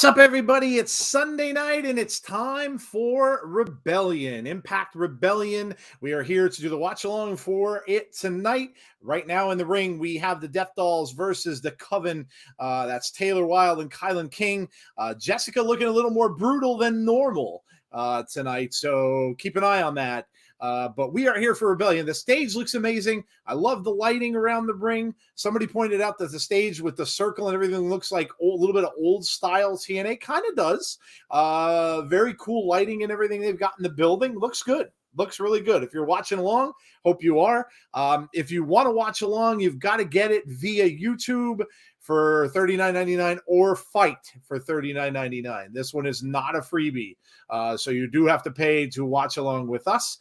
What's up, everybody? It's Sunday night, and it's time for Rebellion, Impact Rebellion. We are here to do the watch-along for it tonight. Right now in the ring, we have the Death Dolls versus the Coven. That's Taylor Wilde and KiLynn King. Jessicka looking a little more brutal than normal tonight, so keep an eye on that. But we are here for Rebellion. The stage looks amazing. I love the lighting around the ring. Somebody pointed out that the stage with the circle and everything looks like a little bit of old style TNA. Kind of does. Very cool lighting and everything they've got in the building. Looks good. Looks really good. If you're watching along, hope you are. If you want to watch along, you've got to get it via YouTube for $39.99 or Fight for $39.99. This one is not a freebie. So you do have to pay to watch along with us.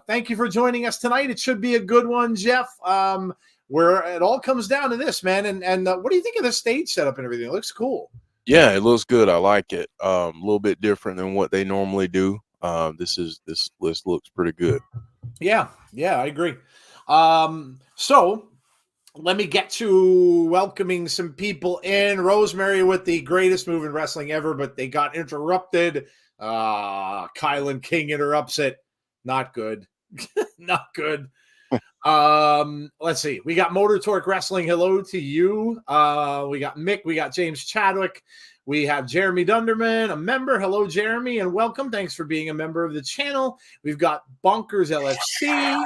Thank you for joining us tonight. It should be a good one, Jeff. Where it all comes down to this, man. And what do you think of the stage setup and everything? It looks cool. Yeah, it looks good. I like it. A little bit different than what they normally do. This list looks pretty good. Yeah, I agree. So let me get to welcoming some people in. Rosemary with the greatest move in wrestling ever, but they got interrupted. KiLynn King interrupts it. Not good. Not good. Let's see. We got Motor Torque Wrestling. Hello to you. We got Mick. We got James Chadwick. We have Jeremy Dunderman, a member. Hello, Jeremy, and welcome. Thanks for being a member of the channel. We've got Bonkers LFC.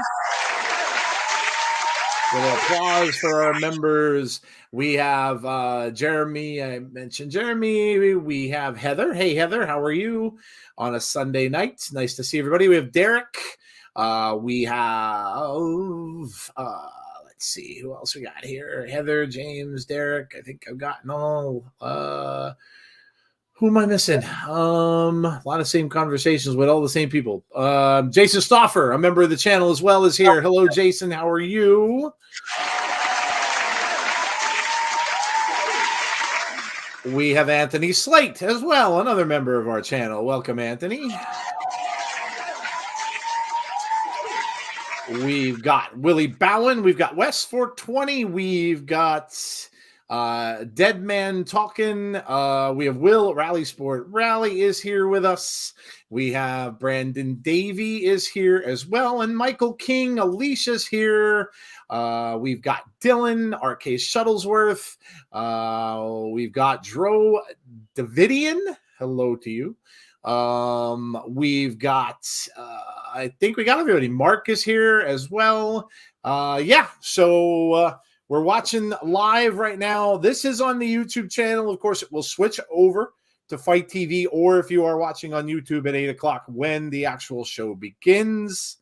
With applause for our members. We have Jeremy. I mentioned Jeremy. We have Heather. Hey, Heather, how are you on a Sunday night? Nice to see everybody. We have Derek. We have, let's see, who else we got here? Heather, James, Derek. I think I've gotten all. Who am I missing? A lot of same conversations with all the same people. Jason Stoffer, a member of the channel as well, is here. Hello, Jason. How are you? We have Anthony Slate as well, another member of our channel. Welcome, Anthony. We've got Willie Bowen. We've got West 420. We've got Dead Man Talking. We have Will Rally Sport Rally is here with us. We have Brandon Davey is here as well. And Michael King, Alicia's here. We've got Dylan, RK Shuttlesworth. We've got Dro Davidian. Hello to you. We've got, I think we got everybody. Mark is here as well. So we're watching live right now. This is on the YouTube channel. Of course, it will switch over to Fight TV, or if you are watching on YouTube at 8 o'clock when the actual show begins.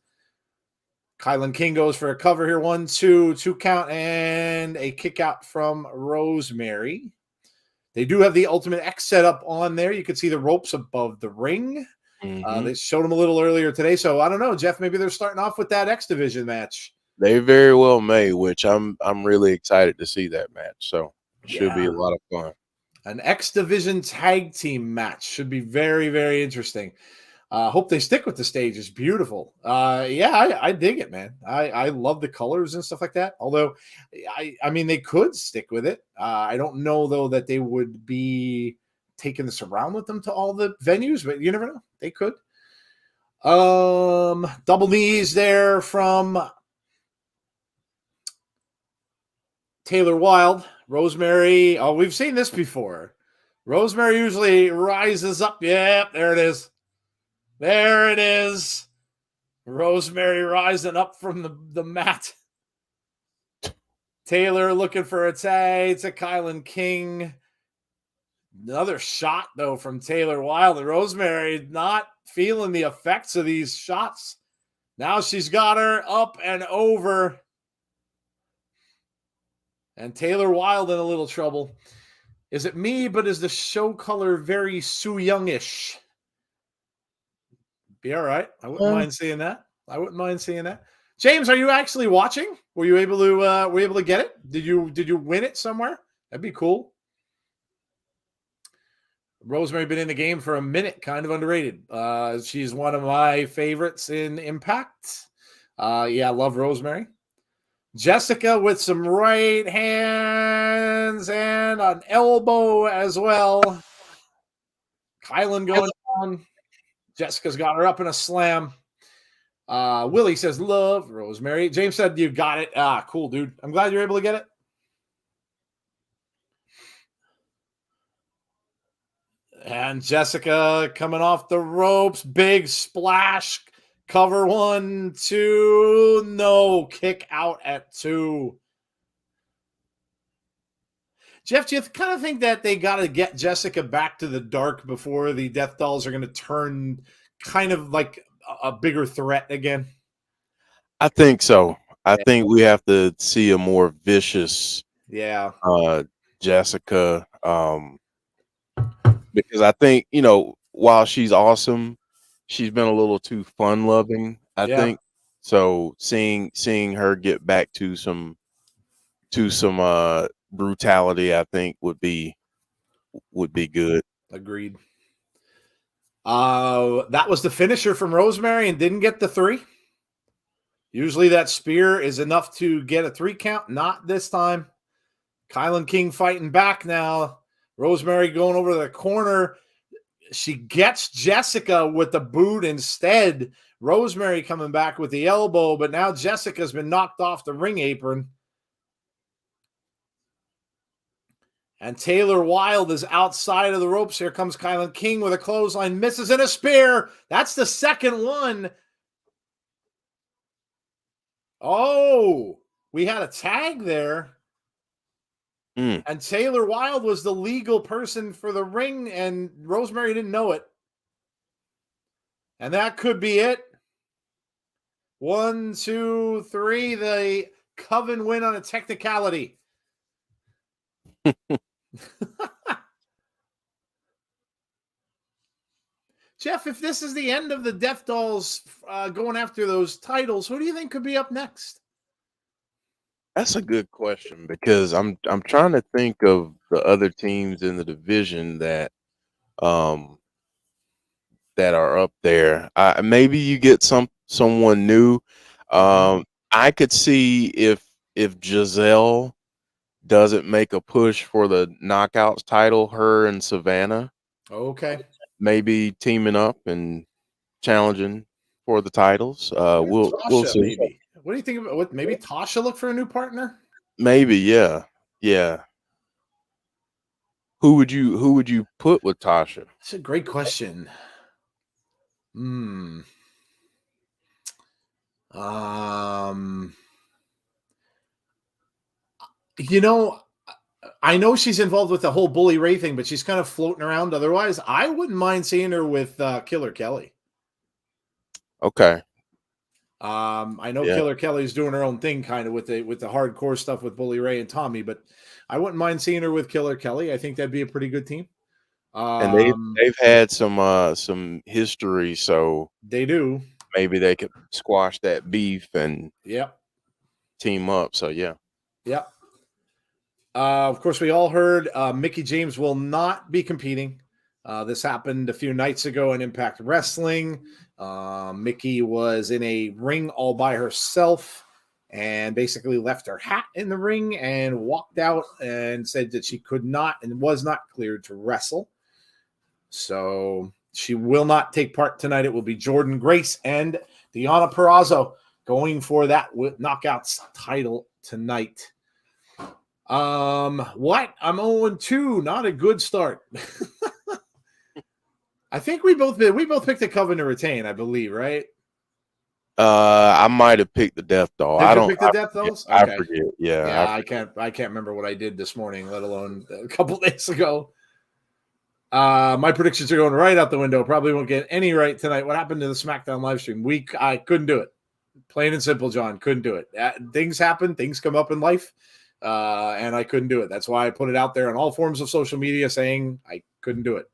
KiLynn King goes for a cover here. 1, 2 count, and a kick out from Rosemary. They do have the Ultimate X set up on there. You can see the ropes above the ring. Mm-hmm. They showed them a little earlier today. So I don't know, Jeff, maybe they're starting off with that X Division match. They very well may, which I'm really excited to see that match. So it should be a lot of fun. An X Division tag team match should be very, very interesting. Hope they stick with the stage. It's beautiful. I dig it, man. I love the colors and stuff like that. Although, I mean, they could stick with it. I don't know, though, that they would be taking this around with them to all the venues, but you never know. They could. Double knees there from Taylor Wilde. Rosemary. Oh, we've seen this before. Rosemary usually rises up. Yeah, there it is. There it is. Rosemary rising up from the mat. Taylor looking for a tag to KiLynn King. Another shot, though, from Taylor Wilde. And Rosemary not feeling the effects of these shots. Now she's got her up and over. And Taylor Wilde in a little trouble. Is it me, but is the show color very Su Youngish? Be all right. I wouldn't mind seeing that. James, are you actually watching? Were you able to get it? Did you win it somewhere? That'd be cool. Rosemary been in the game for a minute, kind of underrated. She's one of my favorites in Impact. I love Rosemary. Jessicka with some right hands and an elbow as well. KiLynn going down. Jessicka's got her up in a slam. Willie says, love Rosemary. James said, you got it. Cool, dude. I'm glad you're able to get it. And Jessicka coming off the ropes. Big splash. Cover 1, 2. No. Kick out at 2. Jeff, do you kind of think that they got to get Jessicka back to the dark before the Death Dolls are going to turn kind of like a bigger threat again? I think so. I think we have to see a more vicious Jessicka. Because I think, while she's awesome, she's been a little too fun loving, I think. So seeing her get back to some brutality, I think would be good. Agreed. That was the finisher from Rosemary and didn't get the 3. Usually that spear is enough to get a 3 count. Not this time. KiLynn King fighting back now. Rosemary going over to the corner. She gets Jessicka with the boot instead. Rosemary coming back with the elbow, but now Jessicka's been knocked off the ring apron. And Taylor Wilde is outside of the ropes. Here comes KiLynn King with a clothesline. Misses in a spear. That's the second one. Oh, we had a tag there. And Taylor Wilde was the legal person for the ring, and Rosemary didn't know it. And that could be it. 1, 2, 3. The Coven win on a technicality. Jeff, if this is the end of the Death Dolls going after those titles, who do you think could be up next? That's a good question, because I'm trying to think of the other teams in the division that are up there. Maybe you get someone new. I could see if Giselle doesn't make a push for the Knockouts title, her and Savannah. Okay. Maybe teaming up and challenging for the titles. We'll see. Maybe. What do you think about maybe Tasha look for a new partner? Maybe, yeah. Who would you put with Tasha? That's a great question. I know she's involved with the whole Bully Ray thing, but she's kind of floating around. Otherwise, I wouldn't mind seeing her with Killer Kelly. Okay. I know Killer Kelly's doing her own thing kind of with the hardcore stuff with Bully Ray and Tommy, but I wouldn't mind seeing her with Killer Kelly. I think that'd be a pretty good team. And they've had some history, so they do. Maybe they could squash that beef and team up. So of course, we all heard Mickie James will not be competing. This happened a few nights ago in Impact Wrestling. Mickie was in a ring all by herself and basically left her hat in the ring and walked out and said that she could not and was not cleared to wrestle. So she will not take part tonight. It will be Jordan Grace and Deonna Purrazzo going for that Knockouts title tonight. What? I'm 0-2. Not a good start. I think we both picked the Coven to retain, I believe, right? I might have picked the Death Doll. Did you pick the Death Dolls? Okay. I forget. Yeah, I can't remember what I did this morning, let alone a couple days ago. My predictions are going right out the window. Probably won't get any right tonight. What happened to the SmackDown live stream? I couldn't do it. Plain and simple, John. Couldn't do it. Things happen. Things come up in life. And I couldn't do it. That's why I put it out there on all forms of social media saying I couldn't do it.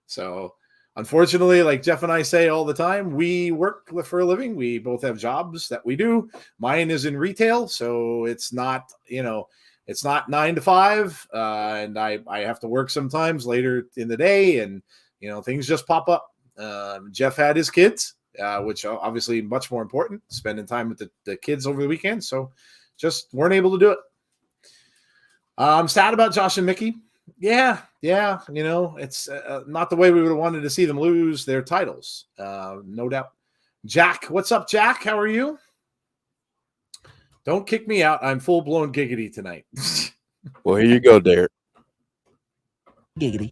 So unfortunately, like Jeff and I say all the time, we work for a living. We both have jobs that we do. Mine is in retail. So it's not, it's not 9 to 5. And I have to work sometimes later in the day and, things just pop up. Jeff had his kids, which are obviously much more important, spending time with the kids over the weekend. So just weren't able to do it. I'm sad about Josh and Mickie. Yeah. You know, it's not the way we would have wanted to see them lose their titles. No doubt. Jack, what's up, Jack? How are you? Don't kick me out. I'm full blown giggity tonight. Well, here you go, Derek. Giggity.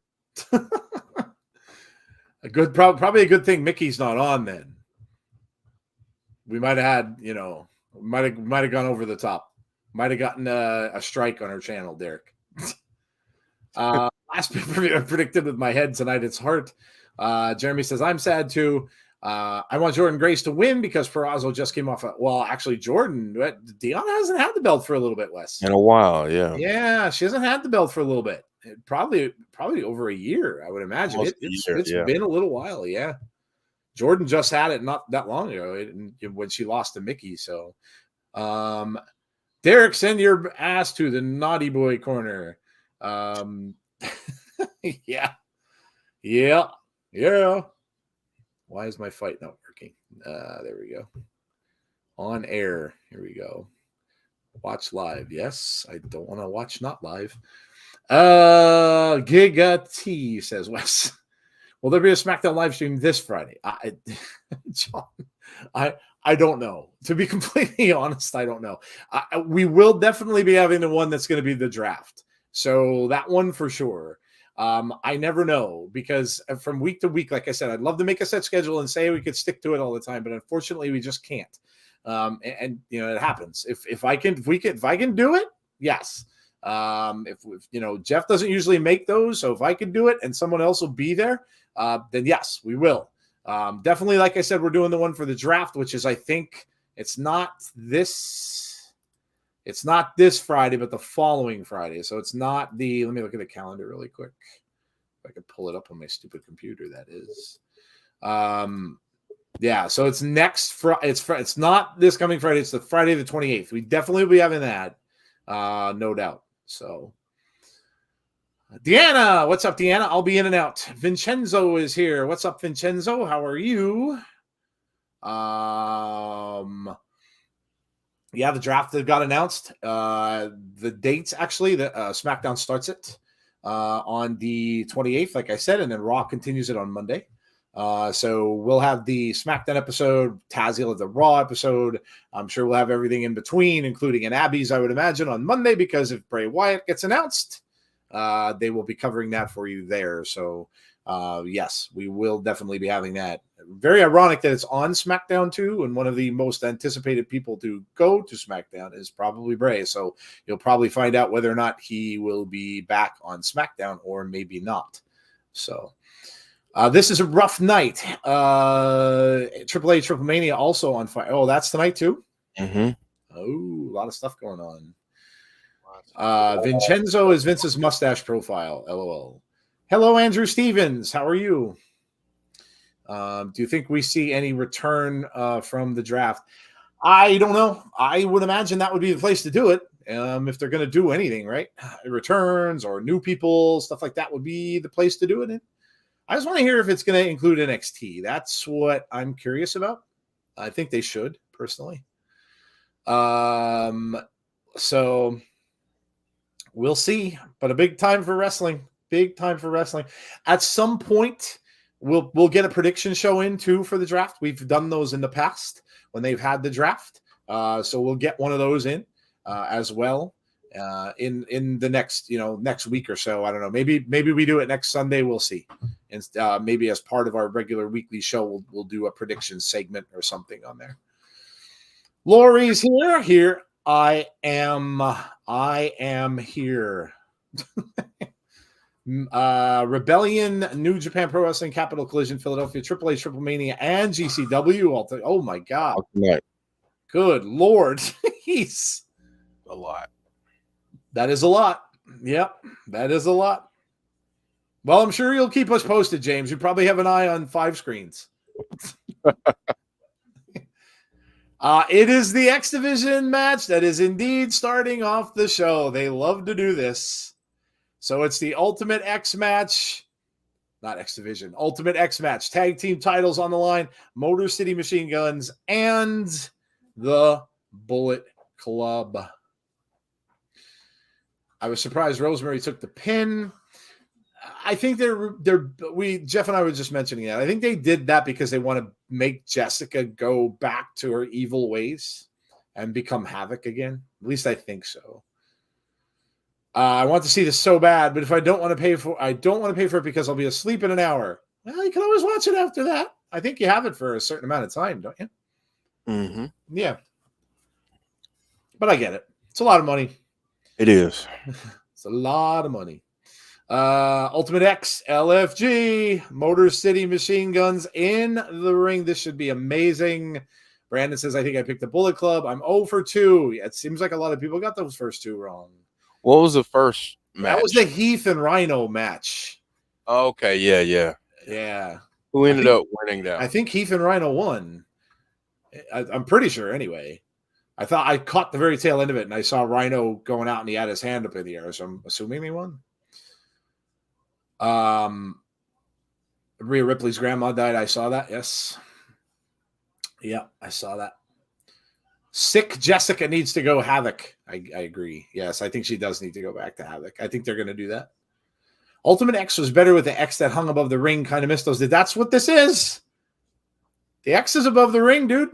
Probably a good thing Mickey's not on then. We might have had, you know, might have gone over the top. Might have gotten a strike on our channel, Derek. Last pay-per-view I predicted with my head tonight, it's Hart. Jeremy says, I'm sad too. I want Jordan Grace to win because Perazo just came off. Actually, Deanna hasn't had the belt for a little bit, Wes. In a while, yeah. Yeah, she hasn't had the belt for a little bit. Probably over a year, I would imagine. It's been a little while, yeah. Jordan just had it not that long ago when she lost to Mickey. So, Derek, send your ass to the naughty boy corner. Yeah. Why is my fight not working? There we go. On air. Here we go. Watch live. Yes, I don't want to watch not live. Giga T says Wes. Will there be a SmackDown live stream this Friday? John, I don't know. To be completely honest, I don't know. We will definitely be having the one that's going to be the draft. So that one for sure. I never know because from week to week, like I said, I'd love to make a set schedule and say we could stick to it all the time, but unfortunately we just can't. And you know, it happens. If I can do it, yes. If you know, Jeff doesn't usually make those, so if I can do it and someone else will be there, then yes, we will. Definitely, like I said, we're doing the one for the draft, which is, I think it's not this Friday, but the following Friday. So it's not let me look at the calendar really quick. If I could pull it up on my stupid computer, that is. Yeah, so it's next Friday. It's not this coming Friday. It's the Friday the 28th. We definitely will be having that, no doubt. So, Deanna, what's up, Deanna? I'll be in and out. Vincenzo is here. What's up, Vincenzo? How are you? Yeah, the draft that got announced. The dates, actually, the SmackDown starts it on the 28th, like I said, and then Raw continues it on Monday. So we'll have the SmackDown episode, Taz will have the Raw episode. I'm sure we'll have everything in between, including an Abby's, I would imagine, on Monday, because if Bray Wyatt gets announced, they will be covering that for you there. So, yes, we will definitely be having that. Very ironic that it's on SmackDown too, and one of the most anticipated people to go to SmackDown is probably Bray. So you'll probably find out whether or not he will be back on SmackDown or maybe not. So this is a rough night. Triple H Triple Mania also on fire. Oh, that's tonight too? Mm-hmm. Oh, a lot of stuff going on. Vincenzo is Vince's mustache profile. LOL. Hello, Andrew Stevens. How are you? Do you think we see any return from the draft? I don't know. I would imagine that would be the place to do it. If they're going to do anything, right? Returns or new people, stuff like that would be the place to do it in. I just want to hear if it's going to include NXT. That's what I'm curious about. I think they should, personally. So we'll see. But a big time for wrestling. Big time for wrestling. At some point, we'll get a prediction show in too for the draft. We've done those in the past when they've had the draft. So we'll get one of those in as well in the next week or so. I don't know. Maybe we do it next Sunday. We'll see. And maybe as part of our regular weekly show, we'll do a prediction segment or something on there. Lori's here. Here I am here. Rebellion, New Japan Pro Wrestling, Capital Collision, Philadelphia, Triple H, Triple Mania, and GCW. Oh my God! Good Lord, he's a lot. That is a lot. Yep, that is a lot. Well, I'm sure you'll keep us posted, James. You probably have an eye on 5 screens. It is the X Division match that is indeed starting off the show. They love to do this. So it's the Ultimate X match, not X Division, Ultimate X match, tag team titles on the line, Motor City Machine Guns, and the Bullet Club. I was surprised Rosemary took the pin. I think Jeff and I were just mentioning that. I think they did that because they want to make Jessicka go back to her evil ways and become Havoc again. At least I think so. I want to see this so bad, but if I don't want to pay for it because I'll be asleep in an hour. Well, you can always watch it after that. I think you have it for a certain amount of time, don't you? Mm-hmm. Yeah. But I get it. It's a lot of money. It is. It's a lot of money. Ultimate X, LFG, Motor City Machine Guns in the ring. This should be amazing. Brandon says, I think I picked the Bullet Club. I'm 0 for 2. It seems like a lot of people got those first two wrong. What was the first match? That was the Heath and Rhino match. Okay, yeah. Who ended up winning that? I think Heath and Rhino won. I'm pretty sure anyway. I thought I caught the very tail end of it, and I saw Rhino going out, and he had his hand up in the air, so I'm assuming he won. Rhea Ripley's grandma died. I saw that, yes. Yeah, I saw that. Sick Jessicka needs to go Havoc. I agree. Yes, I think she does need to go back to Havoc. I think they're going to do that. Ultimate X was better with the X that hung above the ring. Kind of missed those. That's what this is. The X is above the ring, dude.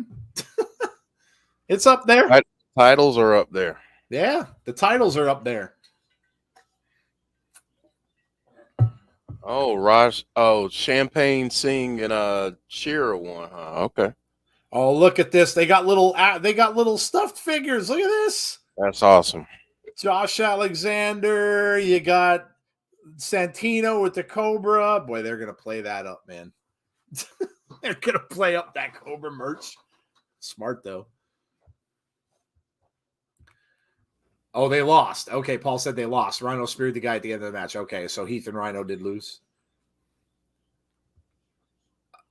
It's up there. Titles are up there. Yeah, the titles are up there. Oh, Raj. Oh, Champagne Singh and Shera won. Huh? Okay. Oh, look at this. They got little stuffed figures. Look at this. That's awesome. Josh Alexander. You got Santino with the Cobra. Boy, they're going to play that up, man. They're going to play up that Cobra merch. Smart, though. Oh, they lost. Okay, Paul said they lost. Rhino speared the guy at the end of the match. Okay, so Heath and Rhino did lose.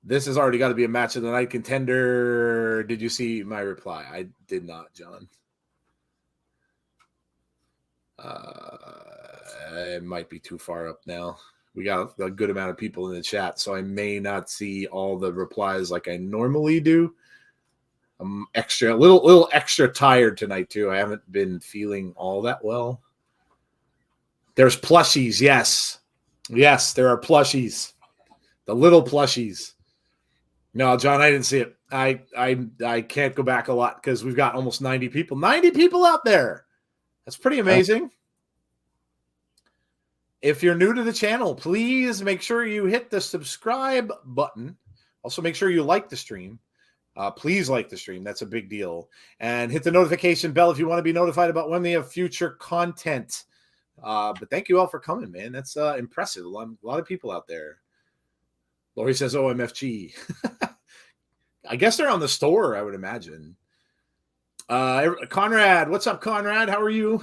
This has already got to be a match of the night contender. Did you see my reply? I did not, John. It might be too far up now. We got a good amount of people in the chat, so I may not see all the replies like I normally do. I'm a little extra tired tonight too. I haven't been feeling all that well. There's plushies, yes. Yes, there are plushies. The little plushies. No, John, I didn't see it. I can't go back a lot because we've got almost 90 people. 90 people out there. That's pretty amazing. If you're new to the channel, please make sure you hit the subscribe button. Also, make sure you like the stream. Please like the stream. That's a big deal. And hit the notification bell if you want to be notified about when we have future content. But thank you all for coming, man. That's impressive. A lot of people out there. Lori says OMFG. I guess they're on the store, I would imagine. Conrad, what's up, Conrad? How are you?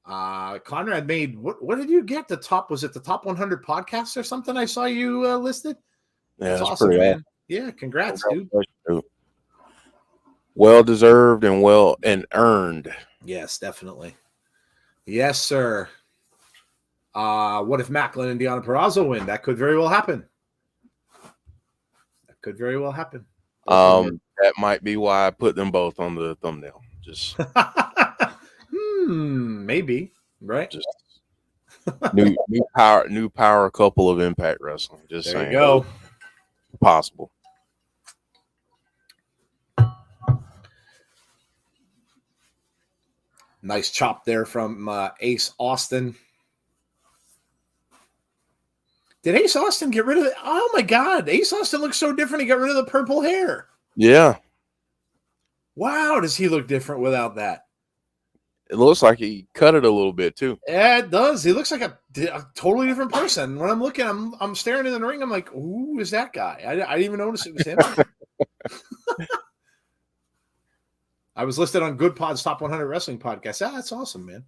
Conrad made, what did you get? Was it the top 100 podcasts or something? I saw you listed. Yeah, that's that's awesome, pretty man. awesome. Yeah, congrats, dude. Well deserved and earned. Yes, definitely. Yes, sir. What if Macklin and Deonna Purrazzo win? That could very well happen. That might be why I put them both on the thumbnail. Just maybe, right? Just new power couple of Impact Wrestling. Just there saying. You go. Possible. Nice chop there from Ace Austin. Did Ace Austin get rid of it? Oh my God. Ace Austin looks so different. He got rid of the purple hair. Yeah. Wow. Does he look different without that? It looks like he cut it a little bit too. Yeah, it does. He looks like a totally different person. When I'm looking, I'm staring in the ring. I'm like, who is that guy? I didn't even notice it was him. I was listed on Good Pod's Top 100 Wrestling Podcast. That's awesome, man.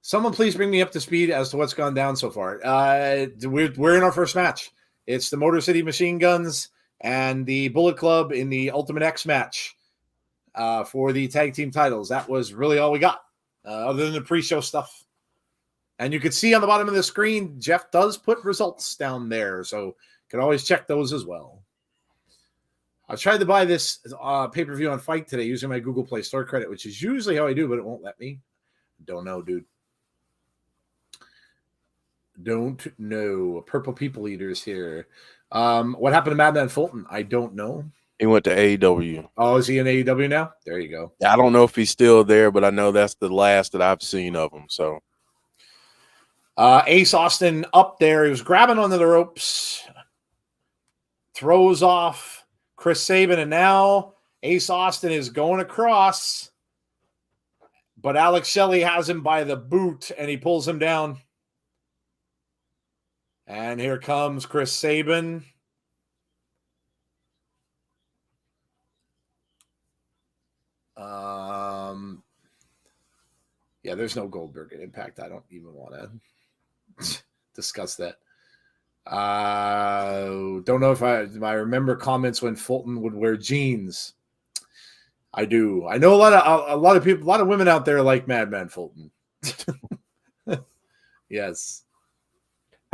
Someone please bring me up to speed as to what's gone down so far. We're in our first match. It's the Motor City Machine Guns and the Bullet Club in the Ultimate X match for the tag team titles. That was really all we got, other than the pre-show stuff. And you can see on the bottom of the screen, Jeff does put results down there, so you can always check those as well. I tried to buy this pay-per-view on Fight today using my Google Play Store credit, which is usually how I do, but it won't let me. Don't know, dude. Don't know. Purple People Eaters here. What happened to Madman Fulton? I don't know. He went to AEW. Oh, is he in AEW now? There you go. I don't know if he's still there, but I know that's the last that I've seen of him. So Ace Austin up there. He was grabbing onto the ropes. Throws off Chris Sabin, and now Ace Austin is going across. But Alex Shelley has him by the boot, and he pulls him down. And here comes Chris Sabin. Yeah, there's no Goldberg at Impact. I don't even want to discuss that. Don't know if I remember comments when Fulton would wear jeans. I do. I know a lot of people, a lot of women out there like Madman Fulton. Yes.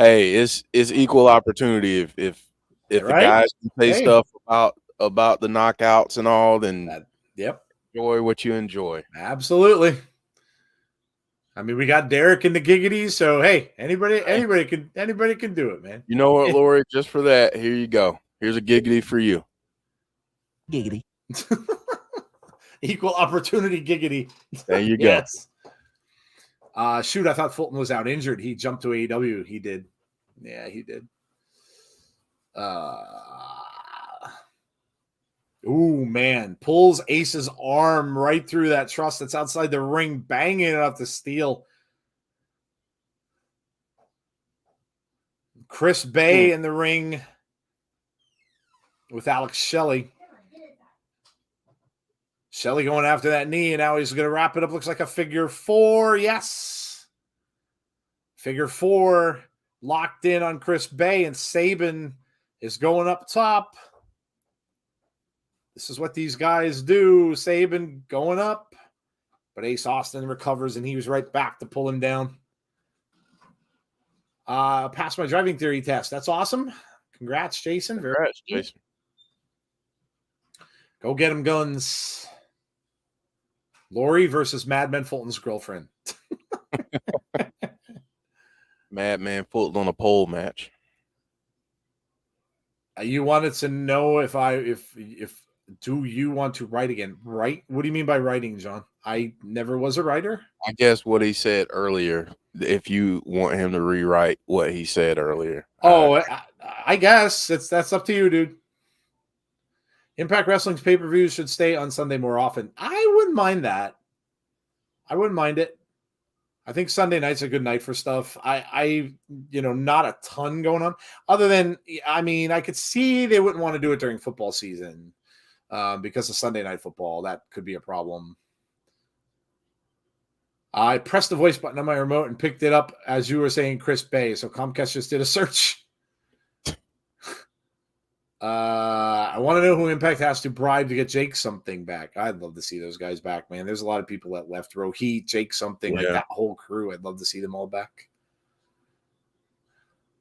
hey, it's equal opportunity. If the Right? guys can say stuff about the knockouts and all, then Yep. enjoy what you enjoy. Absolutely. I mean, we got Derek in the Giggities, so hey, anybody can do it, man. You know what, Lori? Just for that, here you go. Here's a giggity for you. Giggity. Equal opportunity giggity. There you go. Yes. Shoot, I thought Fulton was out injured. He jumped to AEW. He did. Yeah, he did. Ooh, man. Pulls Ace's arm right through that truss that's outside the ring, banging it off the steel. Chris Bay in the ring with Alex Shelley. Shelley going after that knee, and now he's going to wrap it up. Looks like a figure four. Yes. Figure four locked in on Chris Bay, and Sabin is going up top. This is what these guys do. Sabin going up, but Ace Austin recovers, and he was right back to pull him down. Passed my driving theory test. That's awesome. Congrats, Jason. Congrats, Jason. Go get him, guns. Lori versus Madman Fulton's girlfriend. Madman Fulton on a pole match. You wanted to know if do you want to write again? Write? What do you mean by writing, John? I never was a writer. I guess what he said earlier, if you want him to rewrite what he said earlier. Oh, I guess that's up to you, dude. Impact Wrestling's pay-per-views should stay on Sunday more often. I wouldn't mind that. I wouldn't mind it. I think Sunday night's a good night for stuff. I not a ton going on. Other than, I mean, I could see they wouldn't want to do it during football season because of Sunday night football. That could be a problem. I pressed the voice button on my remote and picked it up as you were saying Chris Bay. So Comcast just did a search. I want to know who Impact has to bribe to get Jake something back. I'd love to see those guys back, man. There's a lot of people that left. Heath, Jake something, like that whole crew. I'd love to see them all back.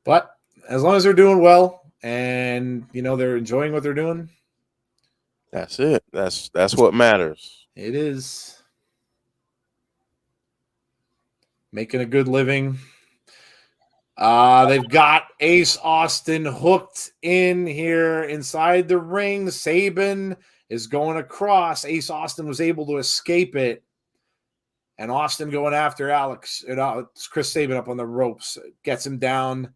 But as long as they're doing well and they're enjoying what they're doing, that's it. That's what matters. It is. Making a good living. They've got Ace Austin hooked in here inside the ring. Sabin is going across. Ace Austin was able to escape it. And Austin going after Alex. It's Chris Sabin up on the ropes. Gets him down.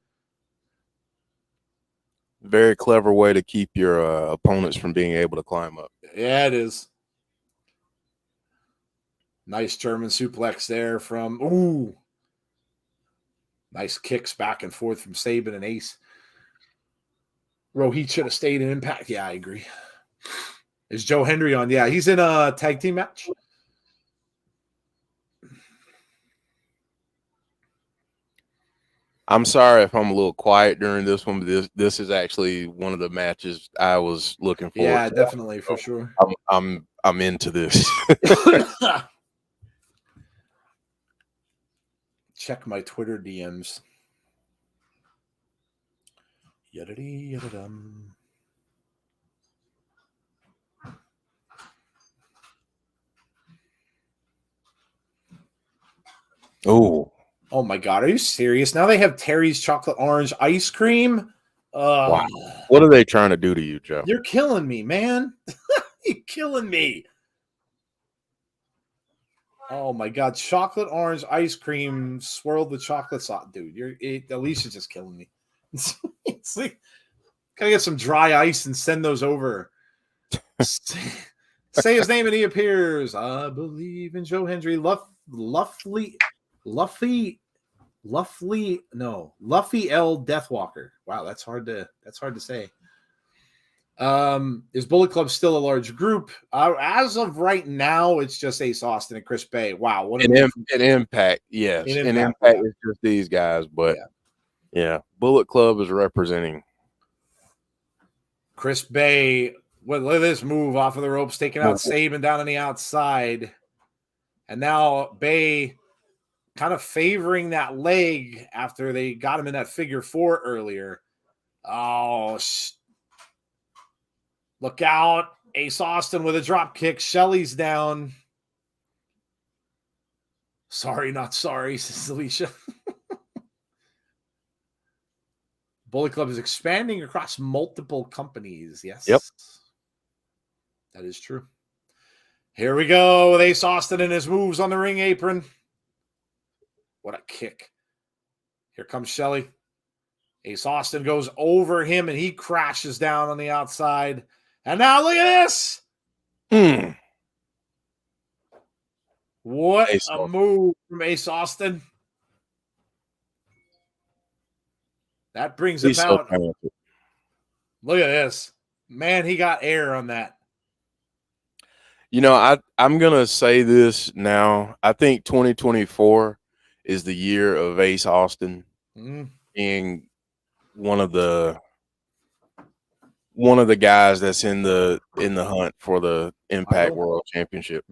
Very clever way to keep your opponents from being able to climb up. Yeah, it is. Nice German suplex there from... Ooh. Nice kicks back and forth from Sabin and Ace. Heath should have stayed in Impact. Yeah, I agree. Is Joe Hendry on? Yeah, he's in a tag team match. I'm sorry if I'm a little quiet during this one, but this is actually one of the matches I was looking for. Yeah, definitely, for sure. I'm into this. Check my Twitter DMs. Yadadee-yadadum. Oh, Oh my God, are you serious? Now they have Terry's chocolate orange ice cream. Wow. What are they trying to do to you, Joe? You're killing me, man. You're killing me. Oh my God, chocolate orange ice cream swirled with chocolate sauce, dude. Alicia's just killing me. It's like, gotta get some dry ice and send those over. Say his name and he appears. I believe in Joe Hendry. Luffy L. Deathwalker. Wow, that's hard to say. Is Bullet Club still a large group? As of right now, it's just Ace Austin and Chris Bay. Wow, what an Impact, yes. An Impact is just these guys, but yeah, Bullet Club is representing Chris Bay. Well, look at this move off of the ropes, taking out Sabin down on the outside. And now Bay kind of favoring that leg after they got him in that figure 4 earlier. Oh, look out. Ace Austin with a drop kick. Shelley's down. Sorry, not sorry, says Alicia. Bullet Club is expanding across multiple companies. Yes. Yep. That is true. Here we go with Ace Austin and his moves on the ring apron. What a kick. Here comes Shelley. Ace Austin goes over him and he crashes down on the outside. And now look at this. What a move from Ace Austin. That brings him out. Look at this. Man, he got air on that. You know, I'm going to say this now. I think 2024 is the year of Ace Austin being one of the guys that's in the hunt for the Impact World Championship.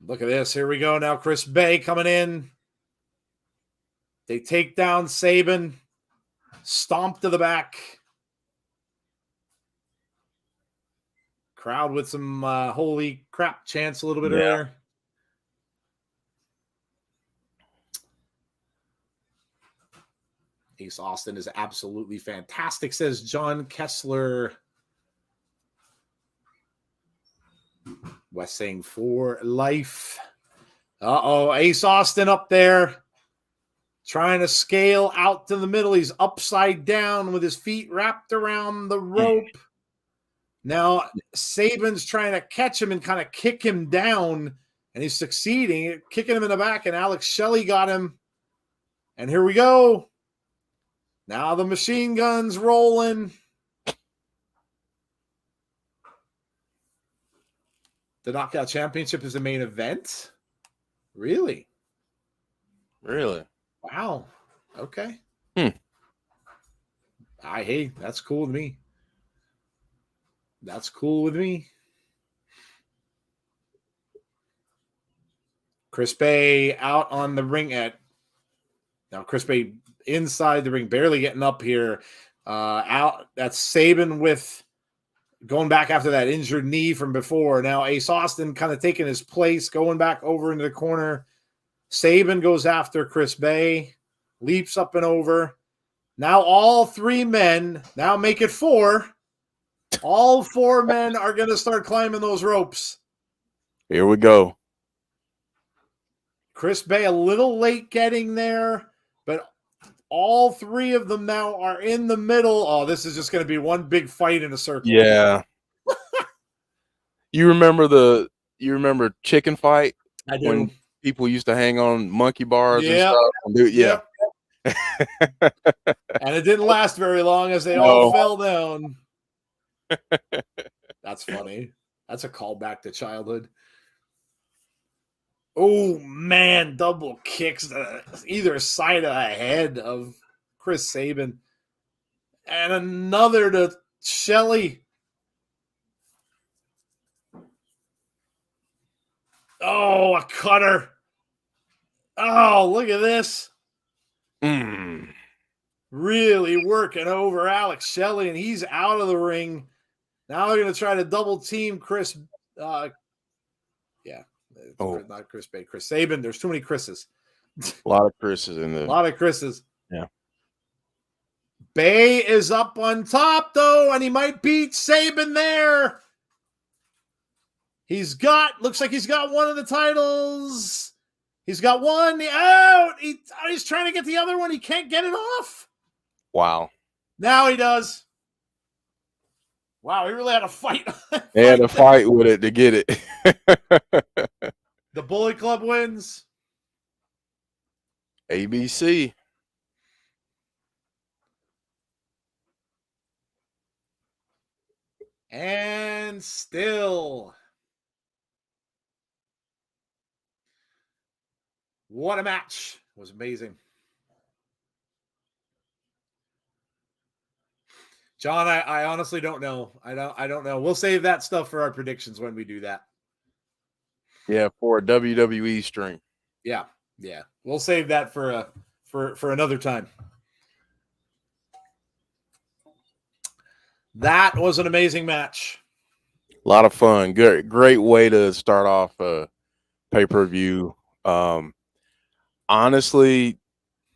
Look at this. Here we go. Now Chris Bay coming in. They take down Sabin. Stomp to the back. Crowd with some holy crap chants a little bit earlier. Ace Austin is absolutely fantastic, says John Kessler. West saying for life. Ace Austin up there trying to scale out to the middle. He's upside down with his feet wrapped around the rope. Now, Sabin's trying to catch him and kind of kick him down, and he's succeeding, kicking him in the back, and Alex Shelley got him. And here we go. Now the machine gun's rolling. The Knockout Championship is the main event? Really? Really? Wow. Okay. Hey, that's cool with me. That's cool with me. Chris Bay out on the ring now Chris Bay inside the ring, barely getting up here. Out. That's Sabin with going back after that injured knee from before. Now Ace Austin kind of taking his place, going back over into the corner. Sabin goes after Chris Bay, leaps up and over. Now all 3 men, now make it 4. All 4 men are going to start climbing those ropes. Here we go. Chris Bay a little late getting there, but all 3 of them now are in the middle. Oh, this is just going to be one big fight in a circle. Yeah. You remember Chicken Fight? I do. When people used to hang on monkey bars and stuff. Yep. And it didn't last very long as they all fell down. That's funny. That's a callback to childhood. Oh, man. Double kicks to either side of the head of Chris Sabin. And another to Shelley. Oh, a cutter. Oh, look at this. Really working over Alex Shelley, and he's out of the ring. Now they're going to try to double team Chris. Not Chris Bay, Chris Sabin. There's too many Chris's. A lot of Chris's in the. A lot of Chris's. Yeah. Bay is up on top, though, and he might beat Sabin there. Looks like he's got one of the titles. He's got one out. He's trying to get the other one. He can't get it off. Wow. Now he does. Wow, he really had a fight. They had to fight with it to get it. The Bullet Club wins. ABC. And still. What a match. It was amazing. John, I honestly don't know. I don't know. We'll save that stuff for our predictions when we do that. Yeah, for a WWE stream. Yeah. We'll save that for another time. That was an amazing match. A lot of fun. Great way to start off a pay-per-view. Honestly,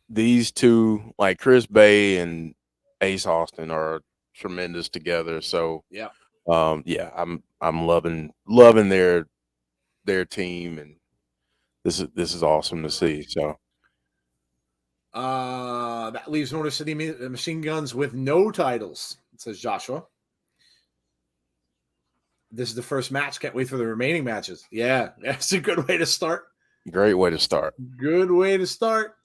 these two, like Chris Bay and Ace Austin, are tremendous together. So yeah, I'm loving their team, and this is awesome to see. So that leaves Motor City Machine Guns with no titles, says Joshua. This is the first match. Can't wait for the remaining matches. Yeah, that's a good way to start. Great way to start. Good way to start.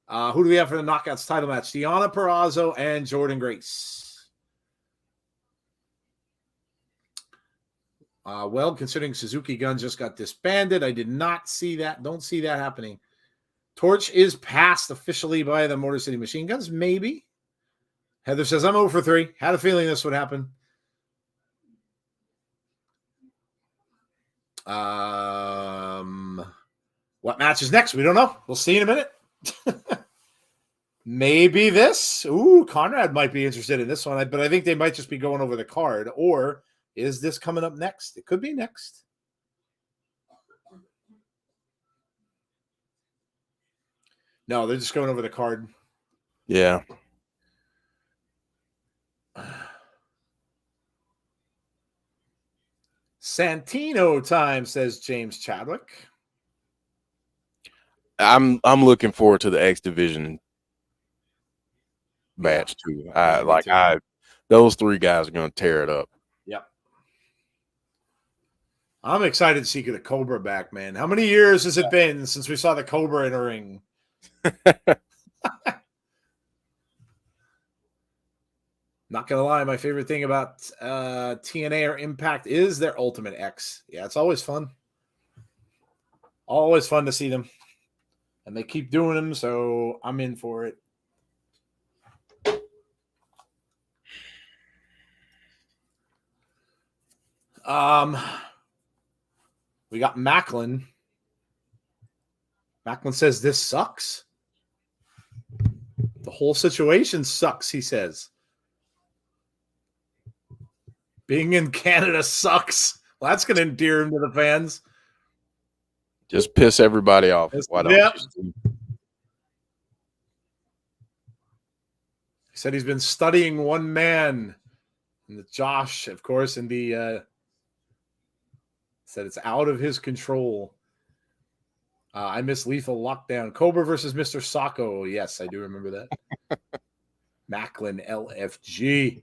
Who do we have for the Knockouts title match? Deonna Purrazzo and Jordynne Grace. Well, considering Suzuki Gun just got disbanded, I did not see that. Don't see that happening. Torch is passed officially by the Motor City Machine Guns. Maybe. Heather says, I'm over 3. Had a feeling this would happen. What match is next? We don't know. We'll see in a minute. Maybe this. Ooh, Conrad might be interested in this one, but I think they might just be going over the card. Or is this coming up next? It could be next. No, they're just going over the card. Yeah. Santino time, says James Chadwick. I'm looking forward to the X Division match too. Those 3 guys are going to tear it up. Yep. I'm excited to see the Cobra back, man. How many years has it been since we saw the Cobra in a ring? Not gonna lie, my favorite thing about TNA or Impact is their Ultimate X. Yeah, it's always fun. Always fun to see them. And they keep doing them, so I'm in for it. We got Macklin. Macklin says this sucks. The whole situation sucks, he says. Being in Canada sucks. Well, that's going to endear him to the fans. Just piss everybody off. Why don't you? He said he's been studying one man. And Josh, of course, and the said it's out of his control. I miss Lethal Lockdown. Cobra versus Mr. Sacco. Yes, I do remember that. Macklin LFG.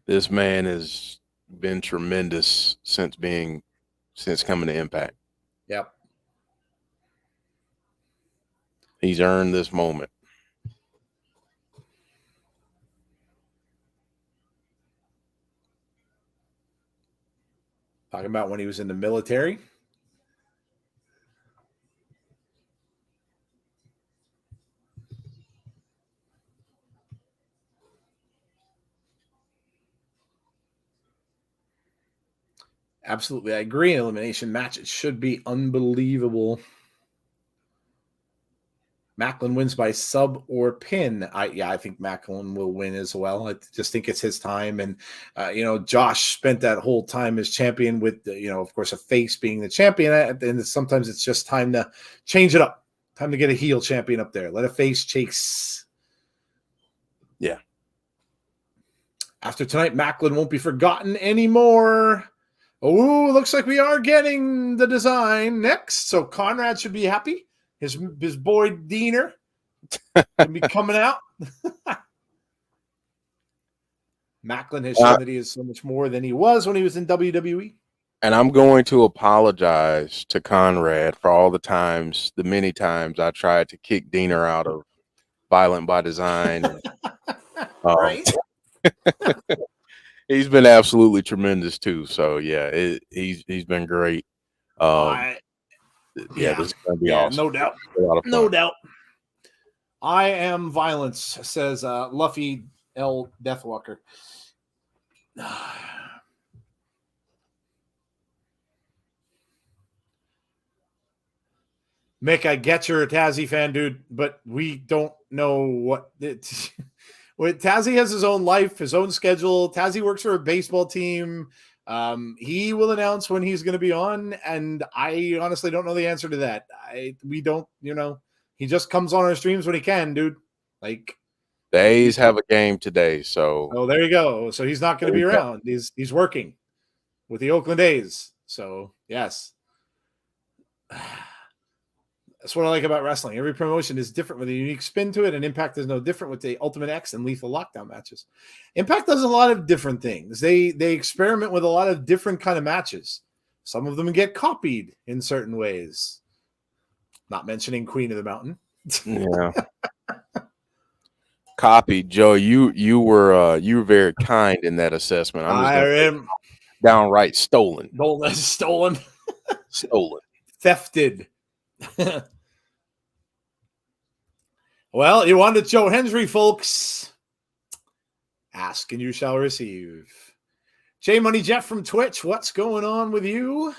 This man has been tremendous since coming to Impact. Yep. He's earned this moment. Talking about when he was in the military. Absolutely, I agree. An elimination match, it should be unbelievable. Macklin wins by sub or pin. I think Macklin will win as well. I just think it's his time. And, Josh spent that whole time as champion with, of course, a face being the champion. And sometimes it's just time to change it up. Time to get a heel champion up there. Let a face chase. Yeah. After tonight, Macklin won't be forgotten anymore. Oh, looks like we are getting the design next. So Conrad should be happy. His boy Diener can be coming out. Macklin has shown that he is so much more than he was when he was in WWE. And I'm going to apologize to Conrad for all the many times I tried to kick Diener out of Violent by Design. Right? He's been absolutely tremendous too. So yeah, he's been great. This is gonna be awesome. No doubt. No doubt. I am violence, says Luffy L. Deathwalker. Mick, I get you're a Tazzy fan, dude, but we don't know what Tazzy has his own life, his own schedule. Tazzy works for a baseball team. He will announce when he's going to be on, and I honestly don't know the answer to that. We don't, he just comes on our streams when he can, dude. Like, the A's have a game today, so there you go. So he's not going to be around. He's working with the Oakland A's. So yes. That's what I like about wrestling. Every promotion is different with a unique spin to it, and Impact is no different with the Ultimate X and Lethal Lockdown matches. Impact does a lot of different things. They experiment with a lot of different kind of matches. Some of them get copied in certain ways. Not mentioning Queen of the Mountain. Yeah. Copied, Joe. You were very kind in that assessment. I am downright stolen. Stolen. Stolen. Thefted. Well, you wanted Joe Hendry, folks. Ask and you shall receive. J Money Jeff from Twitch, what's going on with you?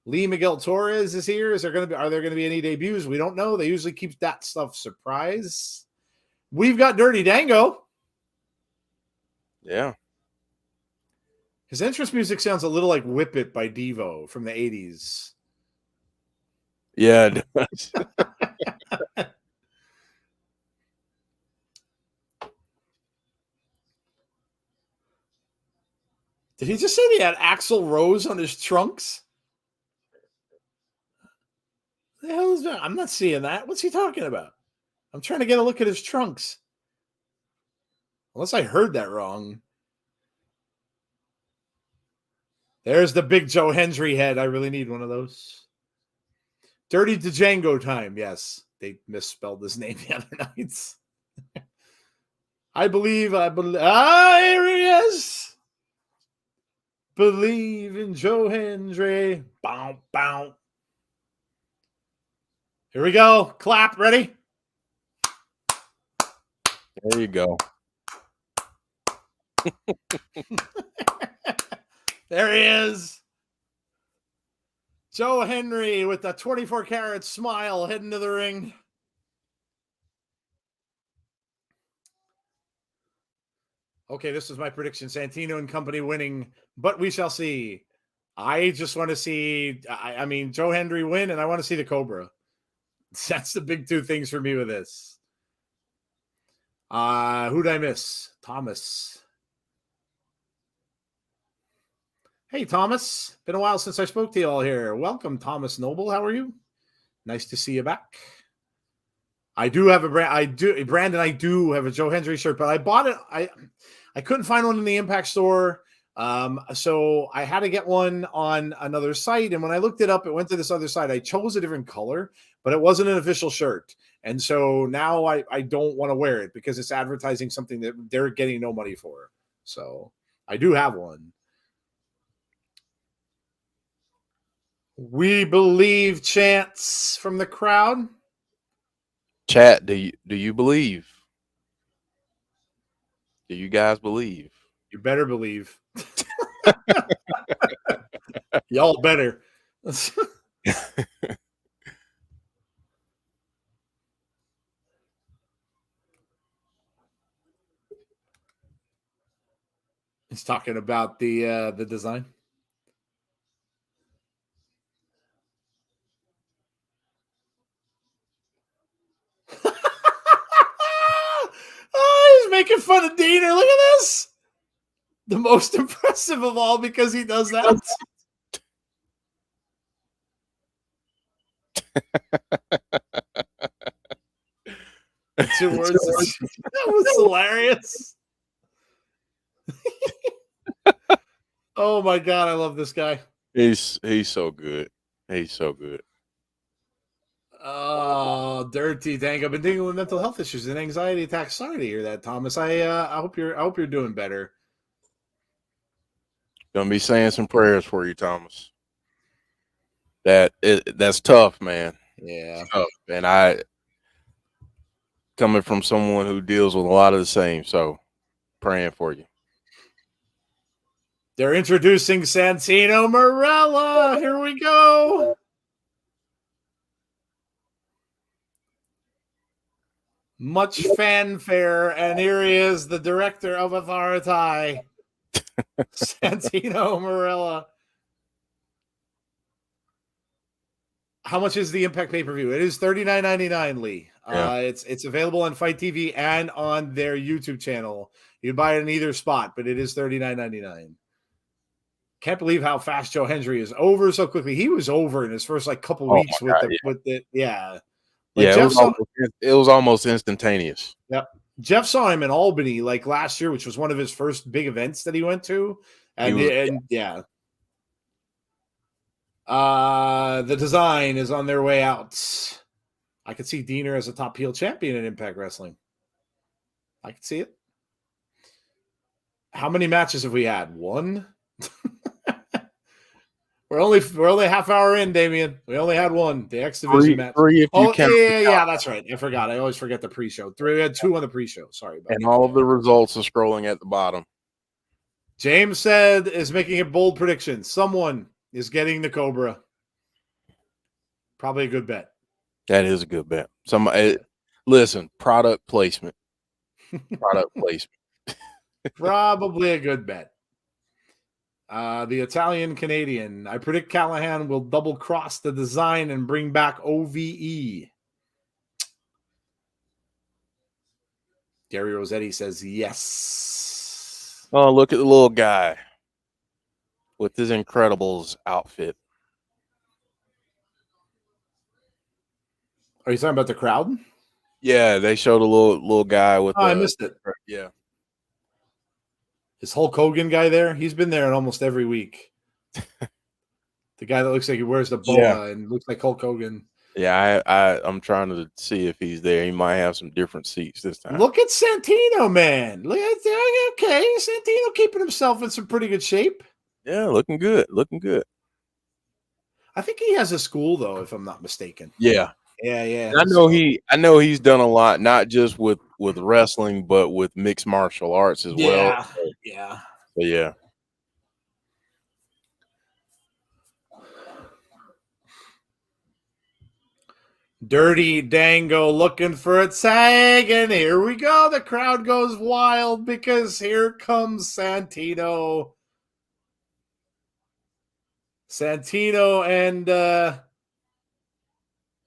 Lee Miguel Torres is here. Are there going to be any debuts? We don't know. They usually keep that stuff surprise. We've got Dirty Dango. Yeah. His entrance music sounds a little like Whip It by Devo from the 80s. Yeah, it does. Did he just say he had Axl Rose on his trunks? What the hell is that? I'm not seeing that. What's he talking about? I'm trying to get a look at his trunks. Unless I heard that wrong. There's the big Joe Hendry head. I really need one of those. Dirty Django time. Yes, they misspelled his name the other night. I believe. Here he is. Believe in Joe Hendry. Bow, bow. Here we go. Clap. Ready? There you go. There he is. Joe Hendry with the 24-karat smile heading to the ring. Okay, this is my prediction. Santino and company winning, but we shall see. I just want to see, I mean, Joe Hendry win, and I want to see the Cobra. That's the big two things for me with this. Who'd I miss? Thomas. Hey, Thomas. Been a while since I spoke to you all here. Welcome, Thomas Noble. How are you? Nice to see you back. I do have a Brandon, I do have a Joe Hendry shirt, but I bought it. I couldn't find one in the Impact store. So I had to get one on another site. And when I looked it up, it went to this other site. I chose a different color, but it wasn't an official shirt. And so now I don't want to wear it because it's advertising something that they're getting no money for. So I do have one. We believe chants from the crowd. Chat, do you believe? Do you guys believe? You better believe. Y'all better. He's talking about the design. Oh, he's making fun of Diener. Look at this. The most impressive of all because he does that. Two words. That was hilarious. Oh my god, I love this guy. He's so good. He's so good. Oh, dirty Dango. I've been dealing with mental health issues and anxiety attacks. Sorry to hear that, Thomas. I hope you're doing better. Gonna be saying some prayers for you, Thomas. That's tough, man. Yeah. It's tough. And I coming from someone who deals with a lot of the same, so praying for you. They're introducing Santino Marella. Here we go. Much fanfare, and here he is, the director of Authority, Santino Marella. How much is the Impact pay-per-view? It is $39.99, Lee. Yeah. It's available on Fight TV and on their YouTube channel. You can buy it in either spot, but it is $39.99. Can't believe how fast Joe Hendry is over so quickly. He was over in his first couple weeks with the yeah. It was almost instantaneous. Yep. Jeff saw him in Albany last year, which was one of his first big events that he went to. And yeah. The design is on their way out. I could see Diener as a top heel champion in Impact Wrestling. I could see it. How many matches have we had? One? We're only half hour in, Damian. We only had one. The X Division match. Three if you count. Yeah, that's right. I forgot. I always forget the pre-show. We had two on the pre-show. Sorry about that. And all of the results are scrolling at the bottom. James said is making a bold prediction. Someone is getting the Cobra. Probably a good bet. That is a good bet. Listen, product placement. Product placement. Probably a good bet. The Italian Canadian. I predict Callihan will double cross the design and bring back OVE. Gary Rossetti says yes. Oh, look at the little guy with his Incredibles outfit. Are you talking about the crowd? Yeah, they showed a little guy with. I missed it. Yeah. This Hulk Hogan guy there, he's been there in almost every week. The guy that looks like he wears the boa and looks like Hulk Hogan. Yeah, I'm trying to see if he's there. He might have some different seats this time. Look at Santino, man. Look at that. Okay, Santino keeping himself in some pretty good shape. Yeah, looking good. Looking good. I think he has a school though, if I'm not mistaken. Yeah. Yeah. And I know he's done a lot, not just with wrestling, but with mixed martial arts as well. Yeah. But yeah. Dirty Dango looking for a tag, and here we go. The crowd goes wild because here comes Santino. Santino and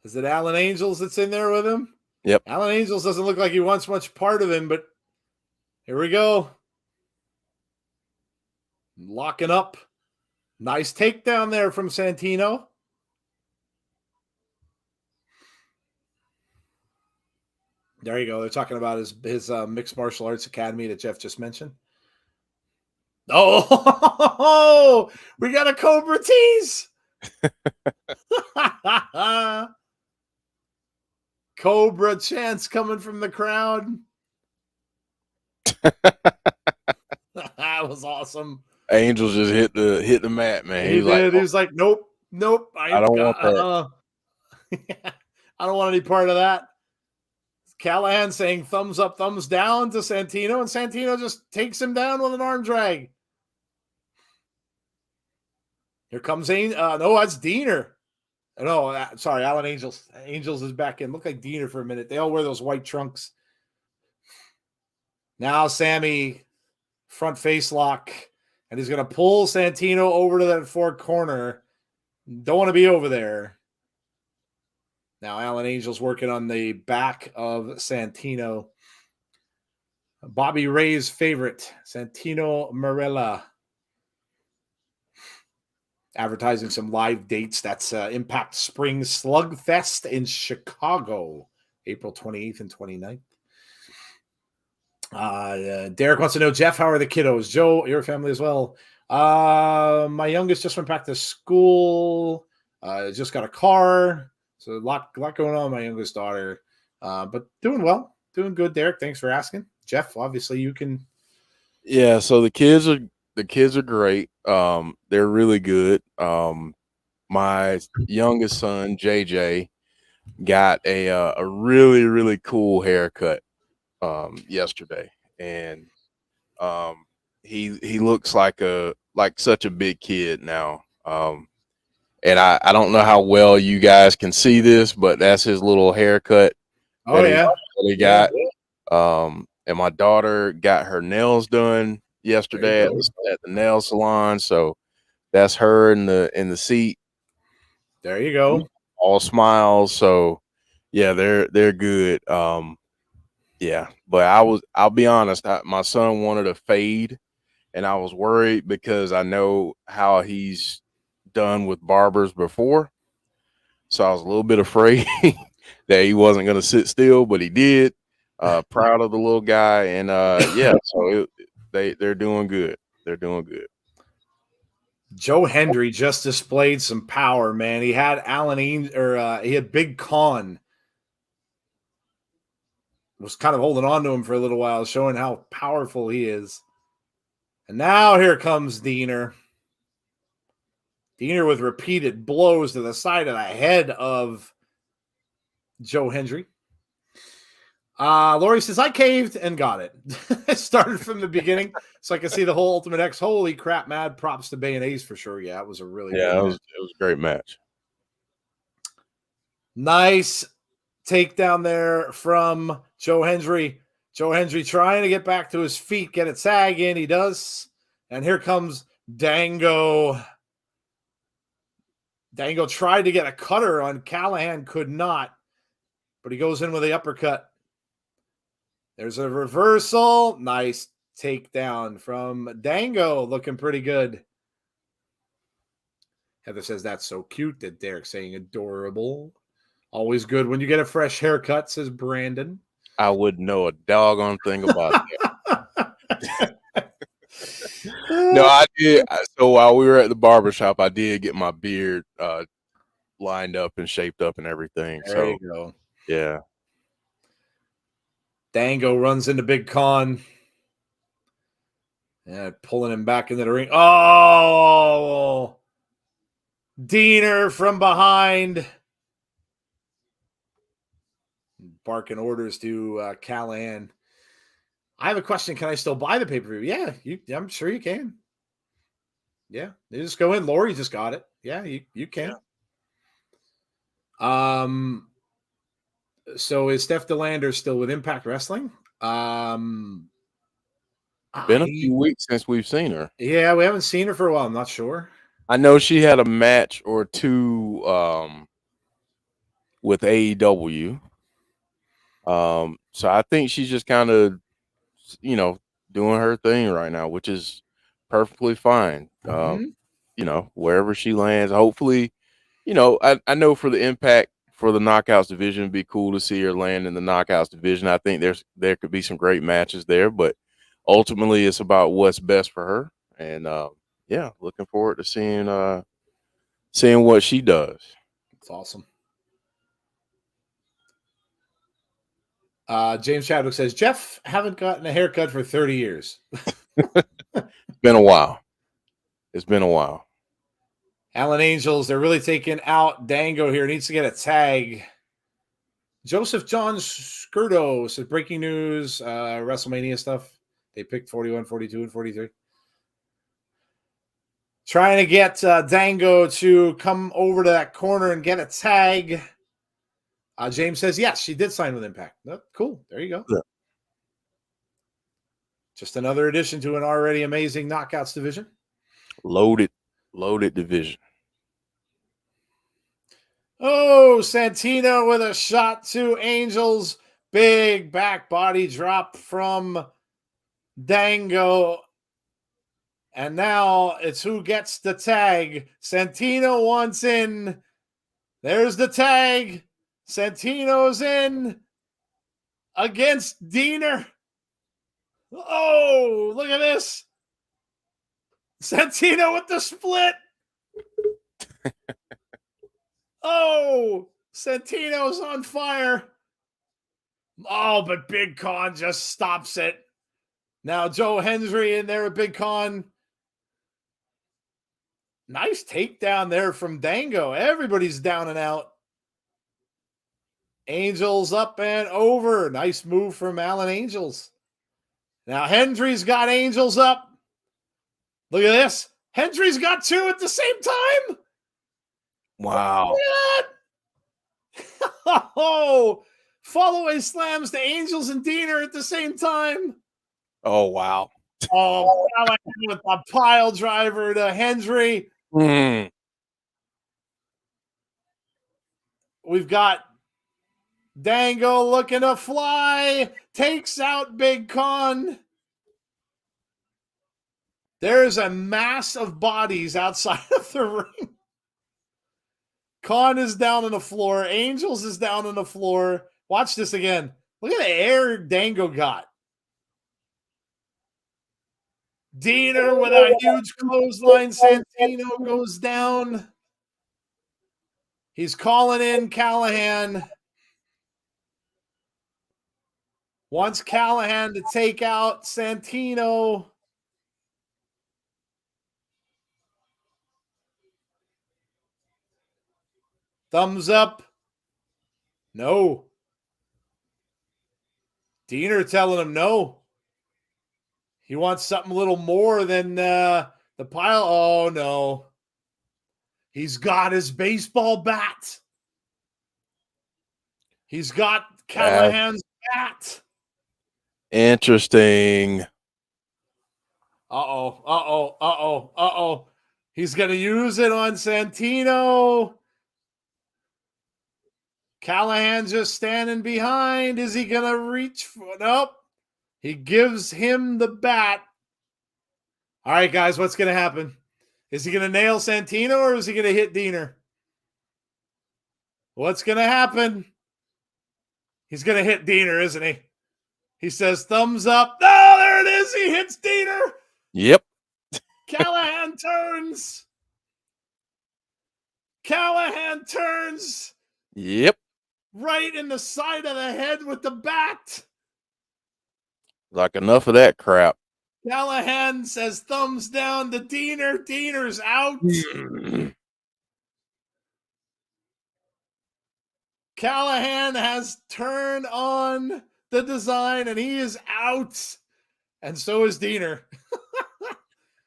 is it Alan Angels that's in there with him? Yep. Alan Angels doesn't look like he wants much part of him, but here we go. Locking up. Nice takedown there from Santino. There you go. They're talking about his mixed martial arts academy that Jeff just mentioned. Oh, we got a Cobra tease. Cobra chants coming from the crowd. That was awesome. Angels just hit the mat, man. He did. He was like, nope. I don't want that. I don't want any part of that. Callihan saying thumbs up, thumbs down to Santino, and Santino just takes him down with an arm drag. Here comes no, that's Diener. No, sorry, Alan Angels. Angels is back in. Look like Diener for a minute. They all wear those white trunks. Now Sammy front face lock, and he's going to pull Santino over to that four corner. Don't want to be over there. Now Alan Angel's working on the back of Santino. Bobby Ray's favorite, Santino Marella. Advertising some live dates. That's Impact Spring Slugfest in Chicago, April 28th and 29th. Derek wants to know, Jeff, how are the kiddos? Joe, your family as well. My youngest just went back to school. Just got a car. So a lot going on with my youngest daughter. But doing well. Doing good, Derek. Thanks for asking. Jeff, obviously you can. Yeah, so the kids are great. They're really good. My youngest son, JJ, got a really, really cool haircut yesterday, and he looks like such a big kid now. And I don't know how well you guys can see this, but that's his little haircut. Oh, yeah. He got. And my daughter got her nails done yesterday at the nail salon, so that's her in the seat. There you go. All smiles. So yeah, they're good. Yeah, but I'll be honest, my son wanted a fade, and I was worried because I know how he's done with barbers before, so I was a little bit afraid that he wasn't going to sit still, but he did. Proud of the little guy, and yeah, so they're doing good. They're doing good. Joe Hendry just displayed some power, man. He had he had Big Con. Was kind of holding on to him for a little while, showing how powerful he is. And now here comes Diener. Diener with repeated blows to the side of the head of Joe Hendry. Lori says, I caved and got it. I started from the beginning so I could see the whole Ultimate X. Holy crap, mad props to Bay and Ace for sure. Yeah, it was a really good it was a great match. Nice takedown there from Joe Hendry. Joe Hendry trying to get back to his feet, get a tag in. He does. And here comes Dango. Dango tried to get a cutter on Callihan, could not. But he goes in with the uppercut. There's a reversal. Nice takedown from Dango. Looking pretty good. Heather says, that's so cute. That Derek's saying adorable. Always good when you get a fresh haircut, says Brandon. I wouldn't know a doggone thing about that. No, I did. So while we were at the barbershop, I did get my beard lined up and shaped up and everything. There you go. Yeah. Dango runs into Big Con. Yeah, pulling him back into the ring. Oh! Diener from behind. Barking orders to Callihan. I have a question. Can I still buy the pay-per-view? Yeah, I'm sure you can. Yeah, you just go in. Lori just got it. Yeah, you can. Yeah. So is Steph DeLander still with Impact Wrestling? Been a few weeks since we've seen her. Yeah, we haven't seen her for a while. I'm not sure. I know she had a match or two with AEW. So I think she's just kind of, doing her thing right now, which is perfectly fine. Wherever she lands, hopefully, I know for the Impact, for the Knockouts division, it'd be cool to see her land in the Knockouts division. I think there could be some great matches there, but ultimately it's about what's best for her. And looking forward to seeing what she does. It's awesome. James Chadwick says, Jeff, haven't gotten a haircut for 30 years. It's been a while. Alan Angels, they're really taking out Dango here. Needs to get a tag. Joseph John Skirdo says, breaking news, WrestleMania stuff. They picked 41, 42, and 43. Trying to get Dango to come over to that corner and get a tag. James says, yes, she did sign with Impact. Oh, cool. There you go. Yeah. Just another addition to an already amazing knockouts division. Loaded division. Oh, Santino with a shot to Angels. Big back body drop from Dango. And now it's who gets the tag. Santino wants in. There's the tag. Santino's in against Diener. Oh, look at this. Santino with the split. Oh, Santino's on fire. Oh, but Big Con just stops it. Now Joe Hendry in there with Big Con. Nice takedown there from Dango. Everybody's down and out. Angels up and over. Nice move from Alan Angels. Now Hendry's got Angels up. Look at this. Hendry's got two at the same time. Wow. Oh, follow-away slams to Angels and Diener at the same time. Oh, wow. Oh, with a pile driver to Hendry. Mm. We've got Dango looking to fly. Takes out Big Con. There's a mass of bodies outside of the ring. Con is down on the floor. Angels is down on the floor. Watch this again. Look at the air Dango got. Diener with a huge clothesline. Santino goes down. He's calling in Callihan. Wants Callihan to take out Santino. Thumbs up. No. Diener telling him no. He wants something a little more than the pile. Oh, no. He's got his baseball bat. He's got Callahan's bat. Interesting. Uh-oh. He's going to use it on Santino. Callihan just standing behind. Is he going to reach for? Nope. He gives him the bat. All right, guys, what's going to happen? Is he going to nail Santino or is he going to hit Diener? What's going to happen? He's going to hit Diener, isn't he? He says thumbs up. Oh, there it is. He hits Diener. Yep. Callihan turns. Callihan turns. Yep. Right in the side of the head with the bat. Like enough of that crap. Callihan says thumbs down to Diener. Diener's out. Callihan has turned on the design and he is out. And so is Diener.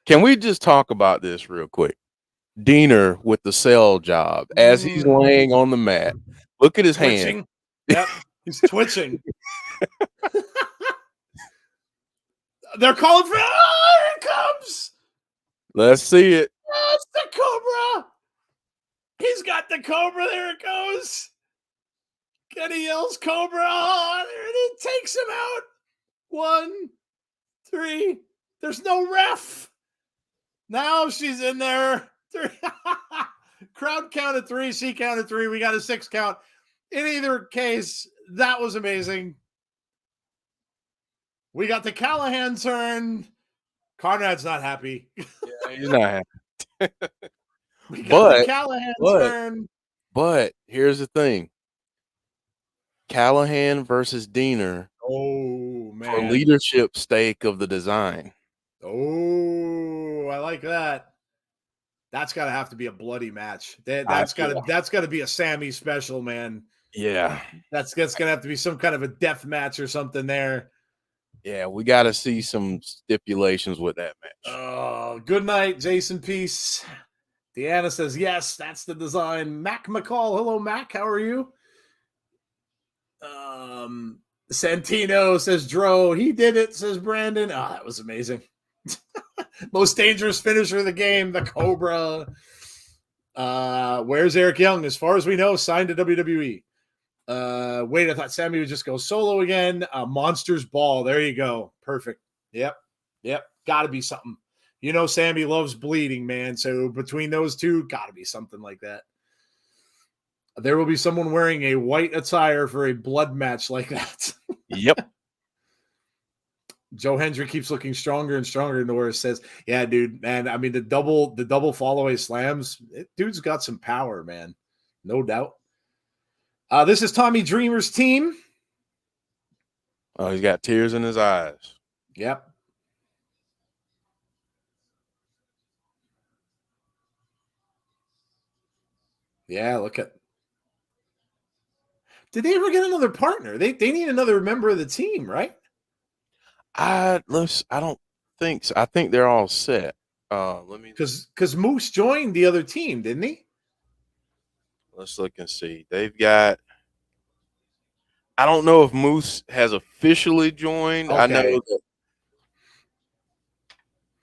Can we just talk about this real quick? Diener with the cell job as he's laying on the mat. Look at his hand. Yep, he's twitching. They're calling for, oh, here it comes. Let's see it. Oh, it's the Cobra. He's got the Cobra. There it goes. And he yells Cobra. Oh, there it is. Takes him out. 1, 3. There's no ref. Now she's in there. 3. Crowd counted 3. She counted 3. We got a 6 count. In either case, that was amazing. We got the Callihan turn. Conrad's not happy. Yeah, he's not happy. We got the Callihan turn. But here's the thing. Callihan versus Diener. Oh, man. For leadership stake of the design. Oh, I like that. That's got to have to be a bloody match. That's got to be a Sammy special, man. Yeah. That's going to have to be some kind of a death match or something there. Yeah, we got to see some stipulations with that match. Oh, good night, Jason Peace. Deanna says, yes, that's the design. Mac McCall. Hello, Mac. How are you? Santino says Dro. He did it, says Brandon. Oh, that was amazing. Most dangerous finisher of the game, the Cobra. Where's Eric Young? As far as we know, signed to WWE. Wait, I thought Sammy would just go solo again. Monsters Ball. There you go. Perfect. Yep. Got to be something. You know, Sammy loves bleeding, man. So between those two, got to be something like that. There will be someone wearing a white attire for a blood match like that. Yep. Joe Hendry keeps looking stronger and stronger. Norris says, yeah, dude, man. I mean, the double fall away slams, dude's got some power, man. No doubt. This is Tommy Dreamer's team. Oh, he's got tears in his eyes. Yep. Yeah, look at. Did they ever get another partner? They need another member of the team, right? I don't think so. I think they're all set. Let me because Moose joined the other team, didn't he? Let's look and see. They've got. I don't know if Moose has officially joined. Okay. I know that,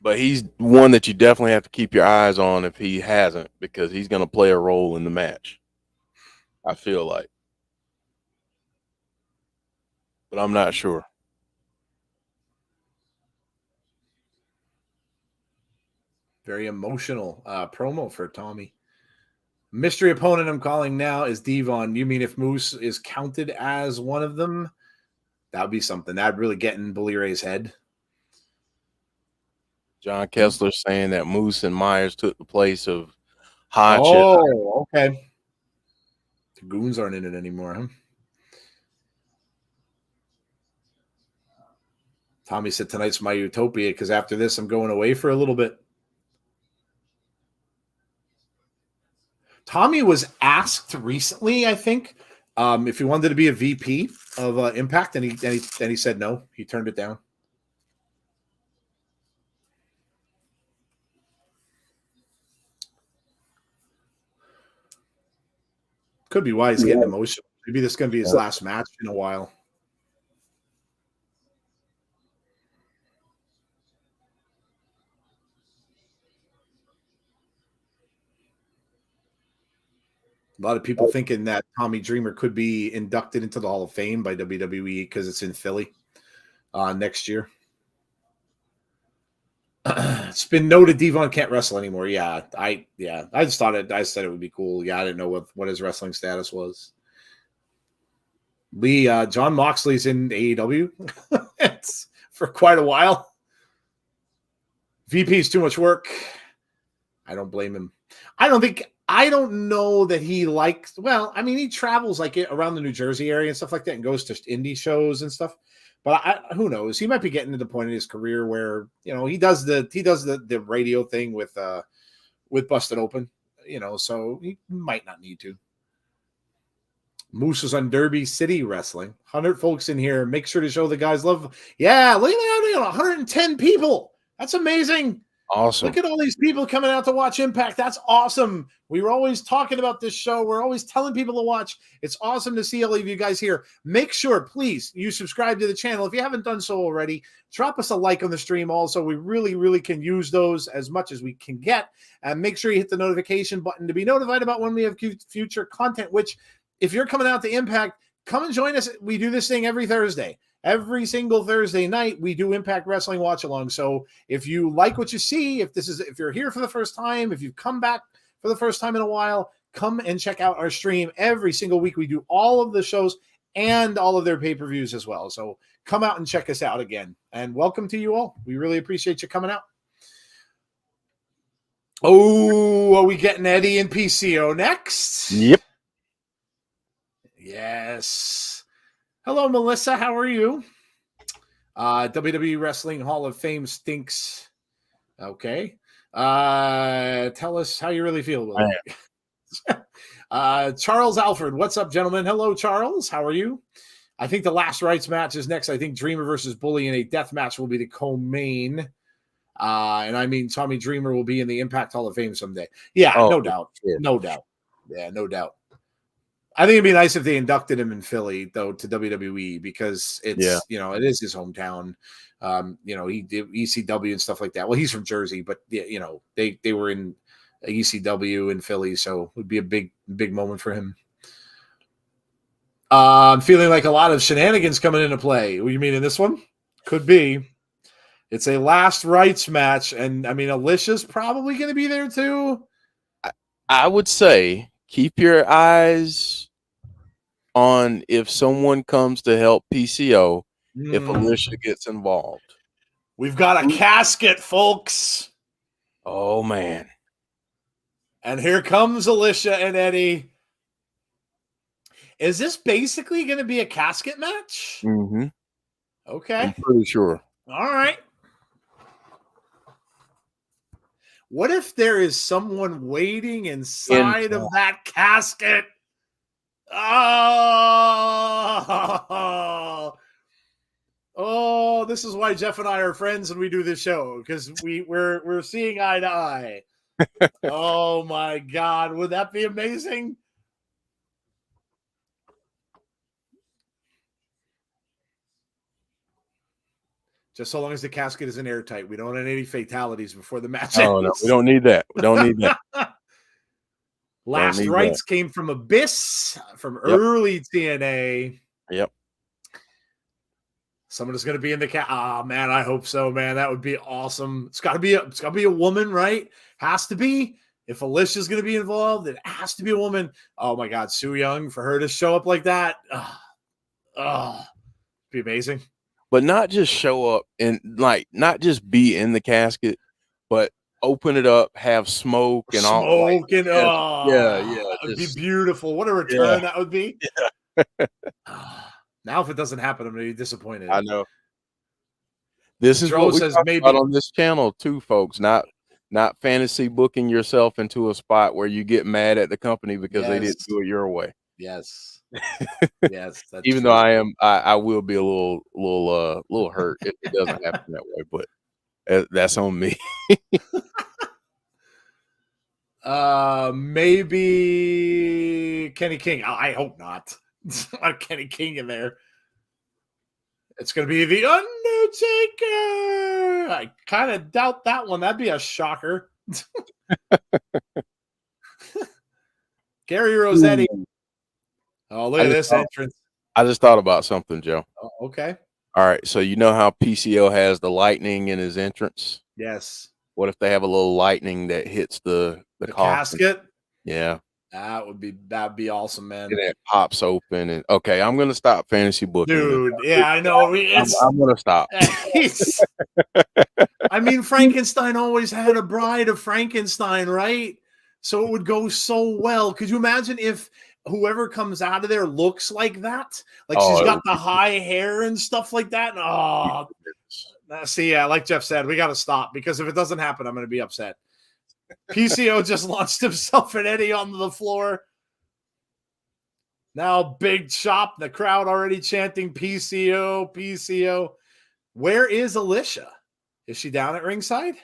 but he's one that you definitely have to keep your eyes on if he hasn't, because he's going to play a role in the match. I feel like, but I'm not sure. Very emotional promo for Tommy. Mystery opponent I'm calling now is Devon. You mean if Moose is counted as one of them? That would be something. That'd really get in Bully head. John Kessler saying that Moose and Myers took the place of Hodge. Oh, okay. The goons aren't in it anymore, huh? Tommy said tonight's my utopia because after this I'm going away for a little bit. Tommy was asked recently, I think, if he wanted to be a VP of Impact, and he said no. He turned it down. Could be why he's getting emotional. Maybe this is going to be his last match in a while. A lot of people thinking that Tommy Dreamer could be inducted into the Hall of Fame by WWE because it's in Philly next year. It's been noted Devon can't wrestle anymore. Yeah, I just thought I said it would be cool. Yeah, I didn't know what his wrestling status was. Lee, John Moxley's in AEW. It's for quite a while. VP's too much work. I don't blame him. I don't know that he likes, well, I mean, he travels like around the New Jersey area and stuff like that and goes to indie shows and stuff. But who knows? He might be getting to the point in his career where, you know, he does the radio thing with Busted Open, you know, so he might not need to. Moose is on Derby City Wrestling. 100 folks in here. Make sure to show the guys love. Yeah, look at that. 110 people. That's amazing. Awesome. Look at all these people coming out to watch Impact. That's awesome. We were always talking about this show. We're always telling people to watch. It's awesome to see all of you guys here. Make sure, please, you subscribe to the channel. If you haven't done so already, drop us a like on the stream also. We really, really can use those as much as we can get. And make sure you hit the notification button to be notified about when we have future content, which if you're coming out to Impact, come and join us. We do this thing every Thursday. Every single Thursday night, we do Impact Wrestling Watch Along. So if you like what you see, if you're here for the first time, if you've come back for the first time in a while, come and check out our stream every single week. We do all of the shows and all of their pay-per-views as well. So come out and check us out again. And welcome to you all. We really appreciate you coming out. Oh, are we getting Eddie and PCO next? Yep. Yes. Hello, Melissa. How are you? WWE Wrestling Hall of Fame stinks. Okay. Tell us how you really feel about it. Charles Alfred. What's up, gentlemen? Hello, Charles. How are you? I think the last rights match is next. I think Dreamer versus Bully in a death match will be the co-main. And I mean, Tommy Dreamer will be in the Impact Hall of Fame someday. Yeah, no doubt. Sure. No doubt. Yeah, no doubt. I think it'd be nice if they inducted him in Philly, though, to WWE, because it's it is his hometown. He did ECW and stuff like that. Well, he's from Jersey, but they were in ECW in Philly, so it would be a big moment for him. I'm feeling like a lot of shenanigans coming into play. What do you mean in this one? Could be. It's a last rights match, and I mean Alicia's probably going to be there too. I would say keep your eyes on if someone comes to help PCO if Alicia gets involved. We've got a casket, folks. Oh, man. And here comes Alicia and Eddie. Is this basically going to be a casket match? Mm-hmm. Okay. I'm pretty sure. All right. What if there is someone waiting inside of that casket? Oh, this is why Jeff and I are friends and we do this show, because we're seeing eye to eye. Oh my God, would that be amazing? Just so long as the casket isn't airtight. We don't want any fatalities before the match. Oh, no, we don't need that. We don't need that. Last rights came from Abyss, from early TNA. Yep. Someone is going to be in the cat. Oh man, I hope so, man. That would be awesome. It's got to be a woman, right? Has to be. If Alicia's going to be involved, it has to be a woman. Oh my God, Su Yung, for her to show up like that. Be amazing. But not just show up and not just be in the casket, but open it up, have smoke and all. Smoke and it would be beautiful. What a return that would be. Yeah. Now, if it doesn't happen, I'm going to be disappointed. I know. This is what we talk about on this channel too, folks. Not fantasy booking yourself into a spot where you get mad at the company because they didn't do it your way. Yes. Yes. That's Even though I will be a little hurt if it doesn't happen that way, but that's on me. Maybe Kenny King. I hope not. Kenny King in there. It's going to be the Undertaker. I kind of doubt that one. That'd be a shocker. Gary Rossetti. Oh, look at this entrance. I just thought about something, Joe. Oh, okay. All right. So you know how PCO has the lightning in his entrance? Yes. What if they have a little lightning that hits the casket? Yeah. That'd be awesome, man. And it pops open and okay, I'm gonna stop fantasy booking. Dude, yeah, I know. I'm gonna stop. I mean, Frankenstein always had a bride of Frankenstein, right? So it would go so well. Could you imagine if whoever comes out of there looks like that? Like she's got the high hair and stuff like that. See, like Jeff said, we got to stop because if it doesn't happen, I'm going to be upset. PCO just launched himself and Eddie onto the floor. Now big chop. The crowd already chanting PCO, PCO. Where is Alicia? Is she down at ringside?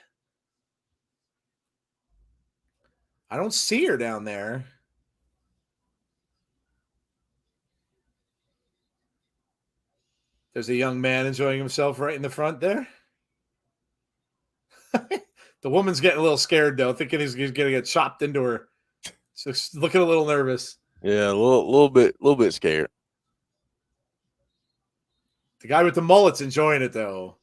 I don't see her down there. There's a young man enjoying himself right in the front there. The woman's getting a little scared, though, thinking he's going to get chopped into her. So looking a little nervous. Yeah, a little bit scared. The guy with the mullet's enjoying it, though.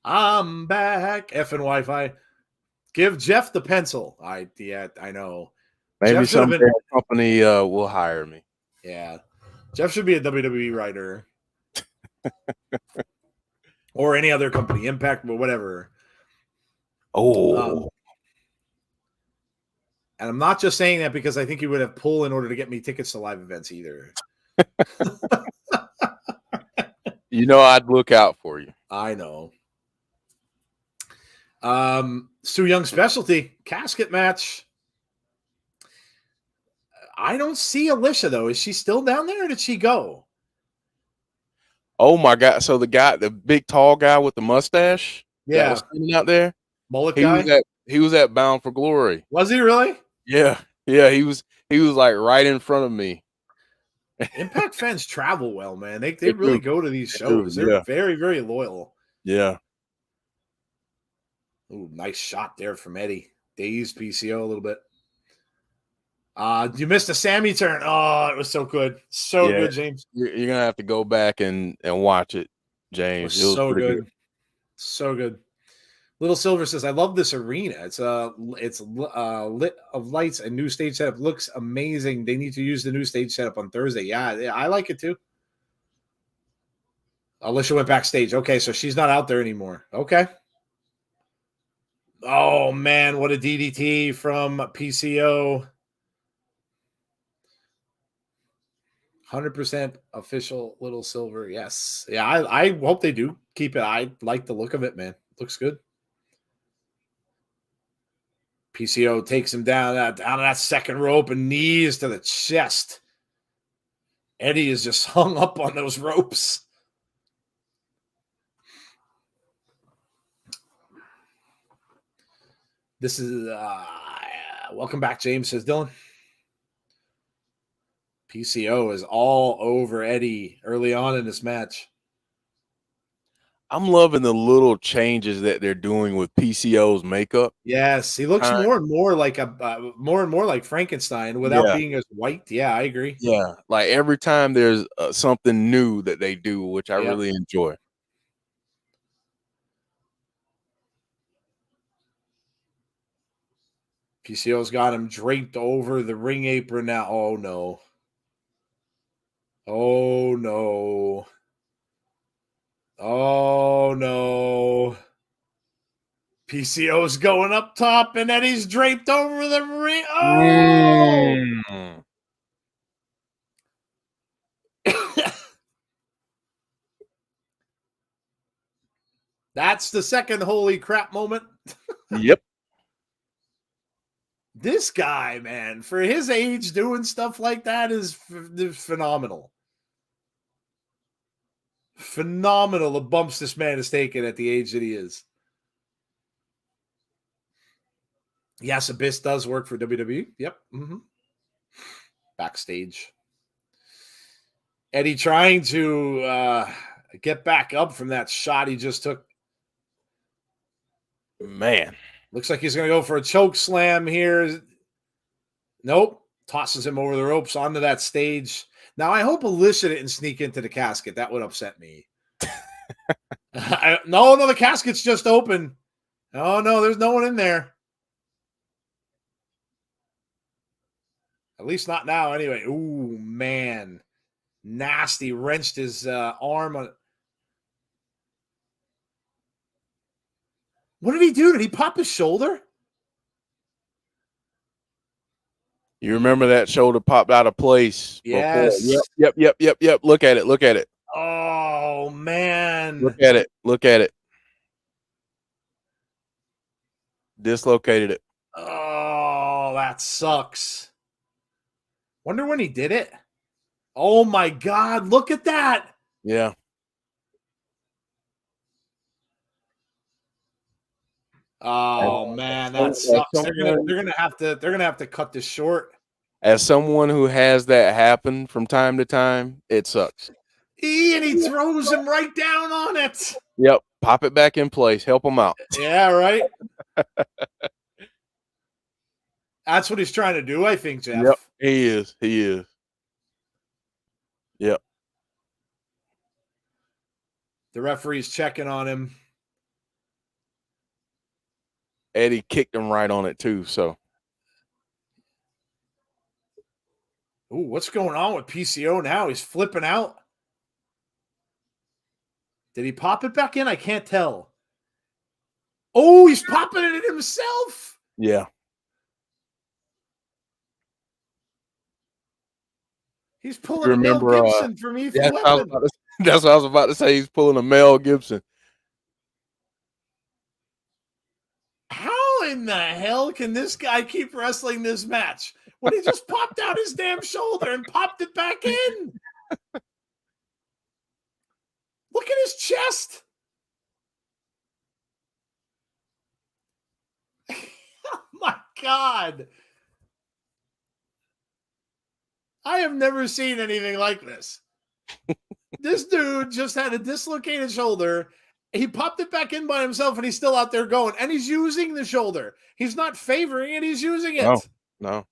I'm back. Effing Wi-Fi. Give Jeff the pencil. I know. Maybe someday a company will hire me. Yeah. Jeff should be a WWE writer. Or any other company. Impact, but whatever. Oh. And I'm not just saying that because I think he would have pull in order to get me tickets to live events either. You know I'd look out for you. I know. Su Yung specialty casket match. I don't see Alicia though. Is she still down there or did she go? Oh my God. So the big tall guy with the mustache that was standing out there. Mullet guy? He was at Bound for Glory. Was he really? Yeah. Yeah, he was like right in front of me. Impact fans travel well, man. They They really do. go to these They do, shows. They're yeah. very, very loyal. Yeah. Ooh, nice shot there from Eddie. Dazed PCO a little bit. You missed a Sammy turn. Oh, it was so good. So Yeah. good, James. You're gonna have to go back and watch it, It James. was It was so pretty good. good. So good. Little Silver says, I love this arena. It's lit of lights and new stage setup. Looks amazing. They need to use the new stage setup on Thursday. Yeah, I like it too. Alicia went backstage. Okay, so she's not out there anymore. Okay. Oh, man, what a DDT from PCO. 100% official Little Silver. Yes. Yeah, I hope they do keep it. I like the look of it, man. Looks good. PCO takes him down that second rope and knees to the chest. Eddie is just hung up on those ropes. This is welcome back, James, says Dylan. PCO is all over Eddie early on in this match. I'm loving the little changes that they're doing with PCO's makeup. Yes, he looks more and more like Frankenstein without being as white. Yeah, I agree. Yeah, like every time there's something new that they do, which I really enjoy. PCO's got him draped over the ring apron now. Oh, no. Oh, no. Oh, no. PCO's going up top, and Eddie's draped over the ring. Oh! That's the second holy crap moment. Yep. This guy, man, for his age, doing stuff like that is phenomenal. Phenomenal the bumps this man has taken at the age that he is. Yes, Abyss does work for WWE. Yep. Mm-hmm. Backstage. Eddie trying to get back up from that shot he just took. Man. Looks like he's going to go for a choke slam here. Nope. Tosses him over the ropes onto that stage. Now, I hope Alicia didn't sneak into the casket. That would upset me. No, the casket's just open. Oh, no, there's no one in there. At least not now, anyway. Ooh, man. Nasty. Wrenched his arm on. What did he do? Did he pop his shoulder? You remember that shoulder popped out of place Yes. before. Yep. Look at it. Oh, man. Look at it. Dislocated it. Oh, that sucks. Wonder when he did it. Oh, my God. Look at that. Yeah. Oh, man, that sucks. They're gonna have to cut this short. As someone who has that happen from time to time, it sucks. And he throws him right down on it. Yep. Pop it back in place. Help him out. Yeah, right. That's what he's trying to do, I think, Jeff. Yep. He is. Yep. The referee's checking on him. Eddie kicked him right on it too. So. Ooh, what's going on with PCO now? He's flipping out. Did he pop it back in? I can't tell. Oh, he's popping it in himself. Yeah. He's pulling a Mel Gibson from Heath. That's what I was about to say. He's pulling a Mel Gibson. How in the hell can this guy keep wrestling this match when he just popped out his damn shoulder and popped it back in? Look at his chest. Oh, my God. I have never seen anything like this. This dude just had a dislocated shoulder. He popped it back in by himself, and he's still out there going. And he's using the shoulder. He's not favoring it. He's using it. No.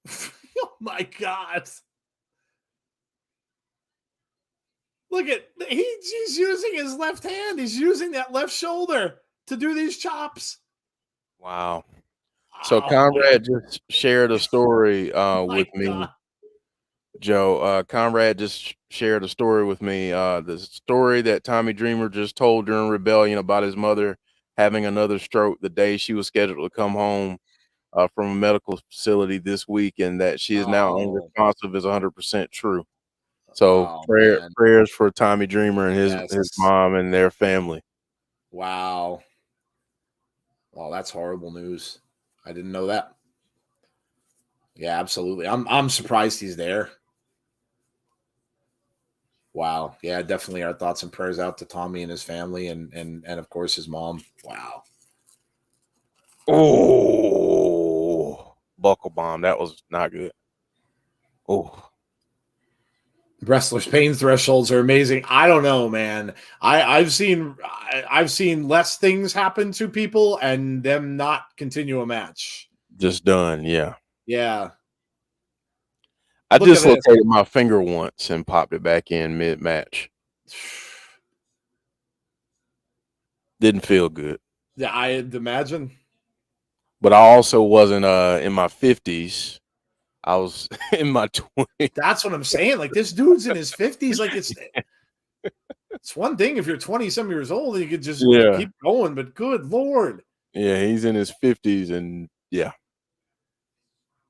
Oh, my God. Look at, he's using his left hand. He's using that left shoulder to do these chops. Wow. So Conrad just shared a story with me. Joe, Conrad just shared a story with me. The story that Tommy Dreamer just told during Rebellion about his mother having another stroke the day she was scheduled to come home from a medical facility this week, and that she is now unresponsive is 100% true. So prayers for Tommy Dreamer and his mom and their family. Wow. Oh, that's horrible news. I didn't know that. Yeah, absolutely. I'm surprised he's there. Wow. Yeah, definitely our thoughts and prayers out to Tommy and his family and of course his mom. Wow. Oh, buckle bomb. That was not good. Oh. Wrestlers' pain thresholds are amazing. I don't know, man. I've seen less things happen to people and them not continue a match. Just done, yeah. Yeah. I dislocated my finger once and popped it back in mid-match. Didn't feel good. Yeah, I'd imagine. But I also wasn't in my 50s. I was in my 20s. That's what I'm saying. Like, this dude's in his 50s. Like, it's one thing if you're 20-some years old and you could just keep going, but good Lord. Yeah, he's in his 50s, and yeah.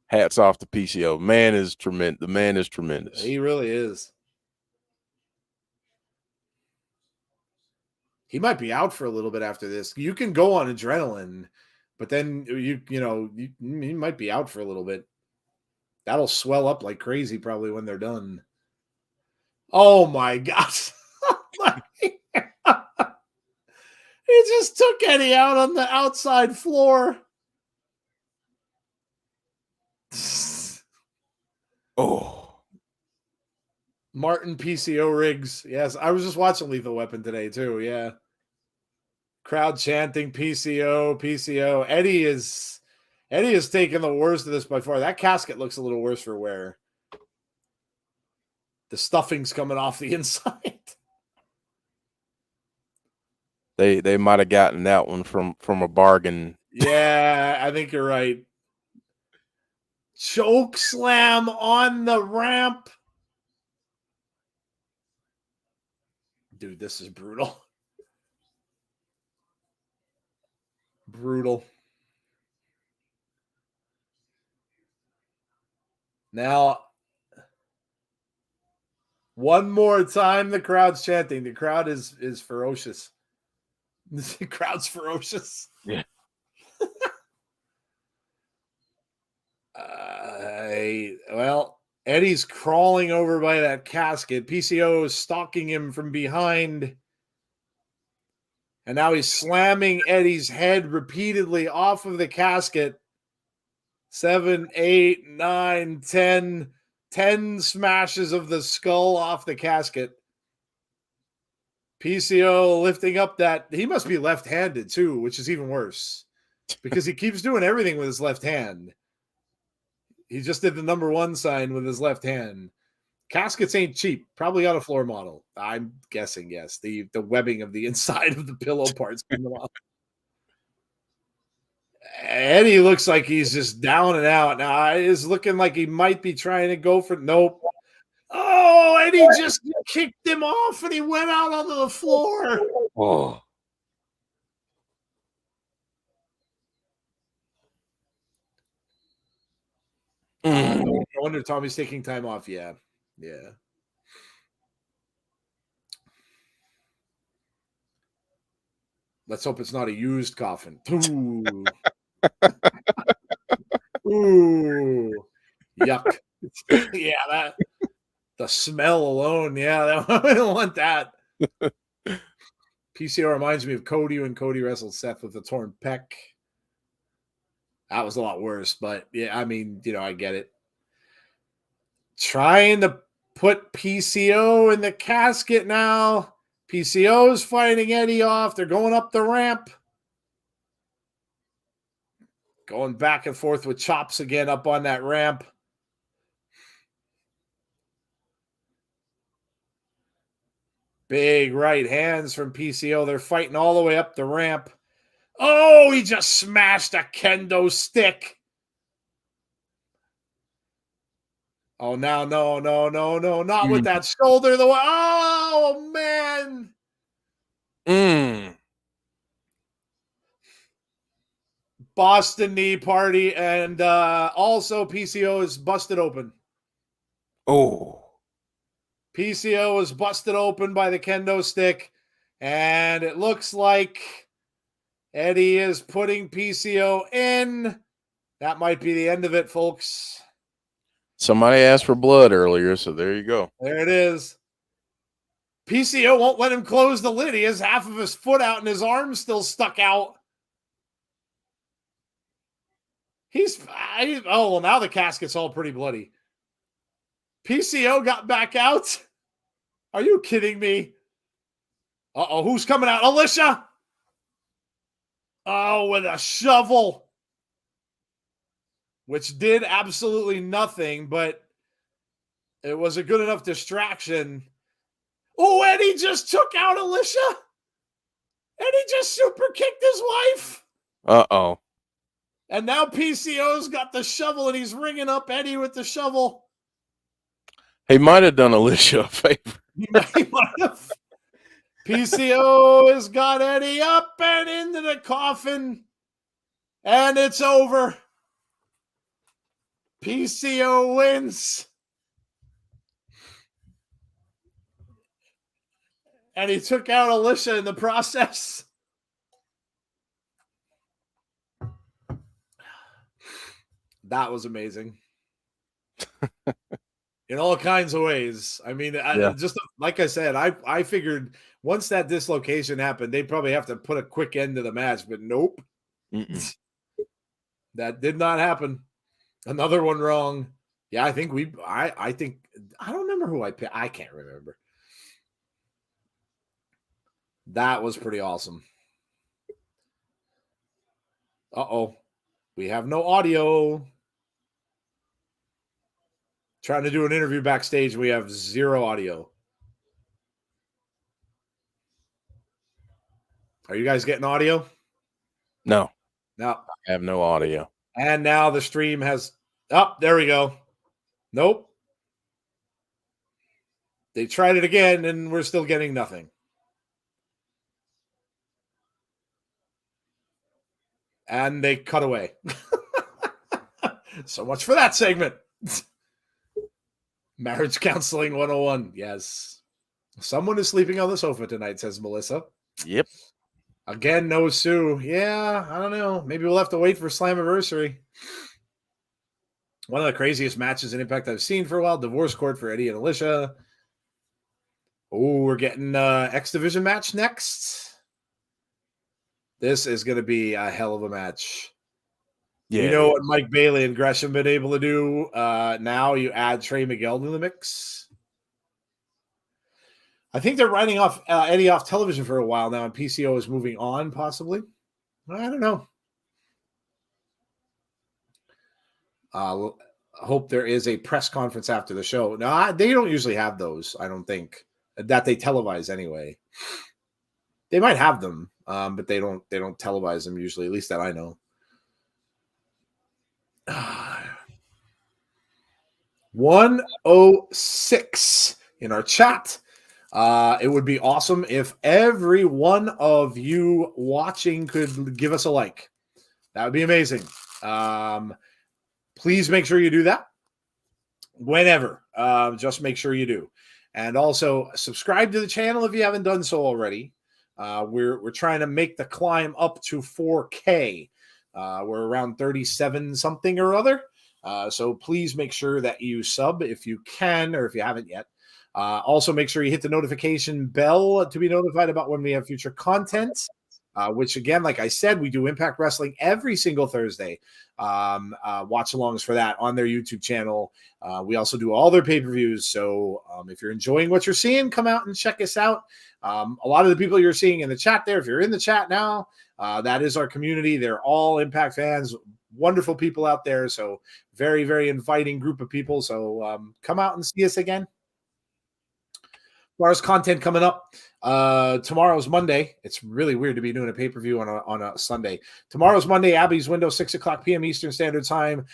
Hats off to PCO. Man is tremendous. The man is tremendous. He really is. He might be out for a little bit after this. You can go on adrenaline, but then you might be out for a little bit. That'll swell up like crazy probably when they're done. Oh my gosh. He just took Eddie out on the outside floor. Oh. Martin PCO Riggs. Yes, I was just watching Lethal Weapon today too. Yeah. Crowd chanting PCO, PCO. Eddie is taking the worst of this by far. That casket looks a little worse for wear. The stuffing's coming off the inside. They might have gotten that one from a bargain. Yeah, I think you're right. Choke slam on the ramp. Dude, this is brutal. Brutal. Now, one more time, the crowd's chanting. The crowd is ferocious. The crowd's ferocious. Yeah. Well, Eddie's crawling over by that casket. PCO is stalking him from behind. And now he's slamming Eddie's head repeatedly off of the casket. 7, 8, 9, 10. 10 smashes of the skull off the casket. PCO lifting up that. He must be left-handed too, which is even worse. Because he keeps doing everything with his left hand. He just did the number 1 sign with his left hand. Caskets ain't cheap. Probably on a floor model. I'm guessing, yes. The webbing of the inside of the pillow parts coming off. Eddie looks like he's just down and out. Now, it's looking like he might be trying to go for... Nope. Oh, Eddie just kicked him off and he went out onto the floor. Oh. No wonder Tommy's taking time off. Yeah. Yeah. Let's hope it's not a used coffin. Ooh. Ooh. Yuck. Yeah, the smell alone. Yeah, I don't want that. PCO reminds me of Cody when Cody wrestled Seth with a torn pec. That was a lot worse, but yeah, I mean, I get it. Trying to put PCO in the casket now. PCO is fighting Eddie off. They're going up the ramp. Going back and forth with chops again up on that ramp. Big right hands from PCO. They're fighting all the way up the ramp. Oh, he just smashed a kendo stick. Oh, now, no, not with that shoulder. Oh, man. Boston knee party, and also PCO is busted open. Oh. PCO was busted open by the kendo stick, and it looks like Eddie is putting PCO in. That might be the end of it, folks. Somebody asked for blood earlier, so there you go. There it is. PCO won't let him close the lid. He has half of his foot out and his arm still stuck out. Well, now the casket's all pretty bloody. PCO got back out. Are you kidding me? Uh-oh, who's coming out? Alicia! Oh, with a shovel. Which did absolutely nothing, but it was a good enough distraction. Oh, Eddie just took out Alicia. Eddie just super kicked his wife. Uh-oh. And now PCO's got the shovel and he's ringing up Eddie with the shovel. He might have done Alicia a favor. He might have. PCO has got Eddie up and into the coffin. And it's over. PCO wins. And he took out Alicia in the process. That was amazing. In all kinds of ways. I mean, just like I said, I figured once that dislocation happened, they'd probably have to put a quick end to the match, but nope. That did not happen. Another one wrong. Yeah, I think I don't remember who I picked. I can't remember. That was pretty awesome. Uh-oh. We have no audio. Trying to do an interview backstage. We have zero audio. Are you guys getting audio? No. No. I have no audio. And now the stream has... Oh, there we go. Nope. They tried it again, and we're still getting nothing. And they cut away. So much for that segment. Marriage Counseling 101. Yes. Someone is sleeping on the sofa tonight, says Melissa. Yep. Again, no Sue. Yeah, I don't know. Maybe we'll have to wait for Slammiversary. One of the craziest matches in Impact I've seen for a while. Divorce court for Eddie and Alicia. Oh, we're getting X Division match next. This is going to be a hell of a match. Yeah, you know what Mike Bailey and Gresham been able to do? Now you add Trey Miguel to the mix. I think they're writing off Eddie off television for a while now, and PCO is moving on, possibly. I don't know. I hope there is a press conference after the show. No, they don't usually have those, I don't think. That they televise anyway. They might have them, but they don't televise them usually, at least that I know. 106 in our chat. It would be awesome if every one of you watching could give us a like. That would be amazing. Please make sure you do that whenever. Just make sure you do. And also subscribe to the channel if you haven't done so already. We're trying to make the climb up to 4K. We're around 37 something or other. So please make sure that you sub if you can, or if you haven't yet. Also make sure you hit the notification bell to be notified about when we have future content. which again, like I said, we do Impact Wrestling every single Thursday. Watch-alongs for that on their YouTube channel. We also do all their pay-per-views. So if you're enjoying what you're seeing, come out and check us out. A lot of the people you're seeing in the chat there, if you're in the chat now, that is our community. They're all Impact fans, wonderful people out there. So very, very inviting group of people. So come out and see us again. As far as content coming up, tomorrow's Monday. It's really weird to be doing a pay-per-view on a Sunday. Tomorrow's Monday, Abby's window, 6:00 p.m. Eastern Standard Time.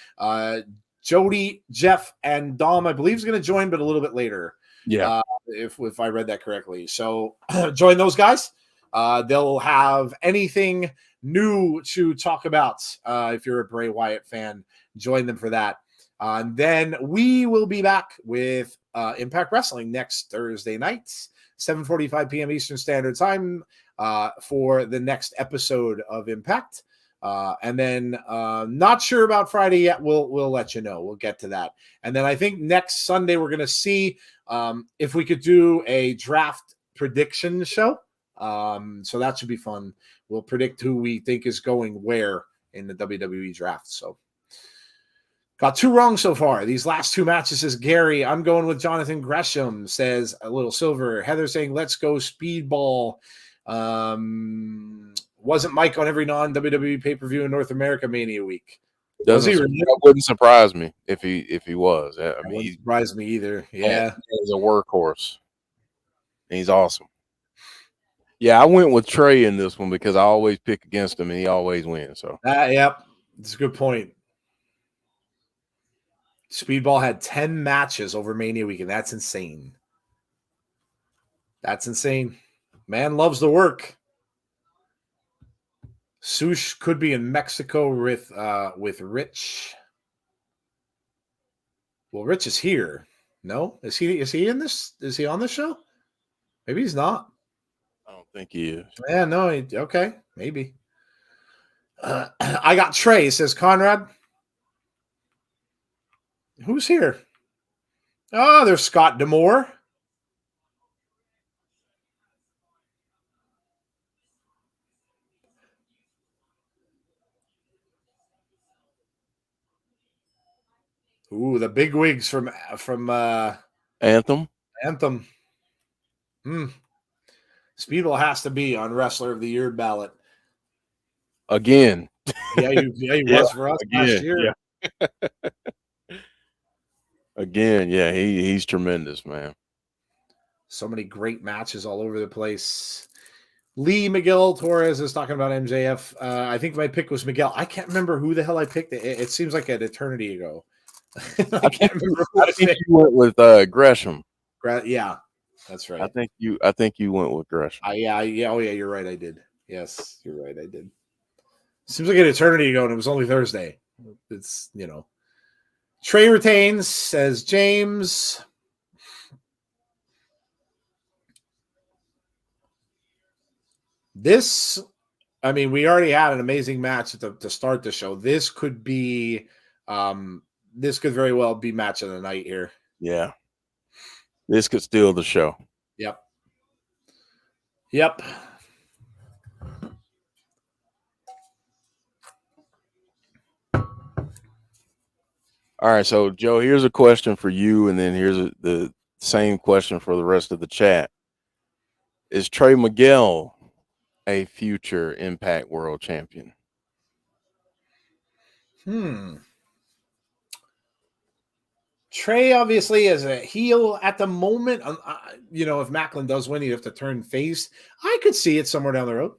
Jody, Jeff, and Dom, I believe, is going to join, but a little bit later. Yeah. If I read that correctly. So join those guys. They'll have anything new to talk about. If you're a Bray Wyatt fan, join them for that. And then we will be back with Impact Wrestling next Thursday night, 7:45 p.m. Eastern Standard Time, for the next episode of Impact. And then not sure about Friday yet. We'll let you know. We'll get to that. And then I think next Sunday we're going to see if we could do a draft prediction show. So that should be fun. We'll predict who we think is going where in the WWE draft. So got 2 wrong so far. These last 2 matches, says Gary. I'm going with Jonathan Gresham, says a little silver. Heather saying, let's go Speedball. Wasn't Mike on every non-WWE pay-per-view in North America Mania week? That wouldn't surprise me if he was. I mean, wouldn't surprise me either. Yeah. He's a workhorse. And he's awesome. Yeah, I went with Trey in this one because I always pick against him and he always wins. So yep. That's a good point. Speedball had 10 matches over Mania week, and that's insane. That's insane. Man loves the work. Sush could be in Mexico with Rich. Well, Rich is here. No? Is he in this? Is he on the show? Maybe he's not. I don't think he is. Yeah, no. Okay, maybe. I got Trey, says Conrad. Who's here? Oh, there's Scott D'Amore. Ooh, the big wigs from Anthem. Speedball has to be on Wrestler of the Year ballot. Again. Yeah, he was for us last year. Yeah. Again, yeah, he's tremendous, man. So many great matches all over the place. Lee Miguel Torres is talking about MJF. I think my pick was Miguel. I can't remember who the hell I picked. It seems like an eternity ago. I can't remember who I think you went with Gresham. Yeah, that's right. I think you went with Gresham. Yeah. Oh, yeah, you're right. I did. Yes, you're right. I did. Seems like an eternity ago, and it was only Thursday. It's, Trey retains, says James. This, I mean, we already had an amazing match to start the show. This could be, this could very well be match of the night here. Yeah. This could steal the show. Yep. All right, so Joe, here's a question for you, and then here's the same question for the rest of the chat. Is Trey Miguel a future Impact World Champion? Trey obviously is a heel at the moment. If Macklin does win, he'd have to turn face. I could see it somewhere down the road.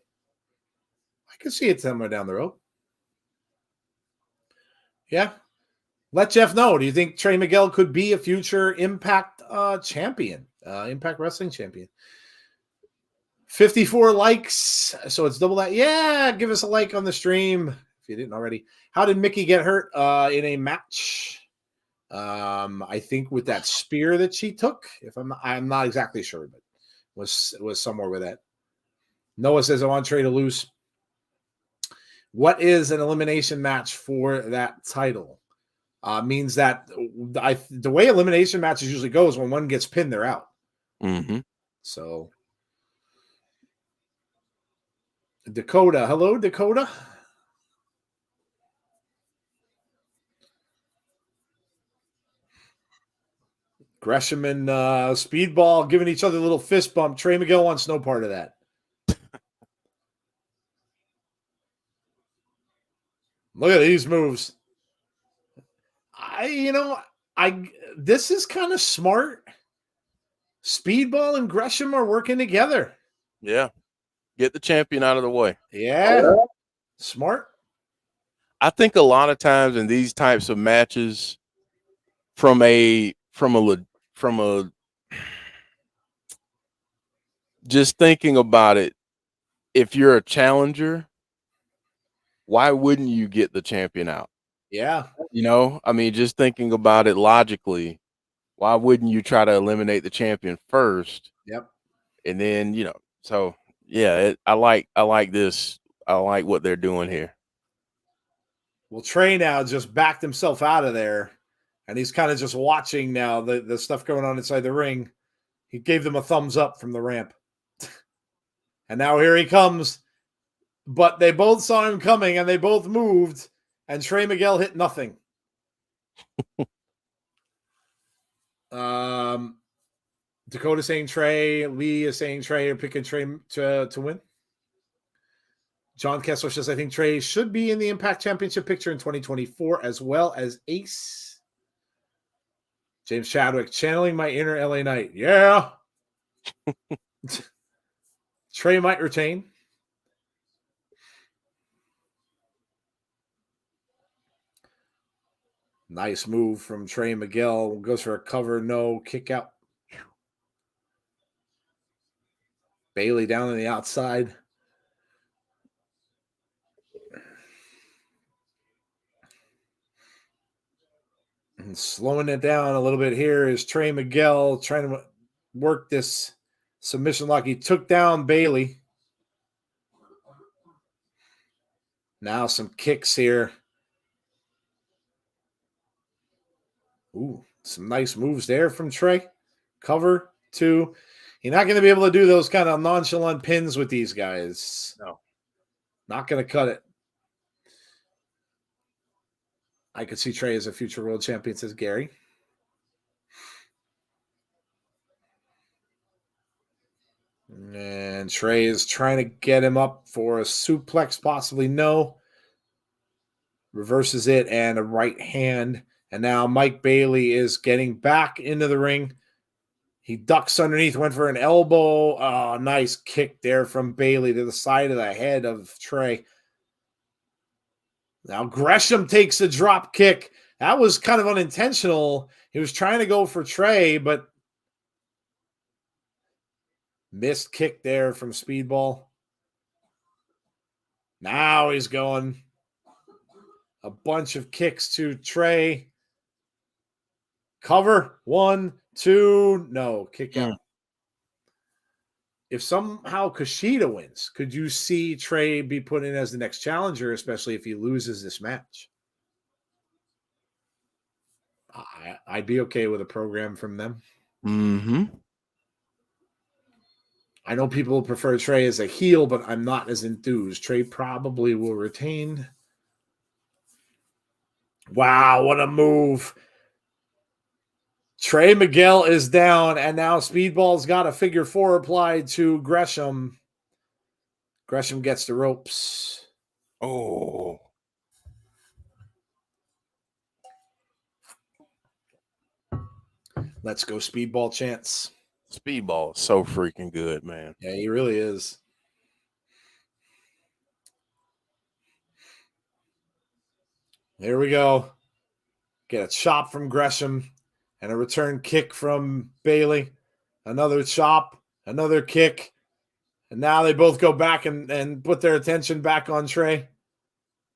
Yeah. Let Jeff know. Do you think Trey Miguel could be a future Impact champion, Impact Wrestling champion? 54 likes, so it's double that. Yeah, give us a like on the stream if you didn't already. How did Mickey get hurt in a match? I think with that spear that she took. If I'm not exactly sure, but was somewhere with that. Noah says I want Trey to lose. What is an elimination match for that title? Means that the way elimination matches usually goes, when one gets pinned, they're out. Mm-hmm. So Dakota. Hello, Dakota. Gresham and Speedball giving each other a little fist bump. Trey Miguel wants no part of that. Look at these moves. This is kind of smart. Speedball and Gresham are working together. Yeah. Get the champion out of the way. Yeah. Smart. I think a lot of times in these types of matches, from just thinking about it, if you're a challenger, why wouldn't you get the champion out? Yeah. I mean, just thinking about it logically, why wouldn't you try to eliminate the champion first? Yep. And then, so yeah, I like this. I like what they're doing here. Well, Trey now just backed himself out of there, and he's kind of just watching now the stuff going on inside the ring. He gave them a thumbs up from the ramp. And now here he comes. But they both saw him coming, and they both moved, and Trey Miguel hit nothing. Dakota saying Trey. Lee is saying Trey are picking Trey to win. John Kessler says, I think Trey should be in the Impact Championship picture in 2024 as well as Ace. James Chadwick, channeling my inner LA Knight. Yeah. Trey might retain. Nice move from Trey Miguel. Goes for a cover. No. Kick out. Bailey down on the outside. And slowing it down a little bit here is Trey Miguel trying to work this submission lock. He took down Bailey. Now some kicks here. Ooh, some nice moves there from Trey. Cover, 2. You're not going to be able to do those kind of nonchalant pins with these guys. No. Not going to cut it. I could see Trey as a future world champion, says Gary. And Trey is trying to get him up for a suplex, possibly no. Reverses it and a right hand. And now Mike Bailey is getting back into the ring. He ducks underneath, went for an elbow. Oh, nice kick there from Bailey to the side of the head of Trey. Now Gresham takes a drop kick. That was kind of unintentional. He was trying to go for Trey, but missed kick there from Speedball. Now he's going. A bunch of kicks to Trey. Cover. 1, 2. No. Kick out. If somehow Kushida wins, could you see Trey be put in as the next challenger, especially if he loses this match? I'd be okay with a program from them. Mm-hmm. I know people prefer Trey as a heel, but I'm not as enthused. Trey probably will retain. Wow, what a move. Trey Miguel is down, and now Speedball's got a figure 4 applied to Gresham. Gresham gets the ropes. Oh. Let's go Speedball chance. Speedball is so freaking good, man. Yeah, he really is. Here we go. Get a chop from Gresham and a return kick from Bailey. Another chop, another kick. And now they both go back and put their attention back on Trey.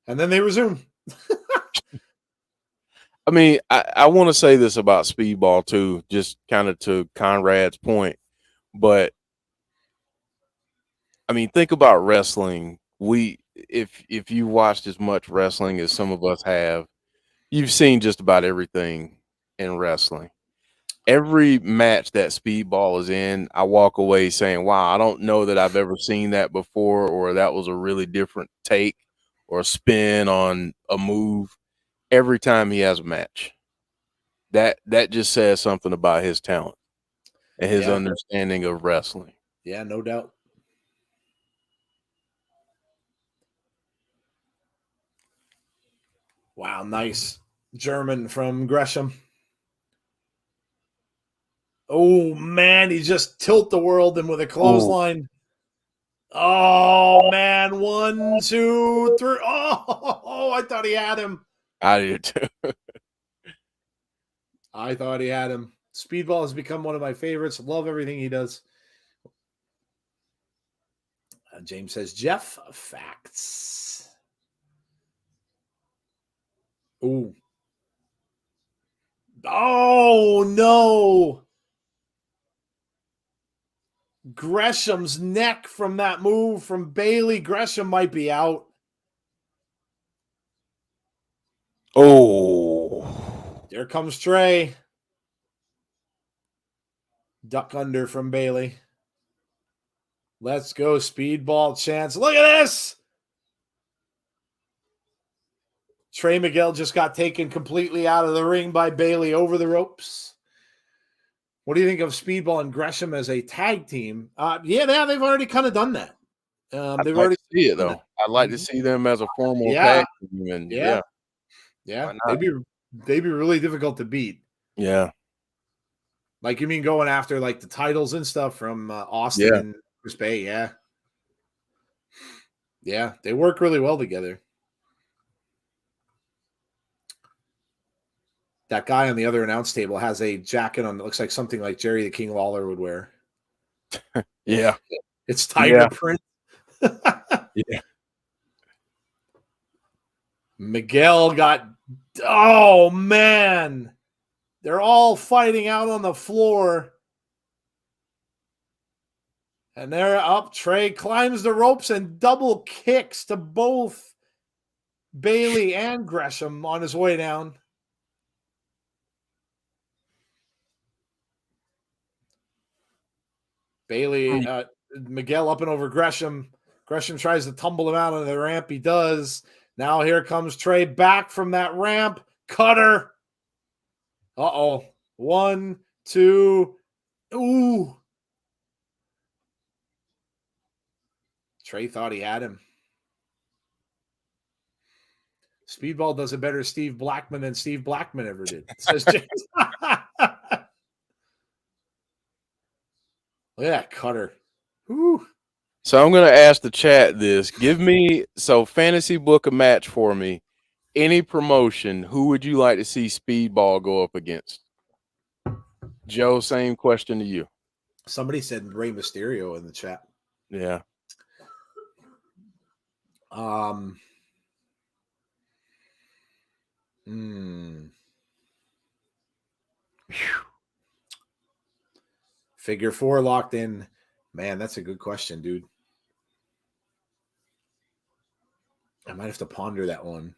And then they resume. I mean, I want to say this about Speedball too, just kind of to Conrad's point. But I mean, think about wrestling. If you watched as much wrestling as some of us have, you've seen just about everything in wrestling. every match that Speedball is in, I walk away saying, wow, I don't know that I've ever seen that before, or that was a really different take or spin on a move every time he has a match. That just says something about his talent and his understanding of wrestling. Yeah, no doubt. Wow, nice German from Gresham. Oh, man, he just tilt the world and with a clothesline. Oh, man, 1, 2, 3. Oh, I thought he had him. I did too. I thought he had him. Speedball has become one of my favorites. Love everything he does. James says, Jeff, facts. Ooh. Oh, no. Gresham's neck from that move from Bailey. Gresham might be out. Oh. There comes Trey. Duck under from Bailey. Let's go, Speedball chance. Look at this. Trey Miguel just got taken completely out of the ring by Bailey over the ropes. What do you think of Speedball and Gresham as a tag team? Yeah, they've already kind of done that. I'd They've like already to see it though. I'd like to see them as a formal tag team. And yeah. They'd be really difficult to beat. Yeah. Like, you mean going after like the titles and stuff from Austin and Chris Bay? Yeah. Yeah, they work really well together. That guy on the other announce table has a jacket on that looks like something like Jerry the King Lawler would wear. Yeah. It's tiger print. Yeah. Miguel got, oh man. They're all fighting out on the floor. And they're up. Trey climbs the ropes and double kicks to both Bailey and Gresham on his way down. Bailey, Miguel up and over Gresham. Gresham tries to tumble him out on the ramp. He does. Now here comes Trey back from that ramp. Cutter. Uh-oh. 1, 2. Ooh. Trey thought he had him. Speedball does a better Steve Blackman than Steve Blackman ever did, says James. Look at that cutter. Woo. So I'm going to ask the chat this. Give me, fantasy book a match for me. Any promotion, who would you like to see Speedball go up against? Joe, same question to you. Somebody said Rey Mysterio in the chat. Yeah. Figure 4 locked in. Man, that's a good question, dude. I might have to ponder that one.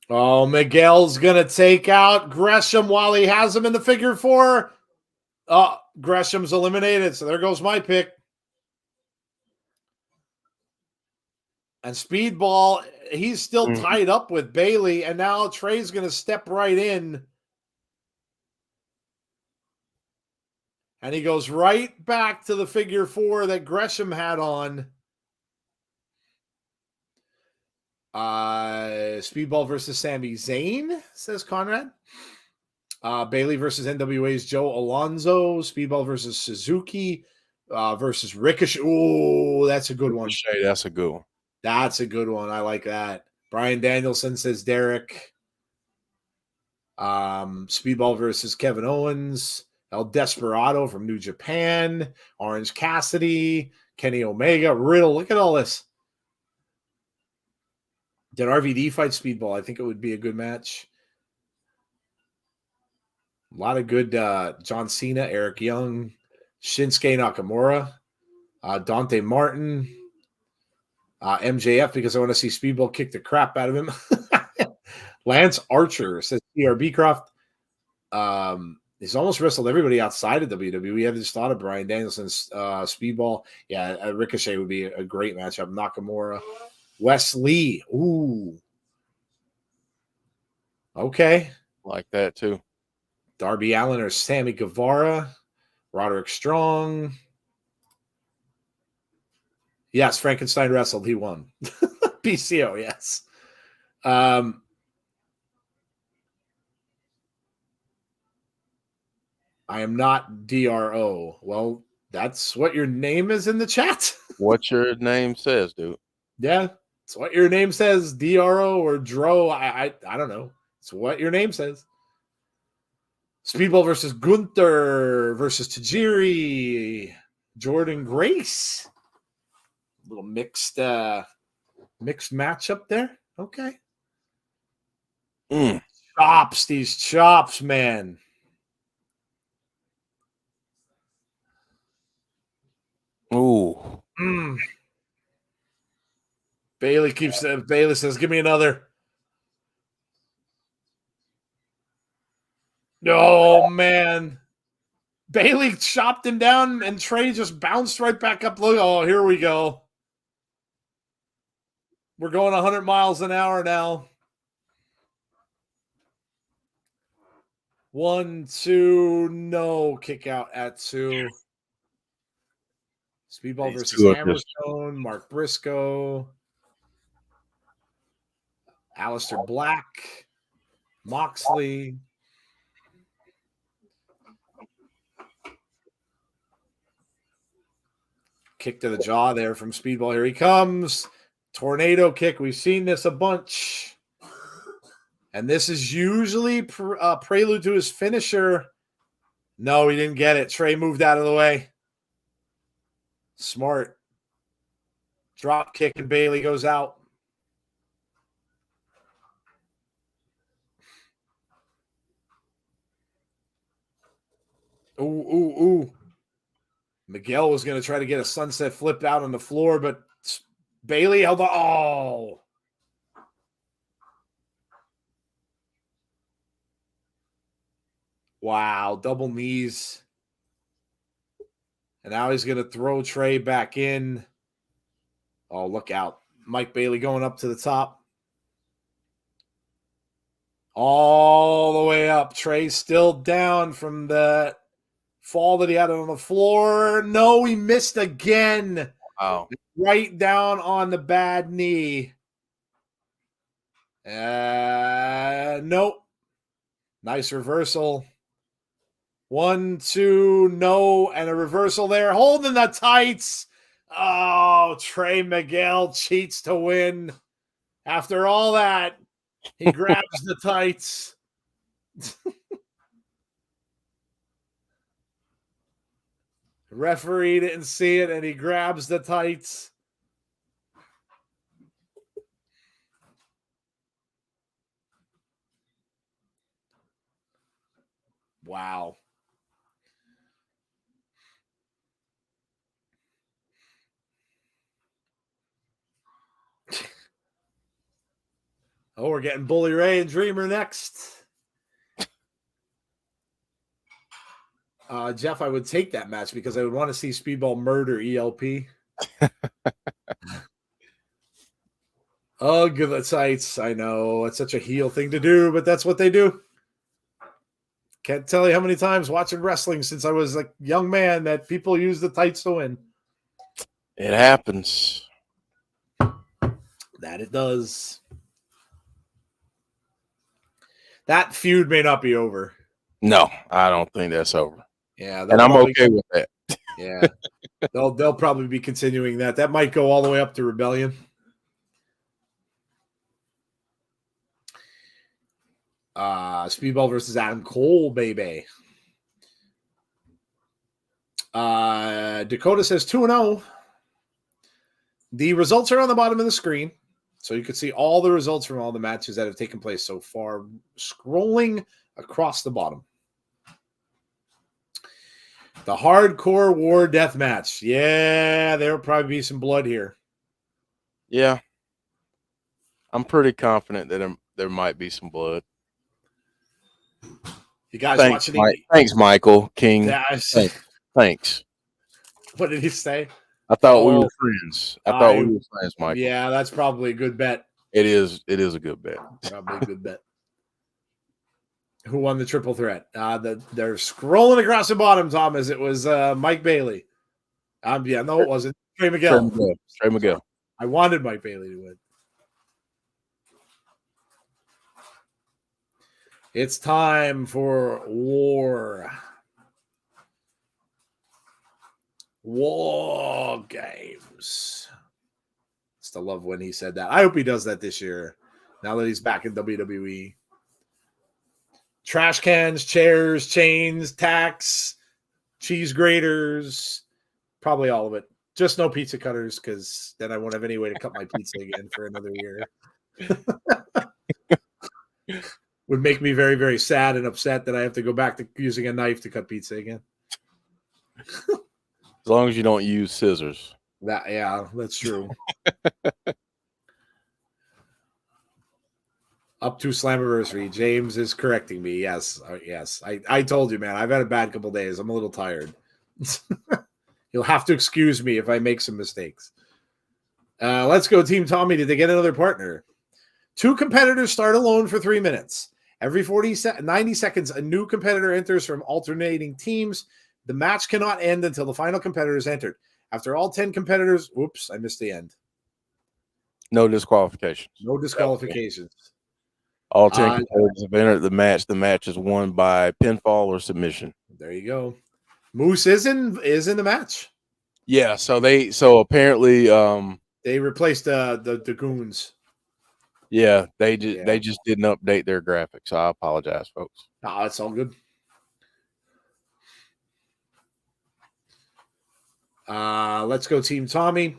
Oh, Miguel's going to take out Gresham while he has him in the figure 4. Oh, Gresham's eliminated, so there goes my pick. And Speedball, he's still tied up with Bailey, and now Trey's going to step right in. And he goes right back to the figure 4 that Gresham had on. Speedball versus Sami Zayn, says Conrad. Bailey versus NWA's Joe Alonzo. Speedball versus Suzuki versus Ricochet. Oh, that's a good one. That's a good one. That's a good one. I like that. Brian Danielson says Derek. Speedball versus Kevin Owens. El Desperado from New Japan. Orange Cassidy. Kenny Omega. Riddle. Look at all this. Did RVD fight Speedball? I think it would be a good match. A lot of good John Cena, Eric Young, Shinsuke Nakamura, Dante Martin, MJF, because I want to see Speedball kick the crap out of him. Lance Archer says TRB Croft. He's almost wrestled everybody outside of WWE. We had just thought of Bryan Danielson's Speedball. Yeah, Ricochet would be a great matchup. Nakamura, Wesley. Ooh. Okay. Like that too. Darby Allin or Sammy Guevara. Roderick Strong. Yes, Frankenstein wrestled. He won. PCO, yes. I am not DRO. Well, that's what your name is in the chat. What your name says, dude. Yeah, it's what your name says, DRO or Dro. I don't know. It's what your name says. Speedball versus Gunther versus Tajiri. Jordan Grace. A little mixed matchup there. Okay. Chops, these chops, man. Ooh. Bailey says, give me another. Oh, man. Bailey chopped him down, and Trey just bounced right back up. Look, oh, here we go. We're going 100 miles an hour now. 1, 2, no. Kick out at 2. Speedball versus Hammerstone, Mark Briscoe, Aleister Black, Moxley. Kick to the jaw there from Speedball. Here he comes. Tornado kick. We've seen this a bunch. And this is usually prelude to his finisher. No, he didn't get it. Trey moved out of the way. Smart. Drop kick and Bailey goes out. Ooh. Miguel was going to try to get a sunset flip out on the floor, but Bailey held on. Oh. Wow, double knees. And now he's going to throw Trey back in. Oh, look out. Mike Bailey going up to the top. All the way up. Trey's still down from the fall that he had on the floor. No, he missed again. Wow. Right down on the bad knee. Nope. Nice reversal. 1, 2, no, and a reversal there. Holding the tights. Oh, Trey Miguel cheats to win. After all that, he grabs the tights. The referee didn't see it, and he grabs the tights. Wow. Oh, we're getting Bully Ray and Dreamer next. Jeff, I would take that match because I would want to see Speedball murder ELP. Oh, good the tights. I know. It's such a heel thing to do, but that's what they do. Can't tell you how many times watching wrestling since I was a young man that people use the tights to win. It happens. That it does. That feud may not be over. No, I don't think that's over. Yeah, and I'm okay with that. Yeah, they'll probably be continuing that. That might go all the way up to Rebellion. Speedball versus Adam Cole, baby. Dakota says 2-0. The results are on the bottom of the screen, so you can see all the results from all the matches that have taken place so far, scrolling across the bottom. The Hardcore War Death Match. Yeah, there will probably be some blood here. Yeah. I'm pretty confident that there might be some blood. You guys watching the Thanks, Michael King. Yeah, Thanks. What did he say? I thought we were friends. I thought we were friends, Michael. Yeah, that's probably a good bet. It is a good bet. Probably a good bet. Who won the triple threat? They're scrolling across the bottom, Thomas. It was Mike Bailey. No, it wasn't. Trey Miguel. Trey Miguel. I wanted Mike Bailey to win. It's time for war. War games. Still love when he said that. I hope he does that this year. Now that he's back in WWE. Trash cans, chairs, chains, tacks, cheese graters, probably all of it. Just no pizza cutters, because then I won't have any way to cut my pizza again for another year. Would make me very, very sad and upset that I have to go back to using a knife to cut pizza again. As long as you don't use scissors. That's true. Up to Slammiversary. James is correcting me. Yes. I told you, man. I've had a bad couple days. I'm a little tired. You'll have to excuse me if I make some mistakes. Let's go, Team Tommy. Did they get another partner? 2 competitors start alone for 3 minutes. Every 90 seconds, a new competitor enters from alternating teams. The match cannot end until the final competitor is entered. After all 10 competitors, I missed the end. No disqualifications. No disqualifications. All 10 competitors have entered the match. The match is won by pinfall or submission. There you go. Moose is in the match. Yeah, so apparently they replaced the goons. Yeah, they just didn't update their graphics. I apologize, folks. No, it's all good. Let's go, Team Tommy.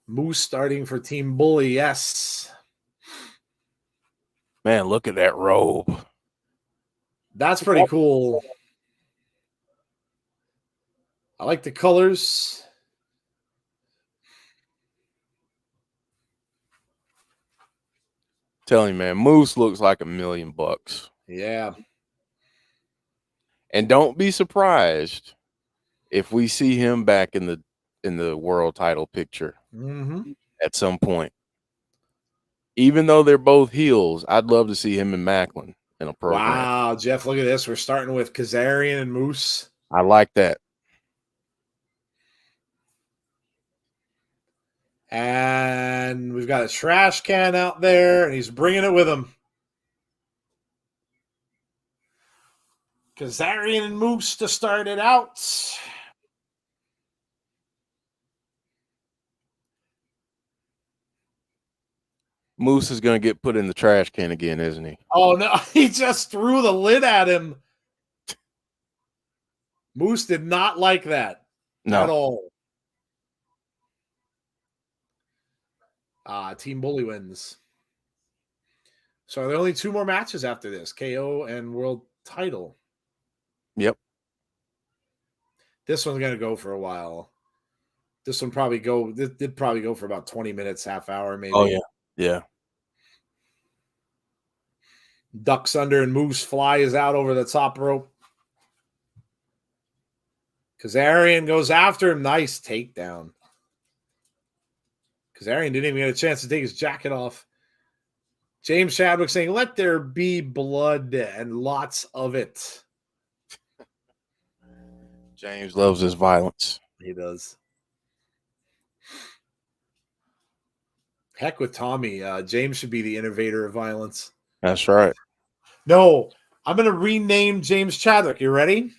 Moose starting for Team Bully. Yes. Man, look at that robe. That's pretty cool. I like the colors. Telling you, man, Moose looks like $1 million. Yeah. And don't be surprised if we see him back in the world title picture at some point. Even though they're both heels, I'd love to see him and Macklin in a program. Wow, Jeff, look at this. We're starting with Kazarian and Moose. I like that. And we've got a trash can out there, and he's bringing it with him. Kazarian and Moose to start it out. Moose is going to get put in the trash can again, isn't he? Oh, no. He just threw the lid at him. Moose did not like that at all. Team Bully wins. So are there only 2 more matches after this? KO and world title. Yep. This one's going to go for a while. This one probably did probably go for about 20 minutes, half hour, maybe. Oh, yeah. Yeah. Ducks under and Moose flies out over the top rope. Kazarian goes after him. Nice takedown. Kazarian didn't even get a chance to take his jacket off. James Chadwick saying, "Let there be blood and lots of it." James loves his violence. He does. Heck with Tommy. James should be the innovator of violence. That's right. No, I'm going to rename James Chadwick. You ready?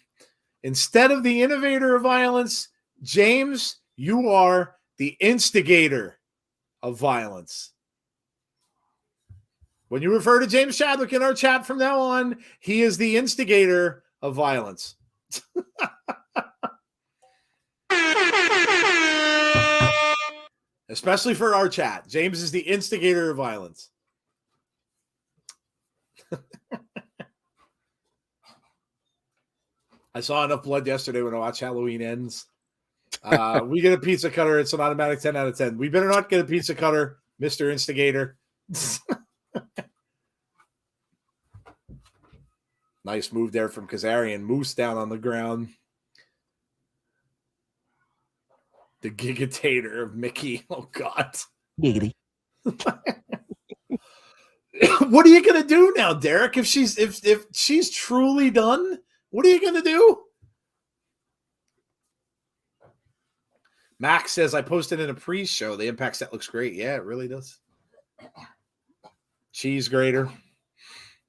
Instead of the innovator of violence, James, you are the instigator of violence. When you refer to James Chadwick in our chat from now on, he is the instigator of violence. Especially for our chat. James is the instigator of violence. I saw enough blood yesterday when I watched Halloween Ends. We get a pizza cutter. It's an automatic 10 out of 10. We better not get a pizza cutter, Mr. Instigator. Nice move there from Kazarian. Moose down on the ground. The gigatator of Mickey. Oh, God. Giggity. What are you going to do now, Derek? If she's truly done, what are you going to do? Max says, I posted in a pre-show. The impact set looks great. Yeah, it really does. Cheese grater.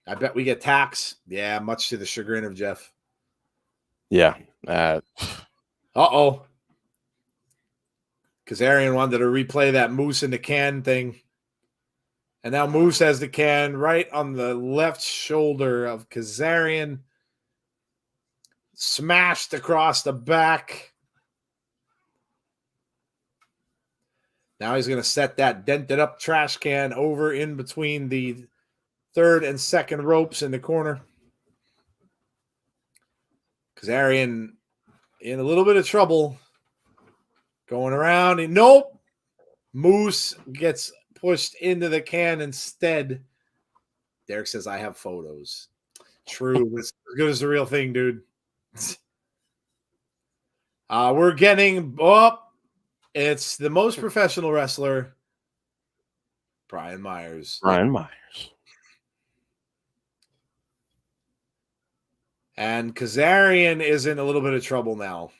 I bet we get tax. Yeah, much to the chagrin of Jeff. Yeah. Uh-oh. Kazarian wanted to replay that Moose in the can thing. And now Moose has the can right on the left shoulder of Kazarian. Smashed across the back. Now he's going to set that dented up trash can over in between the third and second ropes in the corner. Kazarian in a little bit of trouble. Going around. Nope. Moose gets pushed into the can instead. Derek says, I have photos. True. It's as good as the real thing, dude. We're getting up. It's the most professional wrestler, Brian Myers. Brian Myers. And Kazarian is in a little bit of trouble now.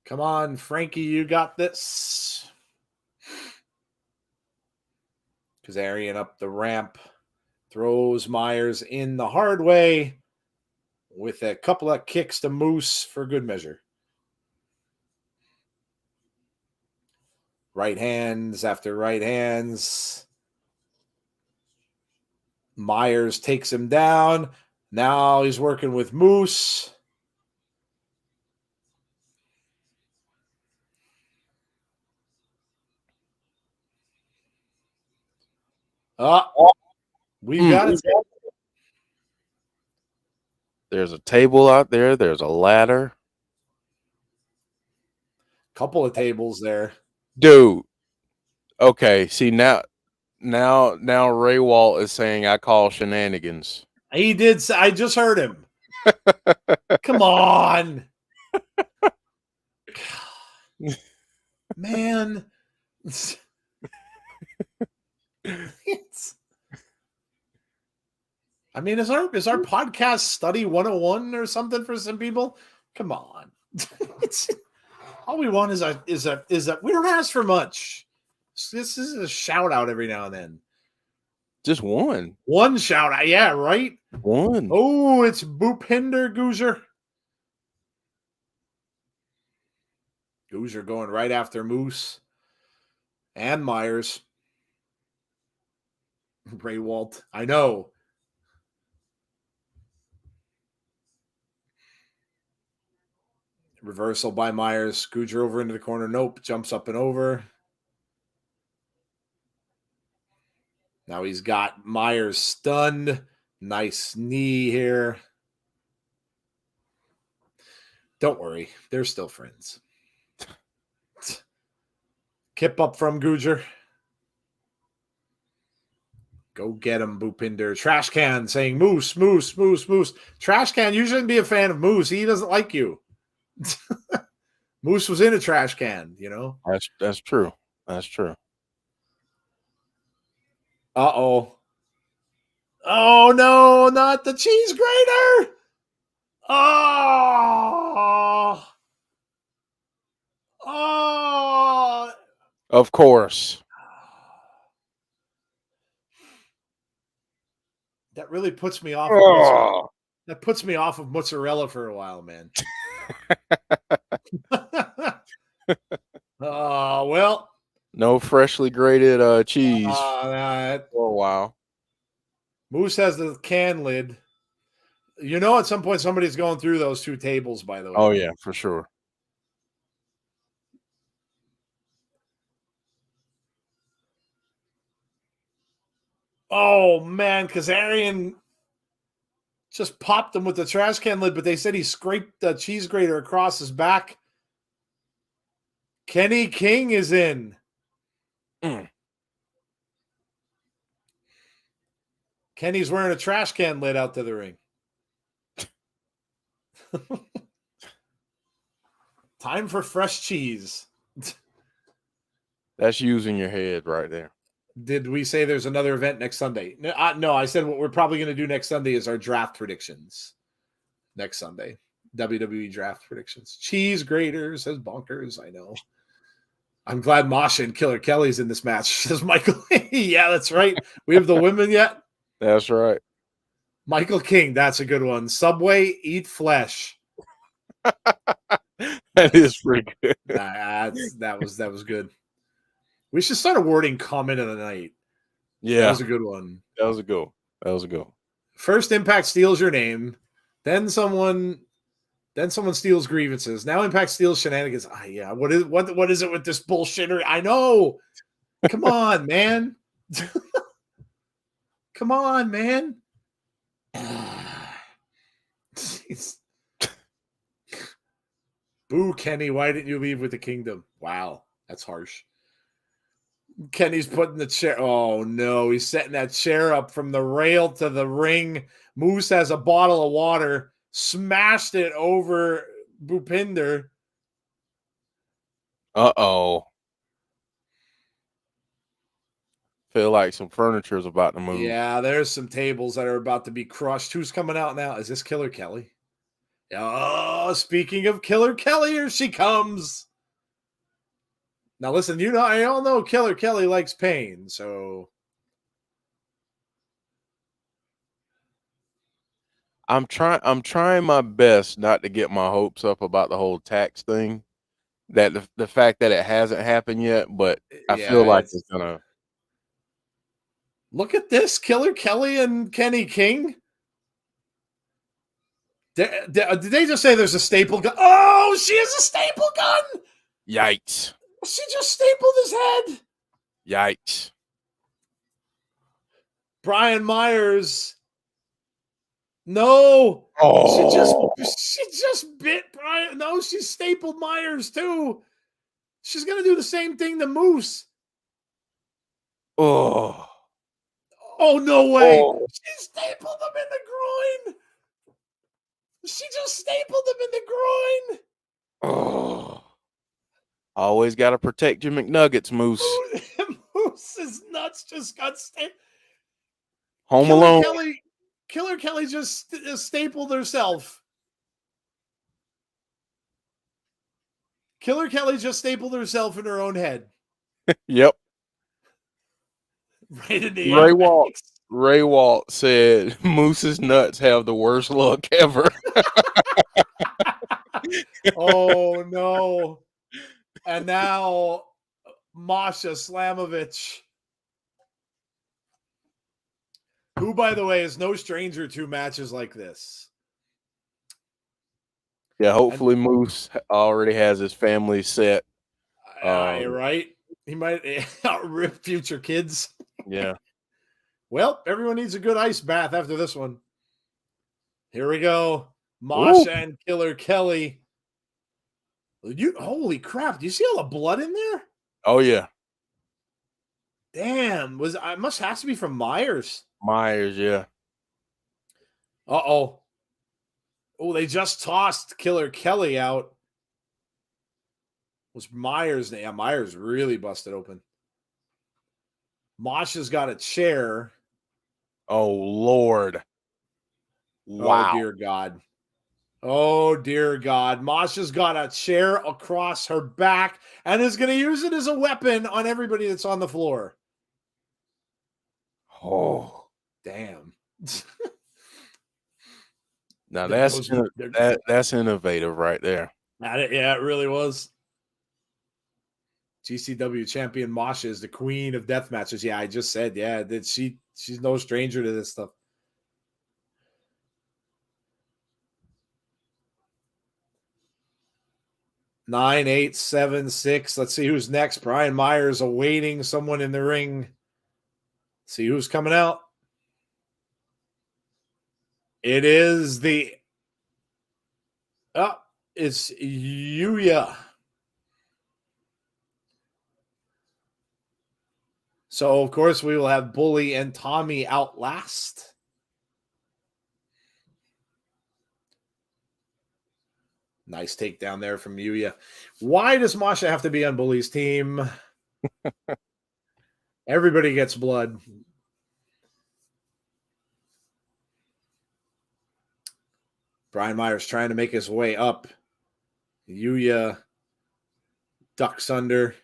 Come on, Frankie, you got this. Kazarian up the ramp. Throws Myers in the hard way with a couple of kicks to Moose for good measure. Right hands after right hands. Myers takes him down. Now he's working with Moose. We've got it. There's a table out there. There's a ladder. Couple of tables there. Dude. Okay, see now Ray Walt is saying I call shenanigans. He did. I just heard him. Come on. Man. I mean, is our podcast study 101 or something for some people? Come on. All we want is a we don't ask for much. This is a shout out every now and then. Just one. One shout out. Yeah, right? One. Oh, it's Bhupinder Gujjar. Gujjar going right after Moose and Myers. Ray Walt. I know. Reversal by Myers. Gujjar over into the corner. Nope. Jumps up and over. Now he's got Myers stunned. Nice knee here. Don't worry. They're still friends. Kip up from Gujjar. Go get him, Bhupinder. Trash can saying Moose, Moose, Moose, Moose. Trash can, you shouldn't be a fan of Moose. He doesn't like you. Moose was in a trash can, you know? That's true. That's true. Uh-oh. Oh, no, not the cheese grater. Oh. Oh. Of course. That really puts me off. That puts me off of mozzarella for a while, man. Oh, well. No freshly grated cheese for a while. Moose has the can lid. You know, at some point, somebody's going through those two tables, by the way. Oh, yeah, for sure. Oh, man. Kazarian just popped him with the trash can lid, but they said he scraped the cheese grater across his back. Kenny King is in. Kenny's wearing a trash can lid out to the ring. Time for fresh cheese. That's using your head right there. Did we say there's another event next Sunday? No, I said what we're probably going to do next Sunday is our draft predictions. Next Sunday. WWE draft predictions. Cheese grater says bonkers. I know. I'm glad Masha and Killer Kelly's in this match, says Michael. Yeah, that's right. We have the women yet? That's right. Michael King, that's a good one. Subway, eat flesh. That is pretty good. That was good. We should start awarding comment of the night. Yeah. That was a good one. That was a go. First Impact steals your name. Then someone steals grievances. Now Impact steals shenanigans. Yeah. What is it with this bullshitter? I know. Come on, man. Come on, man. Boo, Kenny. Why didn't you leave with the kingdom? Wow. That's harsh. Kenny's putting the chair. Oh, no. He's setting that chair up from the rail to the ring. Moose has a bottle of water. Smashed it over Bhupinder. Uh-oh. Feel like some furniture is about to move. Yeah, there's some tables that are about to be crushed. Who's coming out now? Is this Killer Kelly? Oh, speaking of Killer Kelly, here she comes. Now, listen, I all know Killer Kelly likes pain, so I'm trying my best not to get my hopes up about the whole tax thing. That the fact that it hasn't happened yet, but I feel like it's gonna. Look at this, Killer Kelly and Kenny King. Did they just say there's a staple gun? Oh, she has a staple gun. Yikes. She just stapled his head. Yikes. Brian Myers. No. Oh. She just bit Brian. No, she stapled Myers too. She's going to do the same thing to Moose. Oh. Oh, no way. Oh. She stapled him in the groin. She just stapled him in the groin. Oh. Always got to protect your McNuggets, Moose. Moose's nuts just got stapled. Home Alone. Killer Kelly just stapled herself. Killer Kelly just stapled herself in her own head. Yep. Right in the Ray Walt said Moose's nuts have the worst luck ever. Oh, no. And now Masha Slamovich, who, by the way, is no stranger to matches like this. Yeah, hopefully Moose already has his family set. Right? He might rip future kids. Yeah. Well, everyone needs a good ice bath after this one. Here we go. Masha and Killer Kelly. Holy crap. Do you see all the blood in there? Oh, yeah. Damn. It must have to be from Myers. Myers, yeah. Uh-oh. Oh, they just tossed Killer Kelly out. Was Myers? Yeah, Myers really busted open. Masha's got a chair. Oh, Lord. Wow. Oh, dear God. Oh, dear God. Masha's got a chair across her back and is going to use it as a weapon on everybody that's on the floor. Oh. Damn. Now, that's innovative right there. Yeah, it really was. GCW champion Masha is the queen of death matches. Yeah, I just said, yeah, that she's no stranger to this stuff. Nine, 8, 7, 6. Let's see who's next. Brian Myers awaiting someone in the ring. See who's coming out. It is it's Yuya. So, of course, we will have Bully and Tommy out last. Nice takedown there from Yuya. Why does Masha have to be on Bully's team? Everybody gets blood. Brian Myers trying to make his way up. Yuya ducks under.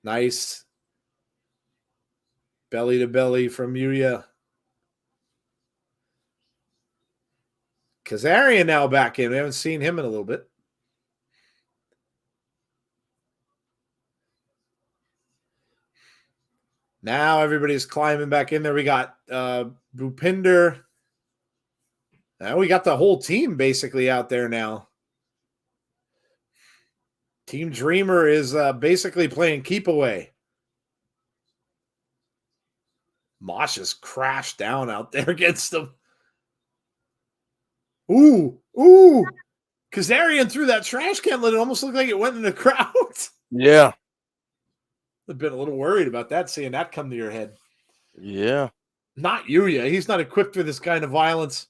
Nice. Belly to belly from Yuya. Kazarian now back in. We haven't seen him in a little bit. Now everybody's climbing back in there. We got Bhupinder. Now we got the whole team basically out there now. Team Dreamer is basically playing keep away. Masha's crashed down out there against them. Ooh. Kazarian threw that trash can lid. It almost looked like it went in the crowd. Yeah. I've been a little worried about that, seeing that come to your head. Yeah. Not Yuya. He's not equipped for this kind of violence.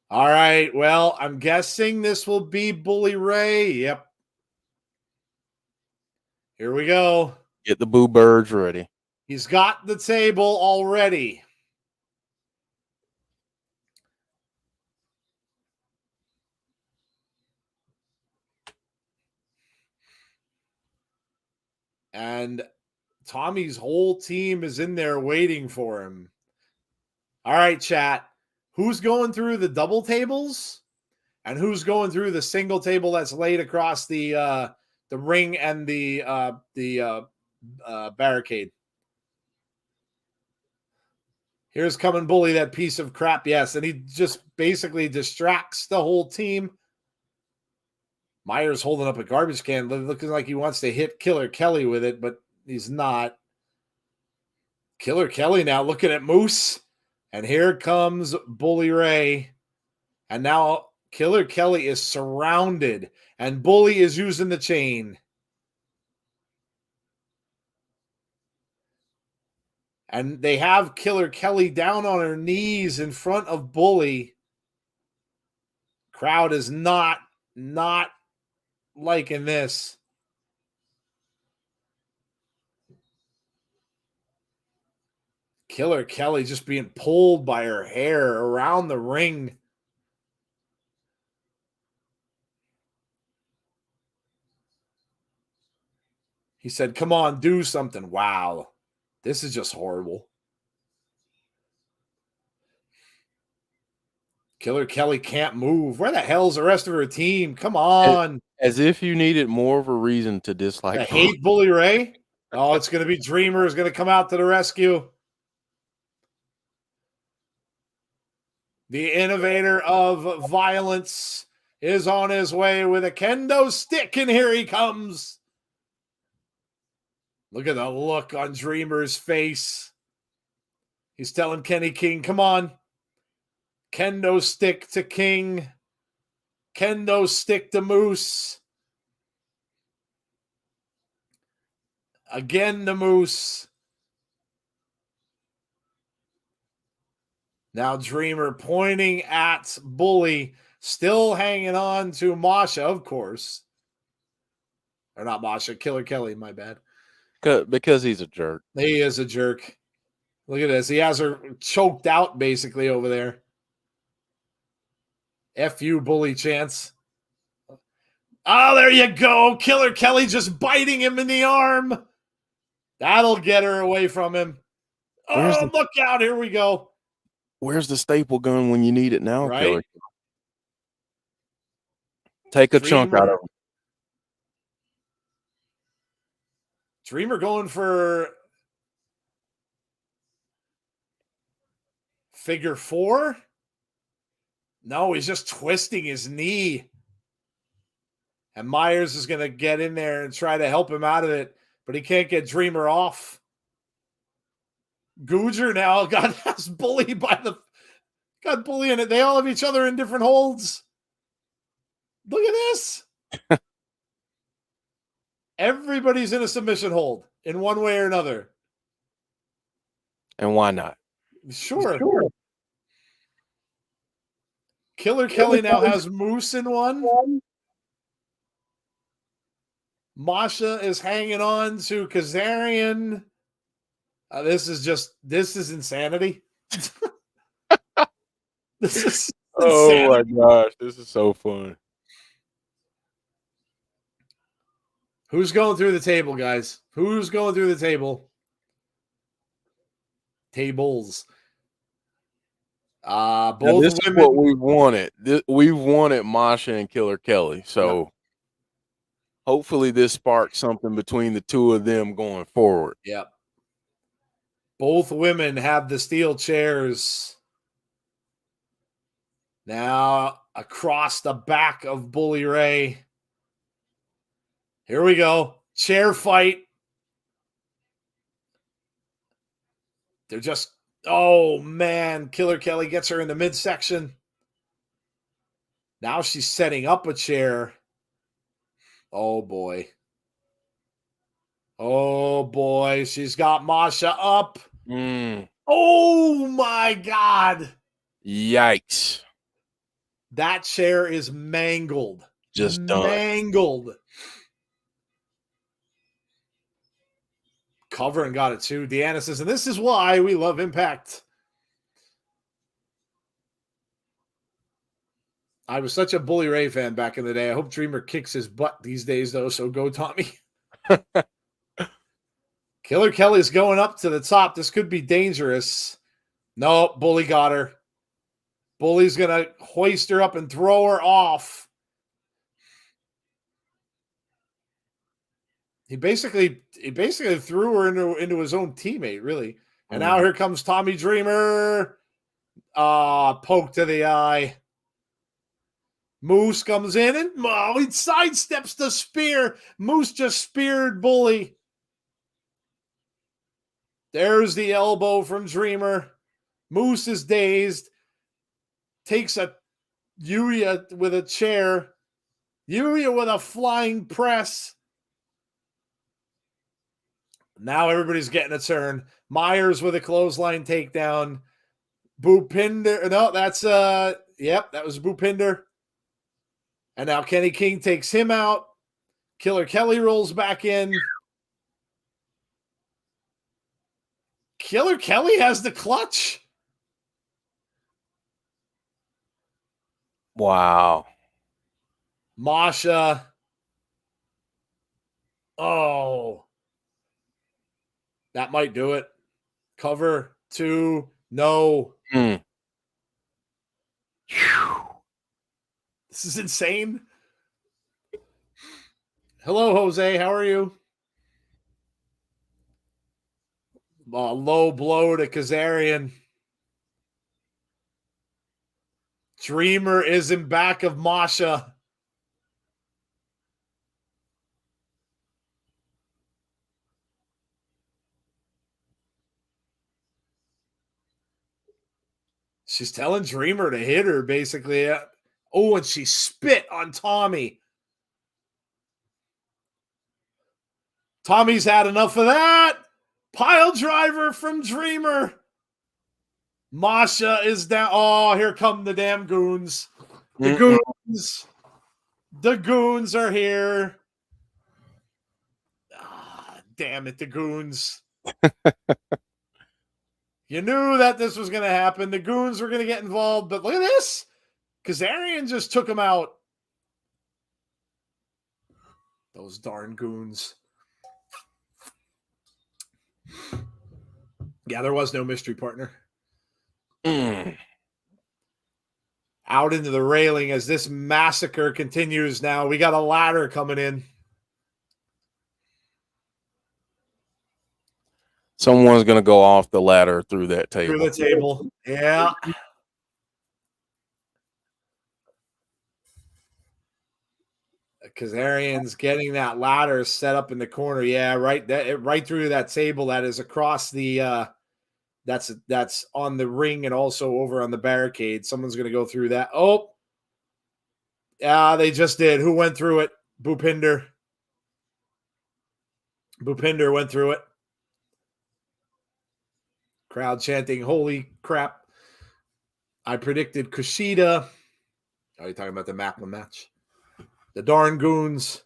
All right. Well, I'm guessing this will be Bully Ray. Yep. Here we go. Get the boo birds ready. He's got the table already. And Tommy's whole team is in there waiting for him. All right, chat. Who's going through the double tables? And who's going through the single table that's laid across the ring and the barricade? Here's coming Bully, that piece of crap. Yes, and he just basically distracts the whole team. Myers holding up a garbage can, looking like he wants to hit Killer Kelly with it, but he's not. Killer Kelly now looking at Moose. And here comes Bully Ray. And now Killer Kelly is surrounded. And Bully is using the chain. And they have Killer Kelly down on her knees in front of Bully. Crowd is not liking this. Killer Kelly just being pulled by her hair around the ring. He said, "Come on, do something." Wow. This is just horrible. Killer Kelly can't move. Where the hell's the rest of her team? Come on. As if you needed more of a reason to dislike. I hate Bully Ray. Oh, it's going to be Dreamer is going to come out to the rescue. The innovator of violence is on his way with a kendo stick, and here he comes. Look at the look on Dreamer's face. He's telling Kenny King, come on. Kendo stick to King. Kendo stick to Moose. Again to Moose. Now Dreamer pointing at Bully, still hanging on to Masha, of course. Or not Masha, Killer Kelly, my bad. Because he's a jerk. He is a jerk. Look at this. He has her choked out basically over there. F you, Bully chance. Oh, there you go. Killer Kelly just biting him in the arm. That'll get her away from him. Oh, look out. Here we go. Where's the staple gun when you need it now, right? Killer? Take a chunk out of him. Dreamer going for figure four. No, he's just twisting his knee. And Myers is going to get in there and try to help him out of it, but he can't get Dreamer off. Gujjar now got Bully got Bully in it. They all have each other in different holds. Look at this. Everybody's in a submission hold in one way or another. And why not? Sure. Killer Kelly now has Moose in one. Masha is hanging on to Kazarian. This is insanity. This is Oh my insanity. gosh, this is so fun. Who's going through the table, guys? Who's going through the table? Tables. Now, Both this is women. what we wanted. We wanted Masha and Killer Kelly. So hopefully this sparks something between the two of them going forward. Yep. Both women have the steel chairs. Now across the back of Bully Ray. Here we go. Chair fight. They're just, oh man, Killer Kelly gets her in the midsection. Now she's setting up a chair. Oh boy. Oh boy. She's got Masha up. Oh my God. Yikes. That chair is mangled. Just done. Mangled. Coven got it too. Deanna says, and this is why we love Impact. I was such a Bully Ray fan back in the day. I hope Dreamer kicks his butt these days, though, so go Tommy. Killer Kelly's going up to the top. This could be dangerous. No, Bully got her. Bully's going to hoist her up and throw her off. He basically threw her into his own teammate, really. And now here comes Tommy Dreamer. Poke to the eye. Moose comes in and he sidesteps the spear. Moose just speared Bully. There's the elbow from Dreamer. Moose is dazed. Takes a Yuya with a chair. Yuya with a flying press. Now everybody's getting a turn. Myers with a clothesline takedown. Bhupinder. No, that's that was Bhupinder. And now Kenny King takes him out. Killer Kelly rolls back in. Killer Kelly has the clutch. Wow. Masha. Oh. That might do it. Cover 2. No. This is insane. Hello, Jose. How are you? Low blow to Kazarian. Dreamer is in back of Masha. She's telling Dreamer to hit her, basically. Oh, and she spit on Tommy. Tommy's had enough of that. Pile driver from Dreamer. Masha is down. Oh, here come the damn goons. The goons. The goons are here. Damn it, the goons. You knew that this was going to happen. The goons were going to get involved, but look at this. Kazarian just took him out. Those darn goons. Yeah, there was no mystery partner. Out into the railing as this massacre continues now. We got a ladder coming in. Someone's going to go off the ladder through that table. Through the table. Yeah. Kazarian's getting that ladder set up in the corner. Yeah, right through that table that is across the that's on the ring and also over on the barricade. Someone's going to go through that. Oh. Yeah, they just did. Who went through it? Bhupinder. Bhupinder went through it. Crowd chanting, holy crap. I predicted Kushida. Are you talking about the Macklin match? The darn goons.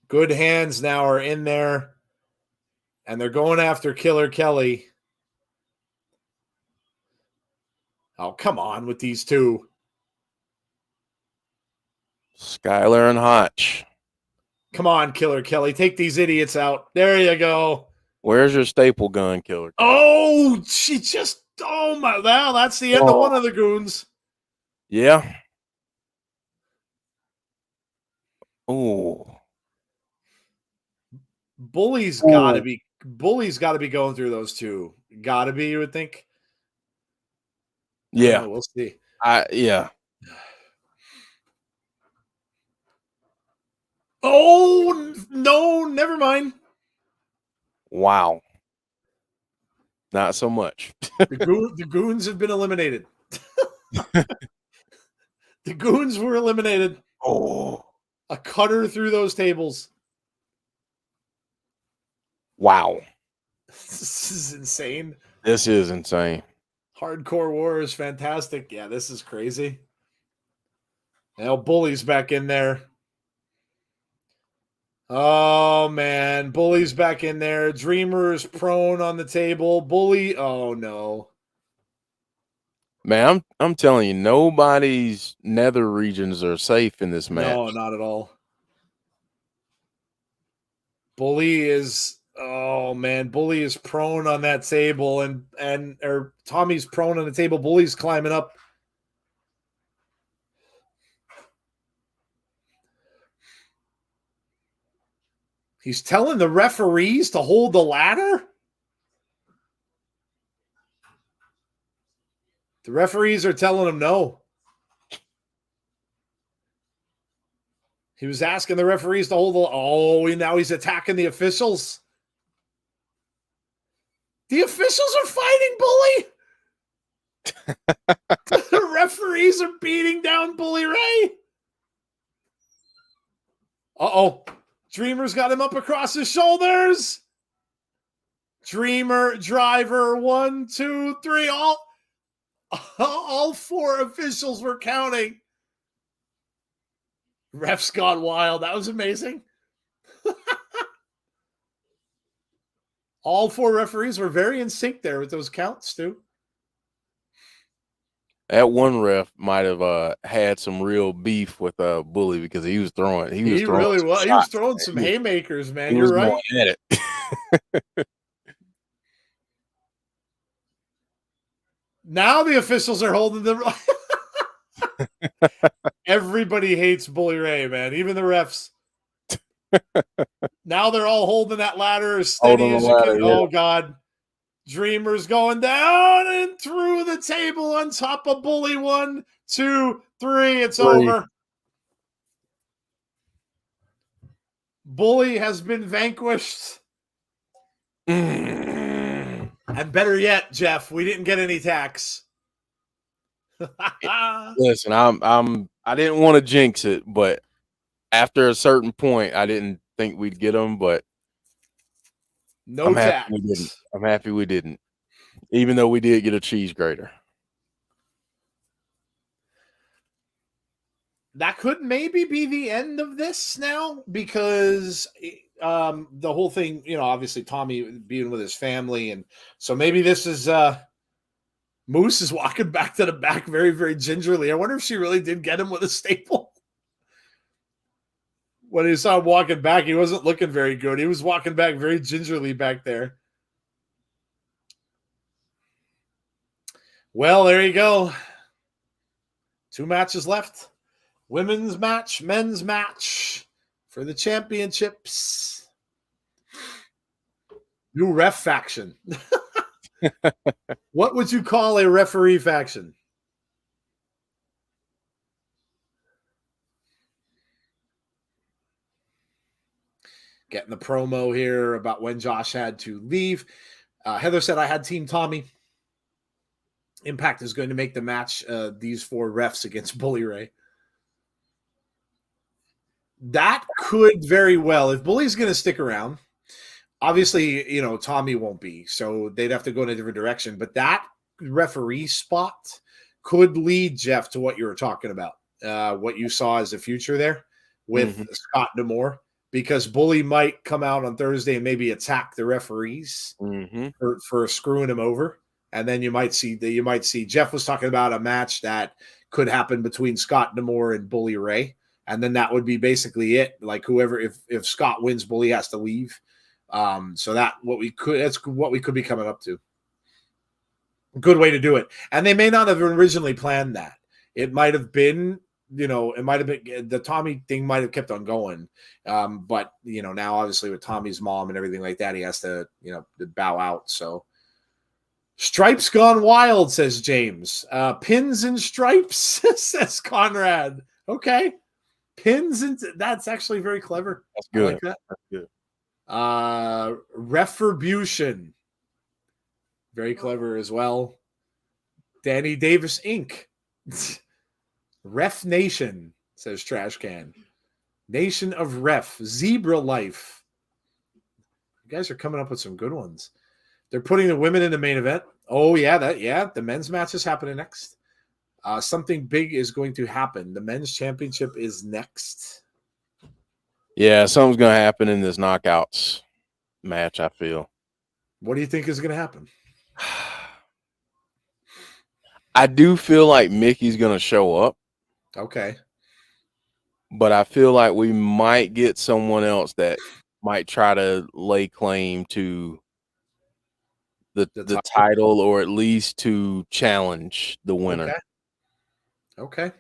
Good hands now are in there. And they're going after Killer Kelly. Oh, come on with these two. Skylar and Hotch. Come on, Killer Kelly. Take these idiots out. There you go. Where's your staple gun, Killer Kelly? Oh, she just, oh my, well, that's the end of one of the goons. Yeah. Oh. Bully's got to be going through those two. Got to be, you would think. Yeah. We'll see. Yeah. Oh, no, never mind. Wow. Not so much. The goons have been eliminated. The goons were eliminated. Oh. A cutter through those tables. Wow. This is insane. This is insane. Hardcore War is fantastic. Yeah, this is crazy. Now Bully's back in there. Oh, man. Bully's back in there. Dreamer's prone on the table. Bully. Oh, no. Man, I'm telling you, nobody's nether regions are safe in this match. No, not at all. Bully is, oh, man. Bully is prone on that table. Or Tommy's prone on the table. Bully's climbing up. He's telling the referees to hold the ladder? The referees are telling him no. He was asking the referees to hold the... Oh, now he's attacking the officials. The officials are fighting Bully. The referees are beating down Bully Ray. Uh-oh. Dreamer's got him up across his shoulders. Dreamer, driver, 1, 2, 3. All four officials were counting. Ref's gone wild. That was amazing. All four referees were very in sync there with those counts, too. That one ref might have had some real beef with Bully because he was throwing. He was throwing some haymakers, man. You're right. At it. Now the officials are holding them. Everybody hates Bully Ray, man. Even the refs. Now they're all holding that ladder as steady as you can. Yeah. Oh, God. Dreamer's going down and through the table on top of Bully. 1, 2, 3. It's over. Bully has been vanquished. And better yet, Jeff, we didn't get any tax. Listen, I didn't want to jinx it, but after a certain point, I didn't think we'd get them, but no tax. I'm happy we didn't, even though we did get a cheese grater. That could maybe be the end of this now, because the whole thing, obviously Tommy being with his family, and so maybe this is Moose is walking back to the back very, very gingerly. I wonder if she really did get him with a staple. When he saw him walking back, he wasn't looking very good. He was walking back very gingerly back there. Well, there you go. 2 matches left. Women's match, men's match for the championships. New ref faction. What would you call a referee faction? Getting the promo here about when Josh had to leave. Heather said, I had Team Tommy. Impact is going to make the match these 4 refs against Bully Ray. That could very well, if Bully's going to stick around. Obviously, you know, Tommy won't be, so they'd have to go in a different direction. But that referee spot could lead, Jeff, to what you were talking about, what you saw as the future there with Scott D'Amore, because Bully might come out on Thursday and maybe attack the referees for screwing him over. And then you might see Jeff was talking about a match that could happen between Scott D'Amore and Bully Ray. And then that would be basically it. Like whoever, if Scott wins, Bully has to leave. So that's what we could be coming up to. Good way to do it. And they may not have originally planned that. It might have been, you know, it might have been the Tommy thing might have kept on going. But you know, now obviously with Tommy's mom and everything like that, he has to, you know, bow out. So Stripes gone wild, says James. Pins and stripes, says Conrad. Okay. Pins and that's actually very clever. That's good. I like that. That's good. Retribution. Very clever as well. Danny Davis Inc. Ref Nation, says Trash Can. Nation of Ref. Zebra Life. You guys are coming up with some good ones. They're putting the women in the main event. Oh, yeah, the men's match is happening next. Something big is going to happen. The men's championship is next. Yeah, something's going to happen in this knockouts match, I feel. What do you think is going to happen? I do feel like Mickey's going to show up. Okay. But I feel like we might get someone else that might try to lay claim to the title, or at least to challenge the winner. Okay.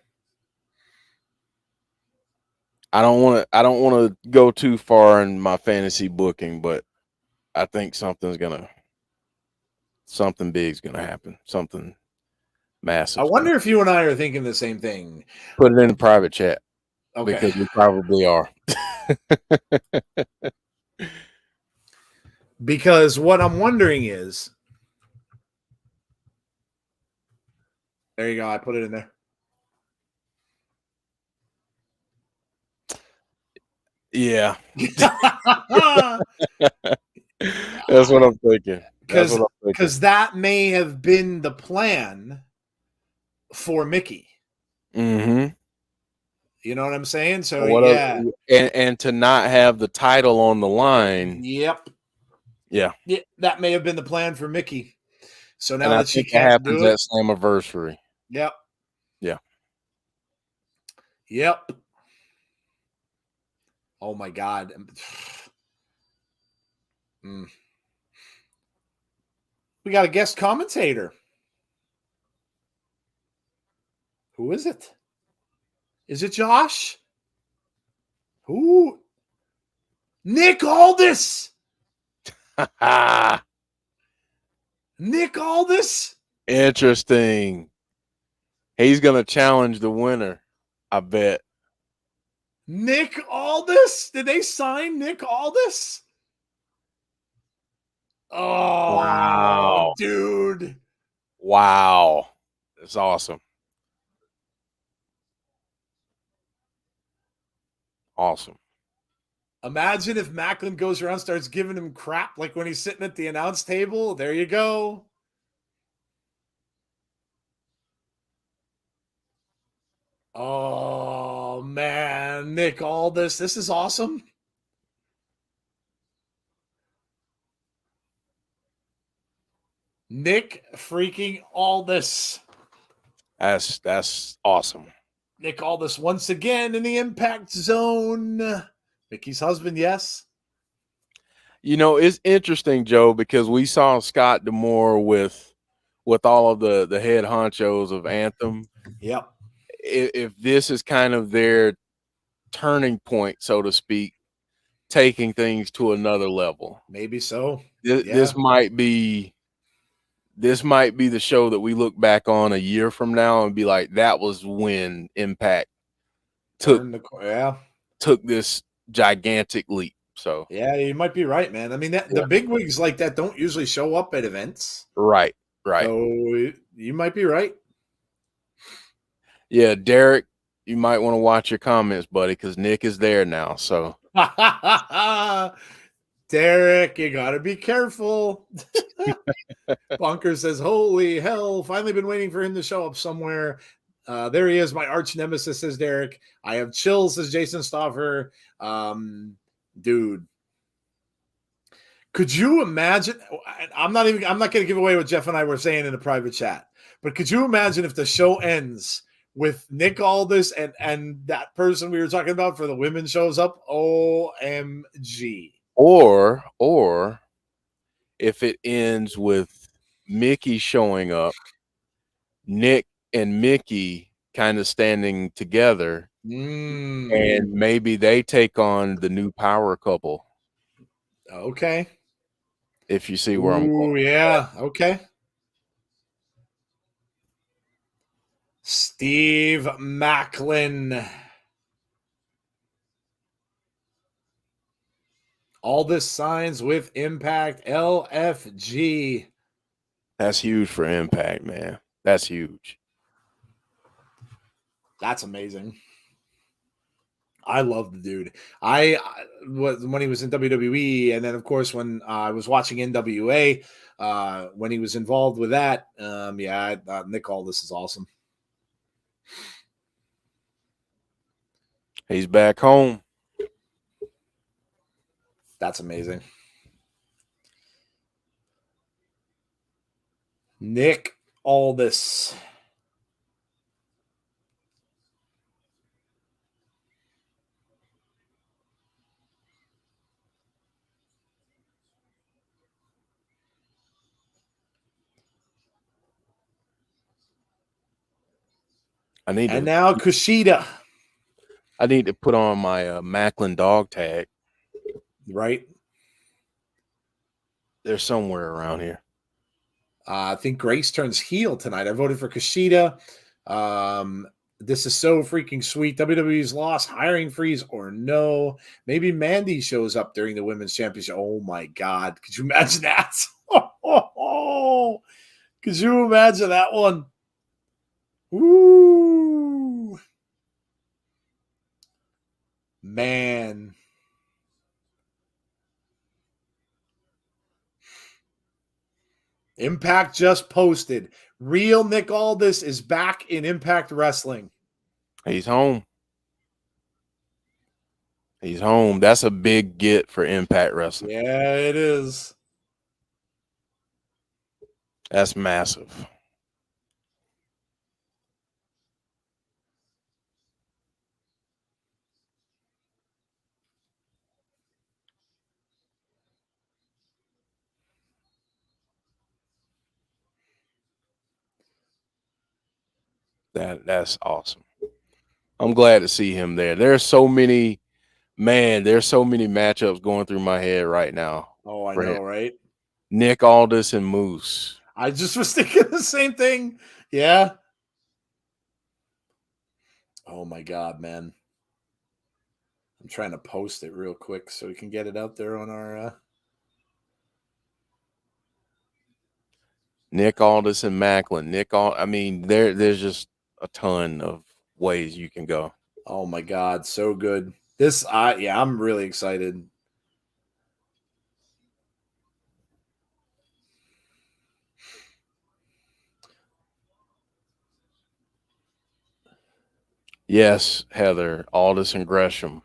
I don't want to go too far in my fantasy booking, but I think something big's gonna happen. Something massive. I wonder if you and I are thinking the same thing. Put it in the private chat. Okay. Because we probably are. Because what I'm wondering is, there you go. I put it in there. Yeah. That's what I'm thinking. Because that may have been the plan for Mickey. Mm-hmm. You know what I'm saying? So and to not have the title on the line. Yep. Yeah. That may have been the plan for Mickey. So now that she can't do it, at Slammiversary. Yep. Yeah. Yep. Oh my God. We got a guest commentator. Who is it? Is it Josh? Who? Nick Aldis. Nick Aldis. Interesting. He's going to challenge the winner, I bet. Nick Aldis? Did they sign Nick Aldis? Oh, wow. Dude. Wow. That's awesome. Awesome. Imagine if Macklin goes around and starts giving him crap like when he's sitting at the announce table. There you go. Oh, man. Nick Aldis. This is awesome. Nick freaking Aldis. That's awesome. Nick Aldis once again in the impact zone. Mickey's husband, yes. You know, it's interesting, Joe, because we saw Scott D'Amore with all of the head honchos of Anthem. Yep. If this is kind of their turning point, so to speak, taking things to another level. Maybe so. This might be the show that we look back on a year from now and be like, that was when Impact took this gigantic leap. So yeah, you might be right, man. I mean, the big wigs like that don't usually show up at events. Right. So you might be right. Yeah, Derek you might want to watch your comments, buddy, because Nick is there now. So Derek, you gotta be careful. Bunker says, "Holy hell! Finally been waiting for him to show up somewhere." There he is, my arch nemesis, says Derek. I have chills, says Jason Stauffer. Dude, could you imagine? I'm not going to give away what Jeff and I were saying in a private chat, but could you imagine if the show ends with Nick Aldis and that person we were talking about for the women shows up? OMG. Or if it ends with Mickey showing up, Nick and Mickey kind of standing together, and maybe they take on the new power couple. Okay. If you see where I'm going. Yeah. Okay. Steve Macklin. All this signs with Impact LFG. That's huge for Impact, man. That's huge. That's amazing. I love the dude. I was when he was in WWE, and then of course when I was watching NWA, when he was involved with that. Nick Aldis is awesome. He's back home. That's amazing. Nick Aldis. Now Kushida. I need to put on my Macklin dog tag. Right. They're somewhere around here. I think Grace turns heel tonight. I voted for Kushida. This is so freaking sweet. WWE's lost, hiring freeze or no. Maybe Mandy shows up during the Women's Championship. Oh, my God. Could you imagine that? Could you imagine that one? Ooh. Man. Impact just posted. Real Nick Aldis is back in Impact Wrestling. He's home. He's home. That's a big get for Impact Wrestling. Yeah, it is. That's massive. That's awesome. I'm glad to see him there. There's so many matchups going through my head right now. Oh, I know, right? Nick Aldis and Moose. I just was thinking the same thing. Yeah. Oh my God, man. I'm trying to post it real quick so we can get it out there on our Nick Aldis and Macklin. There's just a ton of ways you can go. Oh my God, so good. I'm really excited. Yes, Heather, Aldis and Gresham.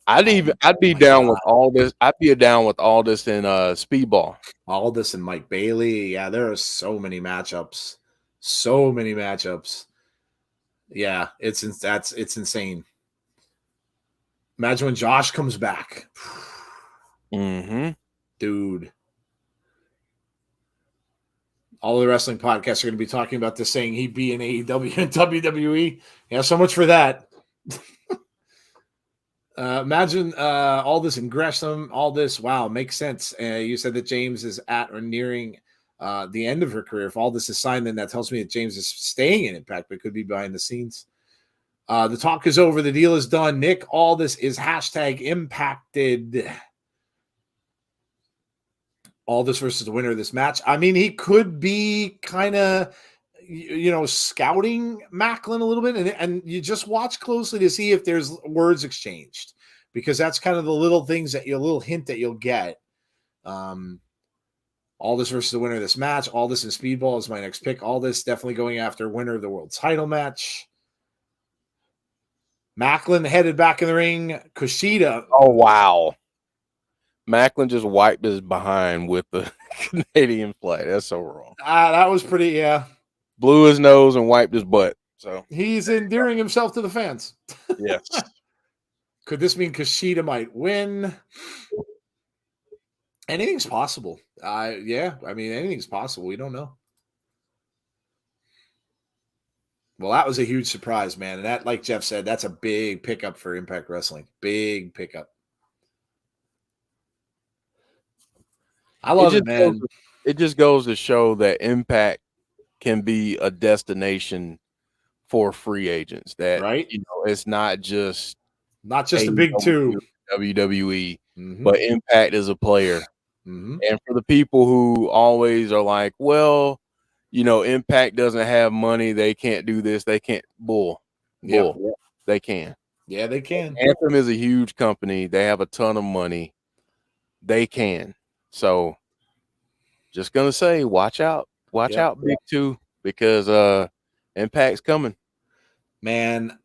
I'd be down with Aldis. I'd be down with Aldis and Speedball. Aldis and Mike Bailey. Yeah, there are so many matchups. So many matchups. Yeah, it's insane. Imagine when Josh comes back. Mm-hmm. Dude. All the wrestling podcasts are going to be talking about this, saying he'd be in AEW and WWE. Yeah, so much for that. Imagine all this in Gresham, all this. Wow, makes sense. You said that James is at or nearing the end of her career. If all this is signed, then that tells me that James is staying in Impact, but could be behind the scenes. The talk is over. The deal is done. Nick Aldis is #impacted. Aldis versus the winner of this match. I mean, he could be kind of scouting Macklin a little bit, and you just watch closely to see if there's words exchanged, because that's kind of the little things that a little hint that you'll get. Aldis versus the winner of this match. Aldis and Speedball is my next pick. Aldis definitely going after winner of the world title match. Macklin headed back in the ring. Kushida. Oh, wow. Macklin just wiped his behind with the Canadian flag. That's so wrong. That was pretty, yeah. Blew his nose and wiped his butt. So he's endearing himself to the fans. Yes. Could this mean Kushida might win? Anything's possible. Yeah, I mean, anything's possible. We don't know. Well, that was a huge surprise, man. And that, like Jeff said, that's a big pickup for Impact Wrestling. Big pickup. I love it, man. It just goes to show that Impact can be a destination for free agents. That, right? It's not just the big two. WWE, but Impact is a player. And for the people who always are like, well, Impact doesn't have money, they can't do this, they can't. Bull. They can. Yeah, they can. Anthem is a huge company. They have a ton of money. They can. So just gonna say, watch out, Big Two, because Impact's coming. Man,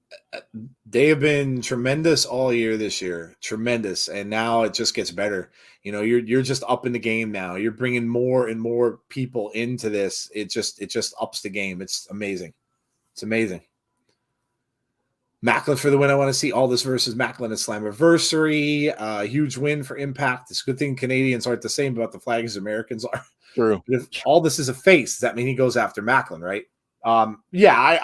they have been tremendous all year this year. Tremendous. And now it just gets better. You're just up in the game now. You're bringing more and more people into this. It just ups the game. It's amazing. It's amazing. Macklin for the win. I want to see Aldis versus Macklin at Slammiversary. Huge win for Impact. It's a good thing Canadians aren't the same about the flag as Americans are. True. But if Aldis is a face, does that mean he goes after Macklin, right? Yeah,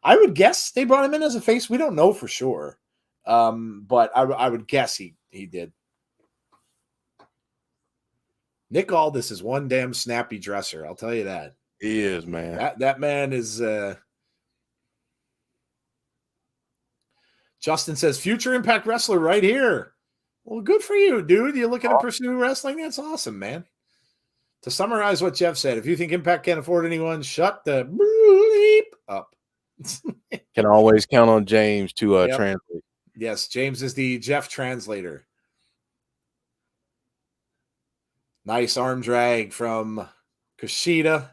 I would guess they brought him in as a face. We don't know for sure. But I would guess he did. Nick Aldis is one damn snappy dresser. I'll tell you that. He is, man. That man is. Justin says, future Impact wrestler right here. Well, good for you, dude. You're looking to pursue wrestling? That's awesome, man. To summarize what Jeff said, if you think Impact can't afford anyone, shut the bleep up. Can always count on James to translate. Yes, James is the Jeff translator. Nice arm drag from Kushida.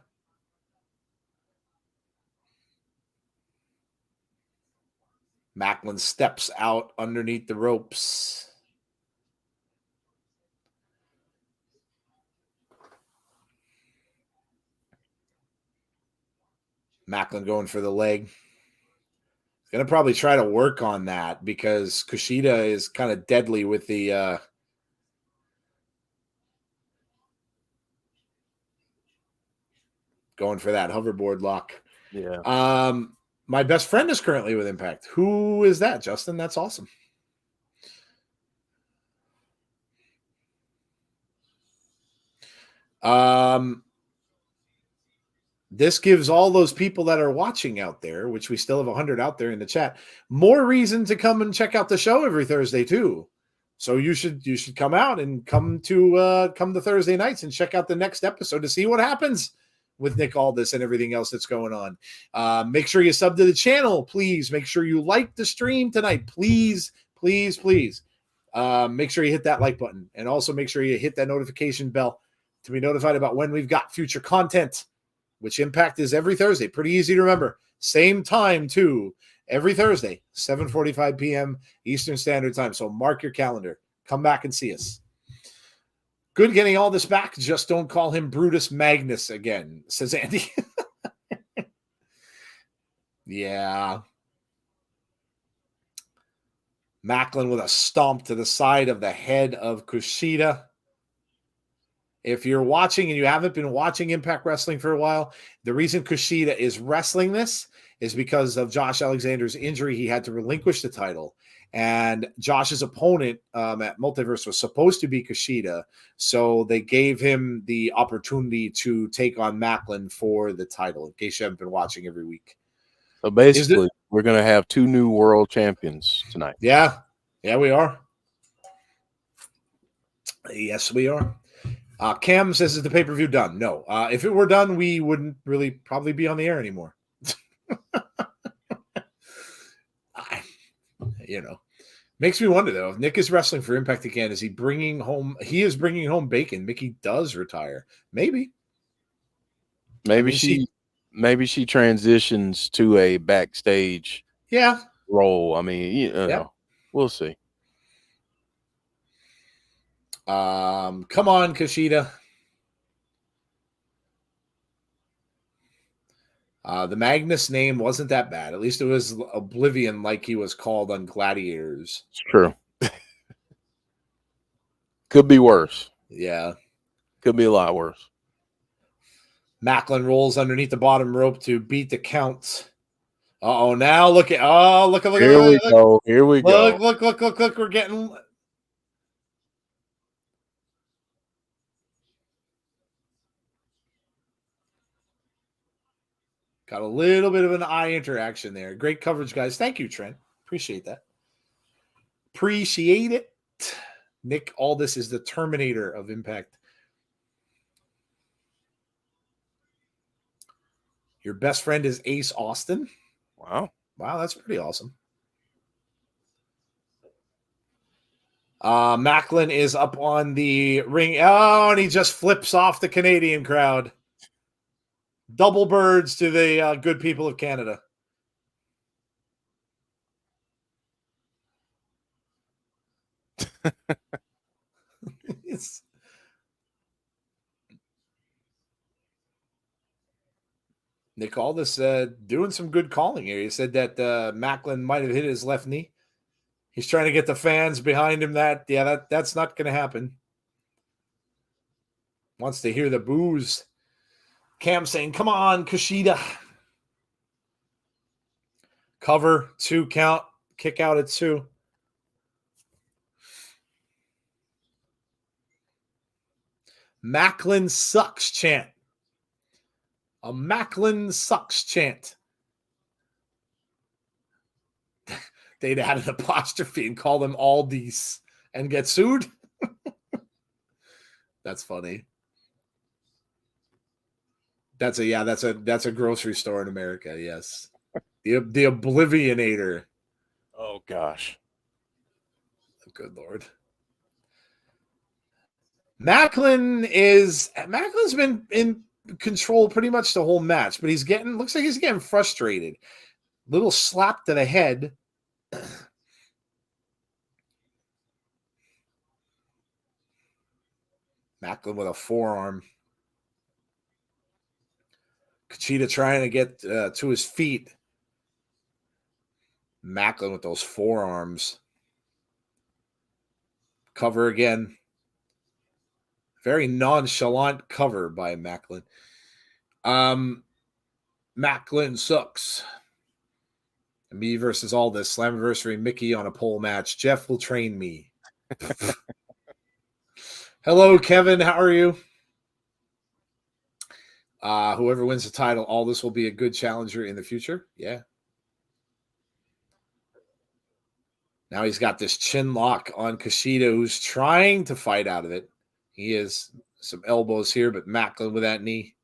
Macklin steps out underneath the ropes. Macklin going for the leg. He's going to probably try to work on that because Kushida is kind of deadly with the going for that hoverboard lock. Yeah. My best friend is currently with Impact. Who is that, Justin? That's awesome. This gives all those people that are watching out there, which we still have 100 out there in the chat, more reason to come and check out the show every Thursday too. So you should come out and come to Thursday nights and check out the next episode to see what happens with Nick Aldis and everything else that's going on. Make sure you sub to the channel, please. Make sure you like the stream tonight, please, please, please. Make sure you hit that like button, and also make sure you hit that notification bell to be notified about when we've got future content, which Impact is every Thursday. Pretty easy to remember. Same time too, every Thursday, 7:45 p.m. Eastern Standard Time. So mark your calendar. Come back and see us. Good getting all this back. Just don't call him Brutus Magnus again, says Andy. Yeah. Macklin with a stomp to the side of the head of Kushida. If you're watching and you haven't been watching Impact Wrestling for a while, the reason Kushida is wrestling this is because of Josh Alexander's injury. He had to relinquish the title. And Josh's opponent at Multiverse was supposed to be Kushida. So they gave him the opportunity to take on Macklin for the title, in case you haven't been watching every week. So basically, we're going to have 2 new world champions tonight. Yeah. Yeah, we are. Yes, we are. Cam says, is the pay-per-view done? No. If it were done, we wouldn't really probably be on the air anymore. Makes me wonder, though, if Nick is wrestling for Impact again, is he bringing home bacon? Mickey does retire. Maybe maybe she transitions to a backstage role. I mean, know, we'll see. Come on, Kushida. The Magnus name wasn't that bad. At least it was Oblivion, like he was called on Gladiators. It's true. Could be worse. Yeah. Could be a lot worse. Macklin rolls underneath the bottom rope to beat the count. Uh-oh, now look. Here we go. Look. We're getting... Got a little bit of an eye interaction there. Great coverage, guys. Thank you, Trent. Appreciate that. Appreciate it. Nick Aldis is the Terminator of Impact. Your best friend is Ace Austin. Wow, that's pretty awesome. Macklin is up on the ring. Oh, and he just flips off the Canadian crowd. Double birds to the good people of Canada. Nick Aldis doing some good calling here. He said that Macklin might have hit his left knee. He's trying to get the fans behind him. That's not going to happen. Wants to hear the boos. Cam saying, come on, Kushida. Cover, 2 count, kick out at 2. Macklin sucks chant. A Macklin sucks chant. They'd add an apostrophe and call them Aldi's and get sued. That's funny. That's a grocery store in America. Yes. The Oblivionator. Oh gosh. Good Lord. Macklin's been in control pretty much the whole match, but looks like he's getting frustrated. Little slap to the head. Macklin with a forearm. Kushida trying to get to his feet. Macklin with those forearms. Cover again. Very nonchalant cover by Macklin. Macklin sucks. Me versus all this. Slammiversary Mickey on a pole match. Jeff will train me. Hello, Kevin. How are you? Whoever wins the title, all this will be a good challenger in the future. Yeah. Now he's got this chin lock on Kushida, who's trying to fight out of it. He has some elbows here, but Macklin with that knee.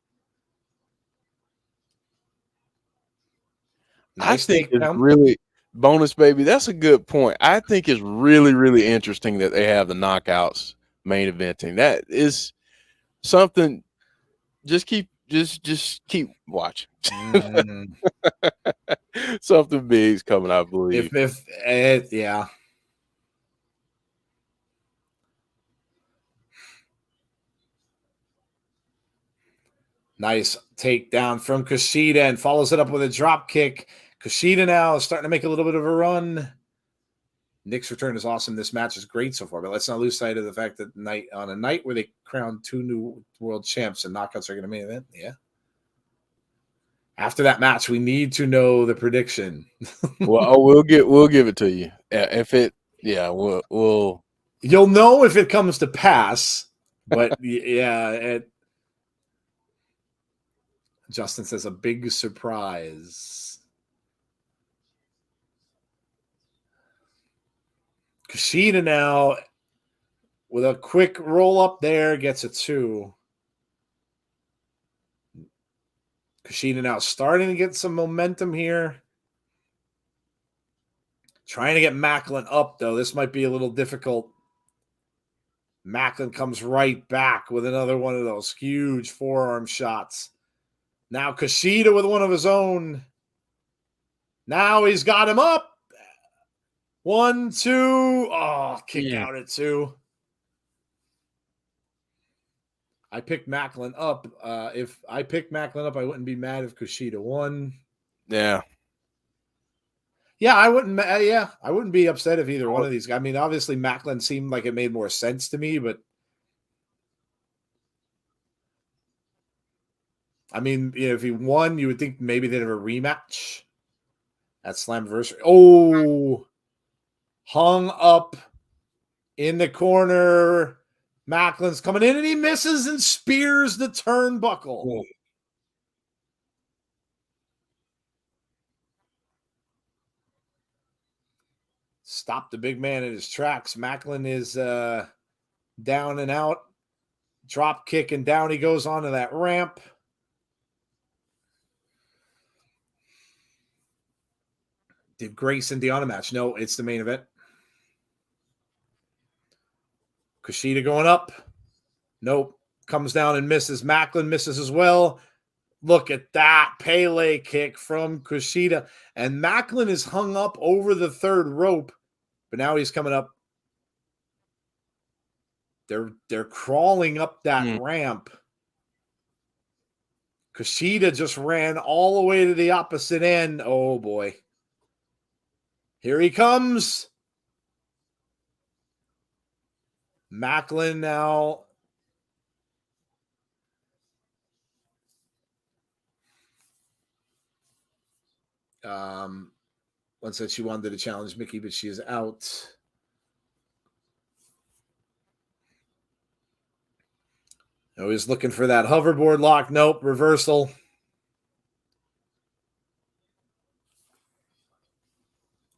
Nice. I think it's really bonus, baby. That's a good point. I think it's really, really interesting that they have the knockouts main eventing. That is something. Just keep watching. Something big's coming, I believe. Yeah. Nice takedown from Kushida and follows it up with a drop kick. Kushida now is starting to make a little bit of a run. Nick's return is awesome. This match is great so far, but let's not lose sight of the fact that on a night where they crowned 2 new world champs and knockouts are going to main event. Yeah. After that match, we need to know the prediction. Well, we'll give it to you. We'll. You'll know if it comes to pass, but yeah. Justin says a big surprise. Kushida now with a quick roll up there, gets a 2. Kushida now starting to get some momentum here. Trying to get Macklin up, though. This might be a little difficult. Macklin comes right back with another one of those huge forearm shots. Now Kushida with one of his own. Now he's got him up. 1, 2. Oh, kick out at 2. I picked Macklin up. If I picked Macklin up, I wouldn't be mad if Kushida won. Yeah. Yeah, I wouldn't. Yeah, I wouldn't be upset if either one of these. I mean, obviously Macklin seemed like it made more sense to me, but I mean, if he won, you would think maybe they'd have a rematch at Slammiversary. Oh, hung up in the corner. Macklin's coming in and he misses and spears the turnbuckle. Oh. Stop the big man in his tracks. Macklin is down and out. Drop kick and down he goes onto that ramp. Did Grayson Deanna match? No, it's the main event. Kushida going up. Nope. Comes down and misses. Macklin misses as well. Look at that Pele kick from Kushida. And Macklin is hung up over the third rope. But now he's coming up. They're crawling up that ramp. Kushida just ran all the way to the opposite end. Oh, boy. Here he comes. Macklin now. One said she wanted to challenge Mickey, but she is out. I was looking for that hoverboard lock. Nope, reversal.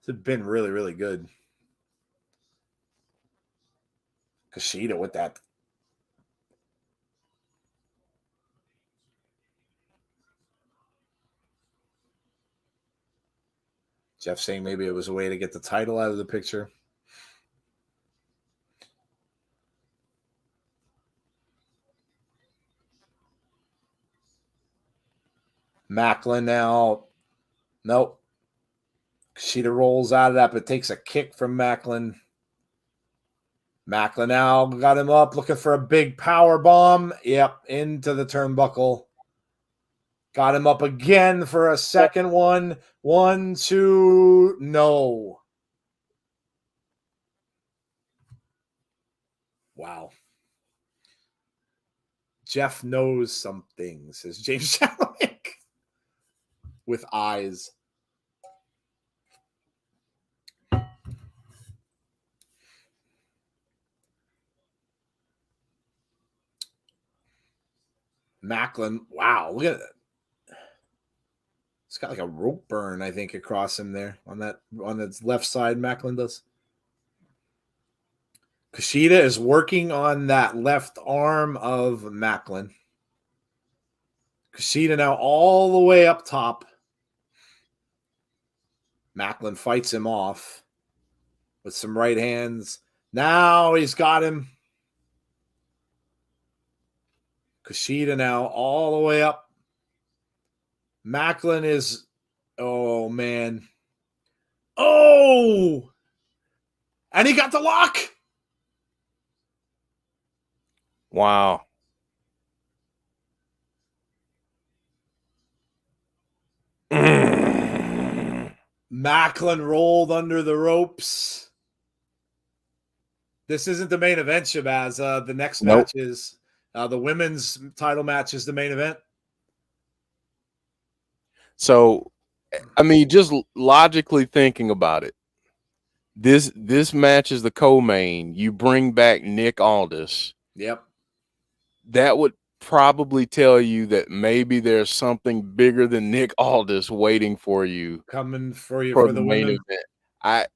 It's been really, really good. Kushida with that. Jeff saying maybe it was a way to get the title out of the picture. Macklin now. Nope. Kushida rolls out of that, but takes a kick from Macklin. Macklin now got him up, looking for a big power bomb. Yep, into the turnbuckle. Got him up again for a second one. 1, 2, no. Wow. Jeff knows some things, says James Chadwick. With eyes. Macklin, wow, look at that. It's got like a rope burn, I think, across him there on the left side. Macklin does. Kushida is working on that left arm of Macklin. Kushida now all the way up top. Macklin fights him off with some right hands. Now he's got him. Kushida now all the way up. Macklin is, oh, man. Oh! And he got the lock. Wow. Macklin rolled under the ropes. This isn't the main event, Shabazz. The next match is the women's title match is the main event. So, I mean, just logically thinking about it, this match is the co-main. You bring back Nick Aldis. Yep. That would probably tell you that maybe there's something bigger than Nick Aldis waiting for you. Coming for you for the main women. event.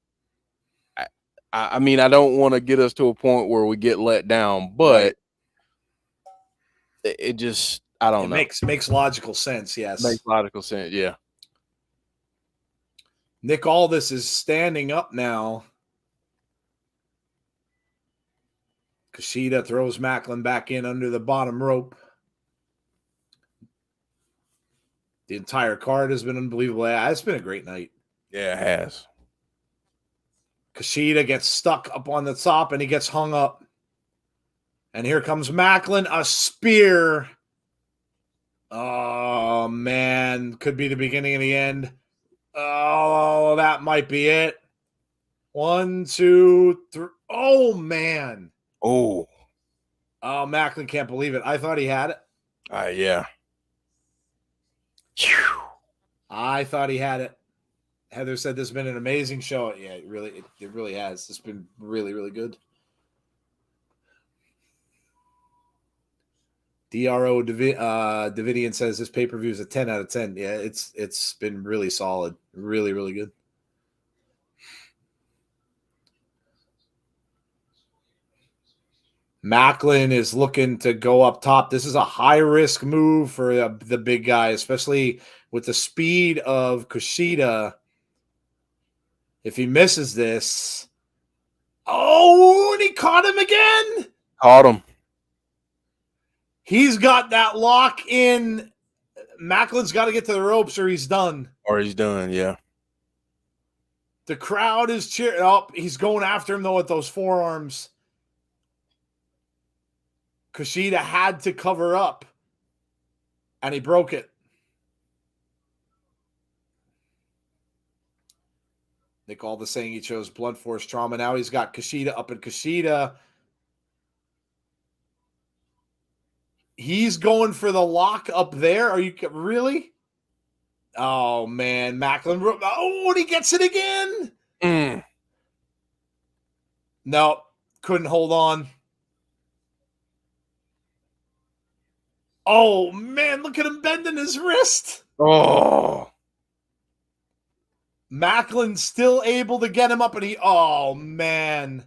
I mean, I don't want to get us to a point where we get let down, but it just, I don't know. Makes logical sense. Yes, Makes logical sense. Yeah. Nick Aldis is standing up now. Kushida throws Macklin back in under the bottom rope. The entire card has been unbelievable. It's been a great night. Yeah, it has. Kushida gets stuck up on the top and he gets hung up. And here comes Macklin, a spear. Oh, man. Could be the beginning of the end. Oh, that might be it. 1, 2, 3. Oh, man. Oh, Macklin can't believe it. I thought he had it. yeah. I thought he had it. Heather said this has been an amazing show. Yeah, it really has. It's been really, really good. DRO Davidian says this pay-per-view is a 10 out of 10. Yeah, it's been really solid. Really, really good. Macklin is looking to go up top. This is a high-risk move for the big guy, especially with the speed of Kushida. If he misses this... Oh, and he caught him again! Caught him. He's got that lock in. Macklin's got to get to the ropes or he's done. Or he's done, yeah. The crowd is cheering. Oh, he's going after him, though, with those forearms. Kushida had to cover up, and he broke it. Nick Aldis saying he chose blunt force trauma. Now he's got Kushida up, and Kushida... He's going for the lock up there. Are you really? Oh, man. Macklin. Oh, and he gets it again. No, couldn't hold on. Oh, man. Look at him bending his wrist. Oh. Macklin still able to get him up, and oh, man.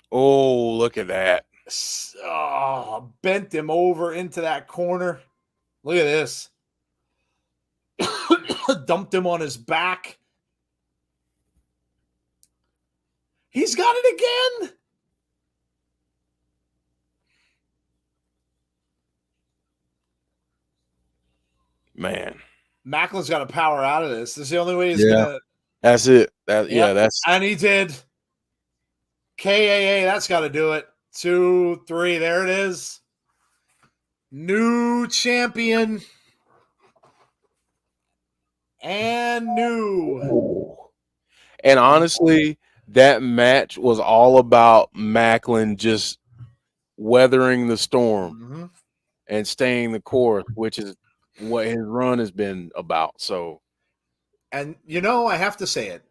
Oh, look at that. Oh, bent him over into that corner. Look at this. Dumped him on his back. He's got it again. Man. Macklin's got to power out of this. This is the only way he's going to. That's it. That's. And he did. KAA, that's got to do it. 2, 3. There it is. New champion. And new. And honestly, that match was all about Macklin just weathering the storm and staying the course, which is what his run has been about. So, and I have to say it.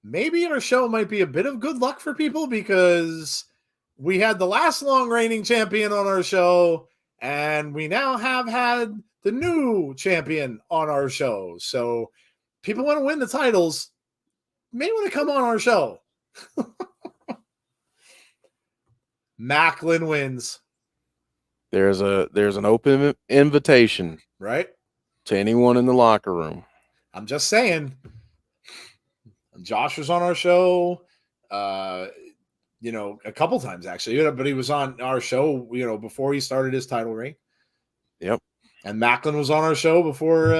Maybe our show might be a bit of good luck for people because we had the last long reigning champion on our show, and we now have had the new champion on our show. So people want to win the titles, may want to come on our show. Macklin wins. There's an open invitation, right, to anyone in the locker room. I'm just saying. Josh was on our show, a couple times actually, but he was on our show, before he started his title reign. Yep. And Macklin was on our show before.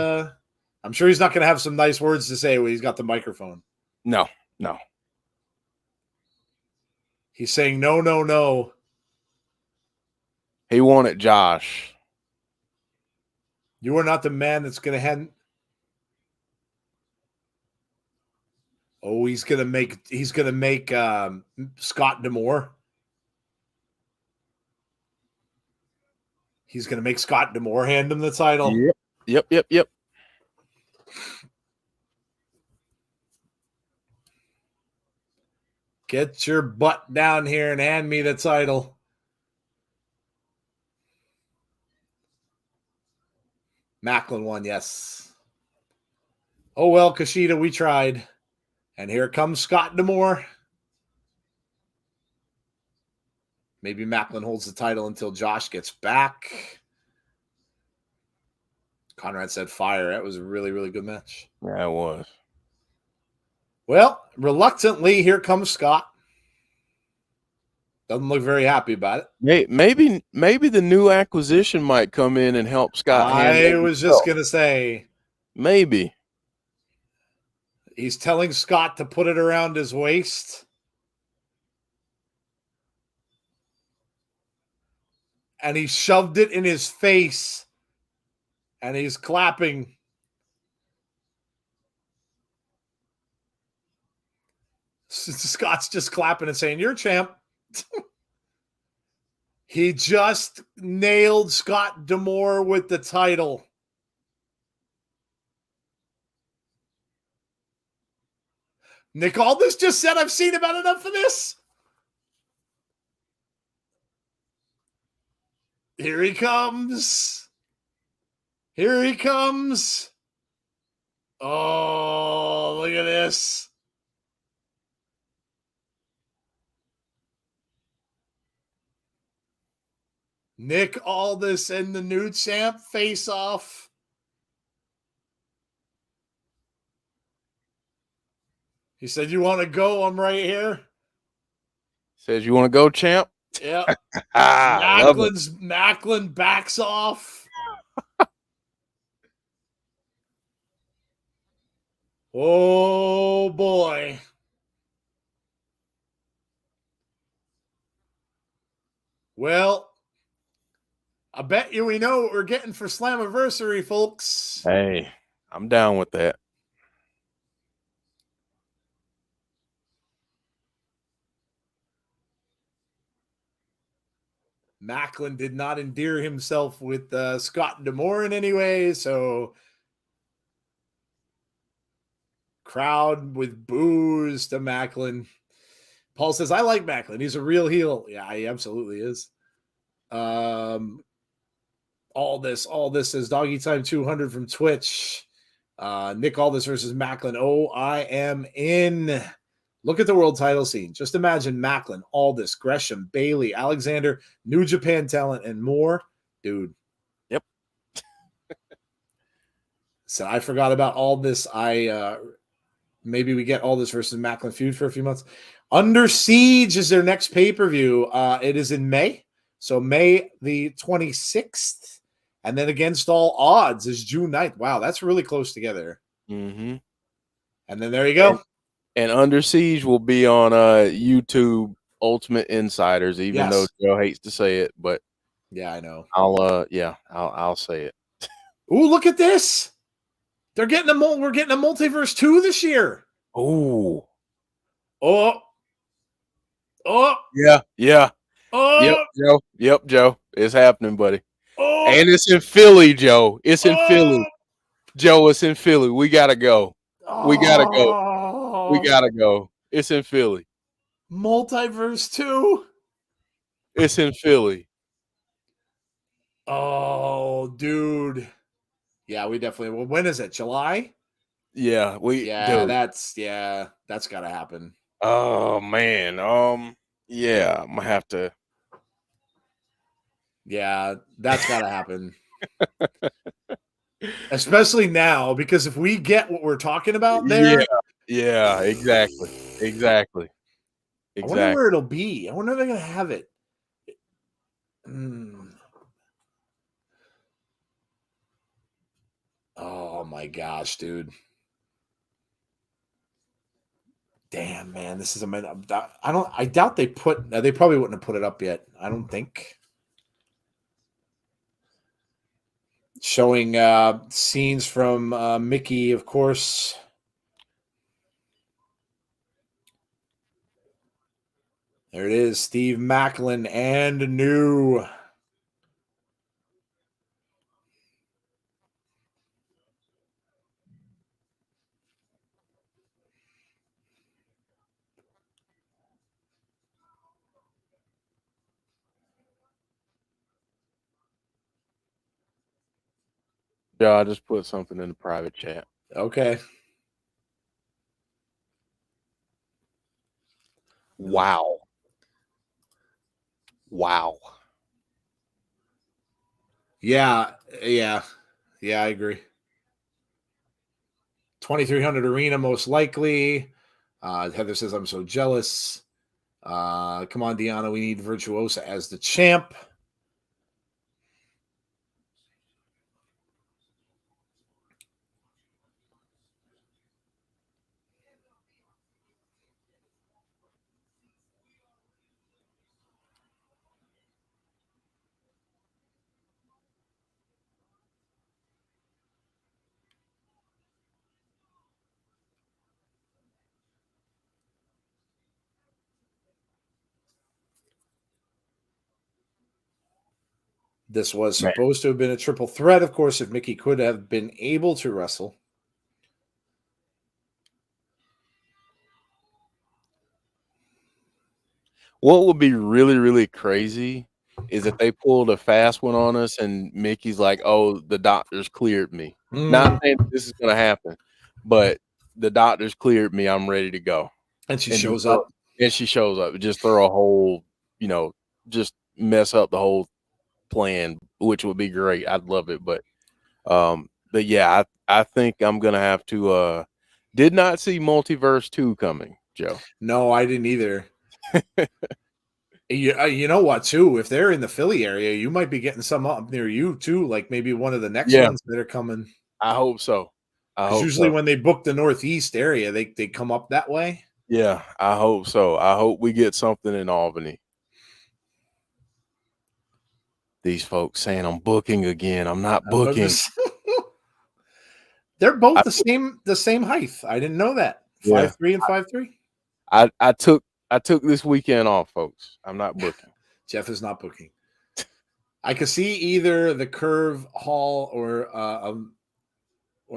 I'm sure he's not going to have some nice words to say when he's got the microphone. No. He's saying no. He wanted Josh. You are not the man that's going to hand. Oh, he's gonna make Scott D'Amore. He's gonna make Scott D'Amore hand him the title. Yep. Get your butt down here and hand me the title. Macklin won, yes. Oh well, Kushida, we tried. And here comes Scott D'Amore. Maybe Macklin holds the title until Josh gets back. Conrad said fire. That was a really, really good match. Yeah, it was. Well, reluctantly, here comes Scott. Doesn't look very happy about it. Maybe the new acquisition might come in and help Scott handle. I was just going to say. Maybe. He's telling Scott to put it around his waist. And he shoved it in his face. And he's clapping. Scott's just clapping and saying, "You're champ." He just nailed Scott D'Amore with the title. Nick Aldis just said, "I've seen about enough of this." Here he comes. Here he comes. Oh, look at this. Nick Aldis and the new champ face off. He said, "You want to go? I'm right here." Says, "You want to go, champ?" Yep. Love it. Macklin backs off. Oh, boy. Well, I bet you we know what we're getting for Slammiversary, folks. Hey, I'm down with that. Macklin did not endear himself with Scott D'Amore in any way, so crowd with boos to Macklin. Paul says, "I like Macklin. He's a real heel." Yeah, he absolutely is. All this says Doggy Time 200 from Twitch. Nick Aldis versus Macklin. Oh, I am in. Look at the world title scene. Just imagine Macklin, Aldis, Gresham, Bailey, Alexander, New Japan talent, and more. Dude. Yep. So I forgot about all this. Maybe we get Aldis versus Macklin feud for a few months. Under Siege is their next pay-per-view. It is in May. So May the 26th. And then Against All Odds is June 9th. Wow, that's really close together. Mm-hmm. And then there you go. And Under Siege will be on YouTube Ultimate Insiders, even though Joe hates to say it, but yeah, I know. I'll say it. Ooh, look at this. We're getting a Multiverse 2 this year. Oh. Oh. Yeah. Oh. Yep, Joe. It's happening, buddy. Oh. And it's in Philly, Joe. It's in Philly. Joe, it's in Philly. We gotta go. We gotta go. It's in Philly. Multiverse 2. It's in Philly. Oh, dude. Yeah, we definitely. Well, when is it? July? Yeah, that's gotta happen. Oh man. Yeah, I'm gonna have to. Yeah, that's gotta happen. Especially now, because if we get what we're talking about there. Yeah, exactly. I wonder where it'll be. I wonder if they're gonna have it. Oh my gosh, dude. Damn, man, this is I doubt they probably wouldn't have put it up yet. I don't think. Showing scenes from Mickey, of course. There it is, Steve Macklin and new. Yeah, I just put something in the private chat. Okay. Wow. Wow. Yeah, I agree. 2300 arena, most likely. Heather says, I'm so jealous. Come on, Deanna, we need Virtuosa as the champ. This was supposed to have been a triple threat, of course, if Mickey could have been able to wrestle. What would be really, really crazy is if they pulled a fast one on us and Mickey's like, oh, the doctors cleared me. Not saying this is going to happen, but the doctors cleared me. I'm ready to go. And she shows up. And she shows up. Just throw a whole, just mess up the whole plan, which would be great. I'd love it. But yeah, I think I'm going to have to, did not see Multiverse 2 coming, Joe. No, I didn't either. You know what, too? If they're in the Philly area, you might be getting some up near you, too. Like maybe one of the next ones that are coming. I hope so. Because usually when they book the Northeast area, they come up that way. Yeah, I hope so. I hope we get something in Albany. These folks saying I'm booking again. I'm not booking. They're both the same height. I didn't know that. 5'3" and 5'3". I took this weekend off, folks. I'm not booking. Jeff is not booking. I could see either the Curve Hall or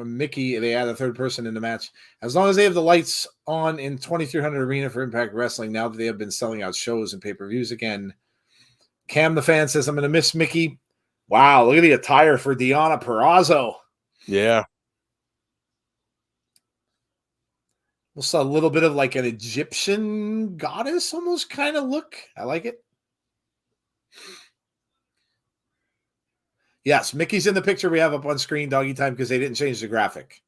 Mickey. They add a third person in the match. As long as they have the lights on in 2300 Arena for Impact Wrestling, now that they have been selling out shows and pay-per-views again. Cam the fan says, I'm going to miss Mickey. Wow, look at the attire for Deonna Purrazzo. Yeah. Almost a little bit of like an Egyptian goddess almost kind of look. I like it. Yes, Mickey's in the picture we have up on screen, Doggy Time, because they didn't change the graphic.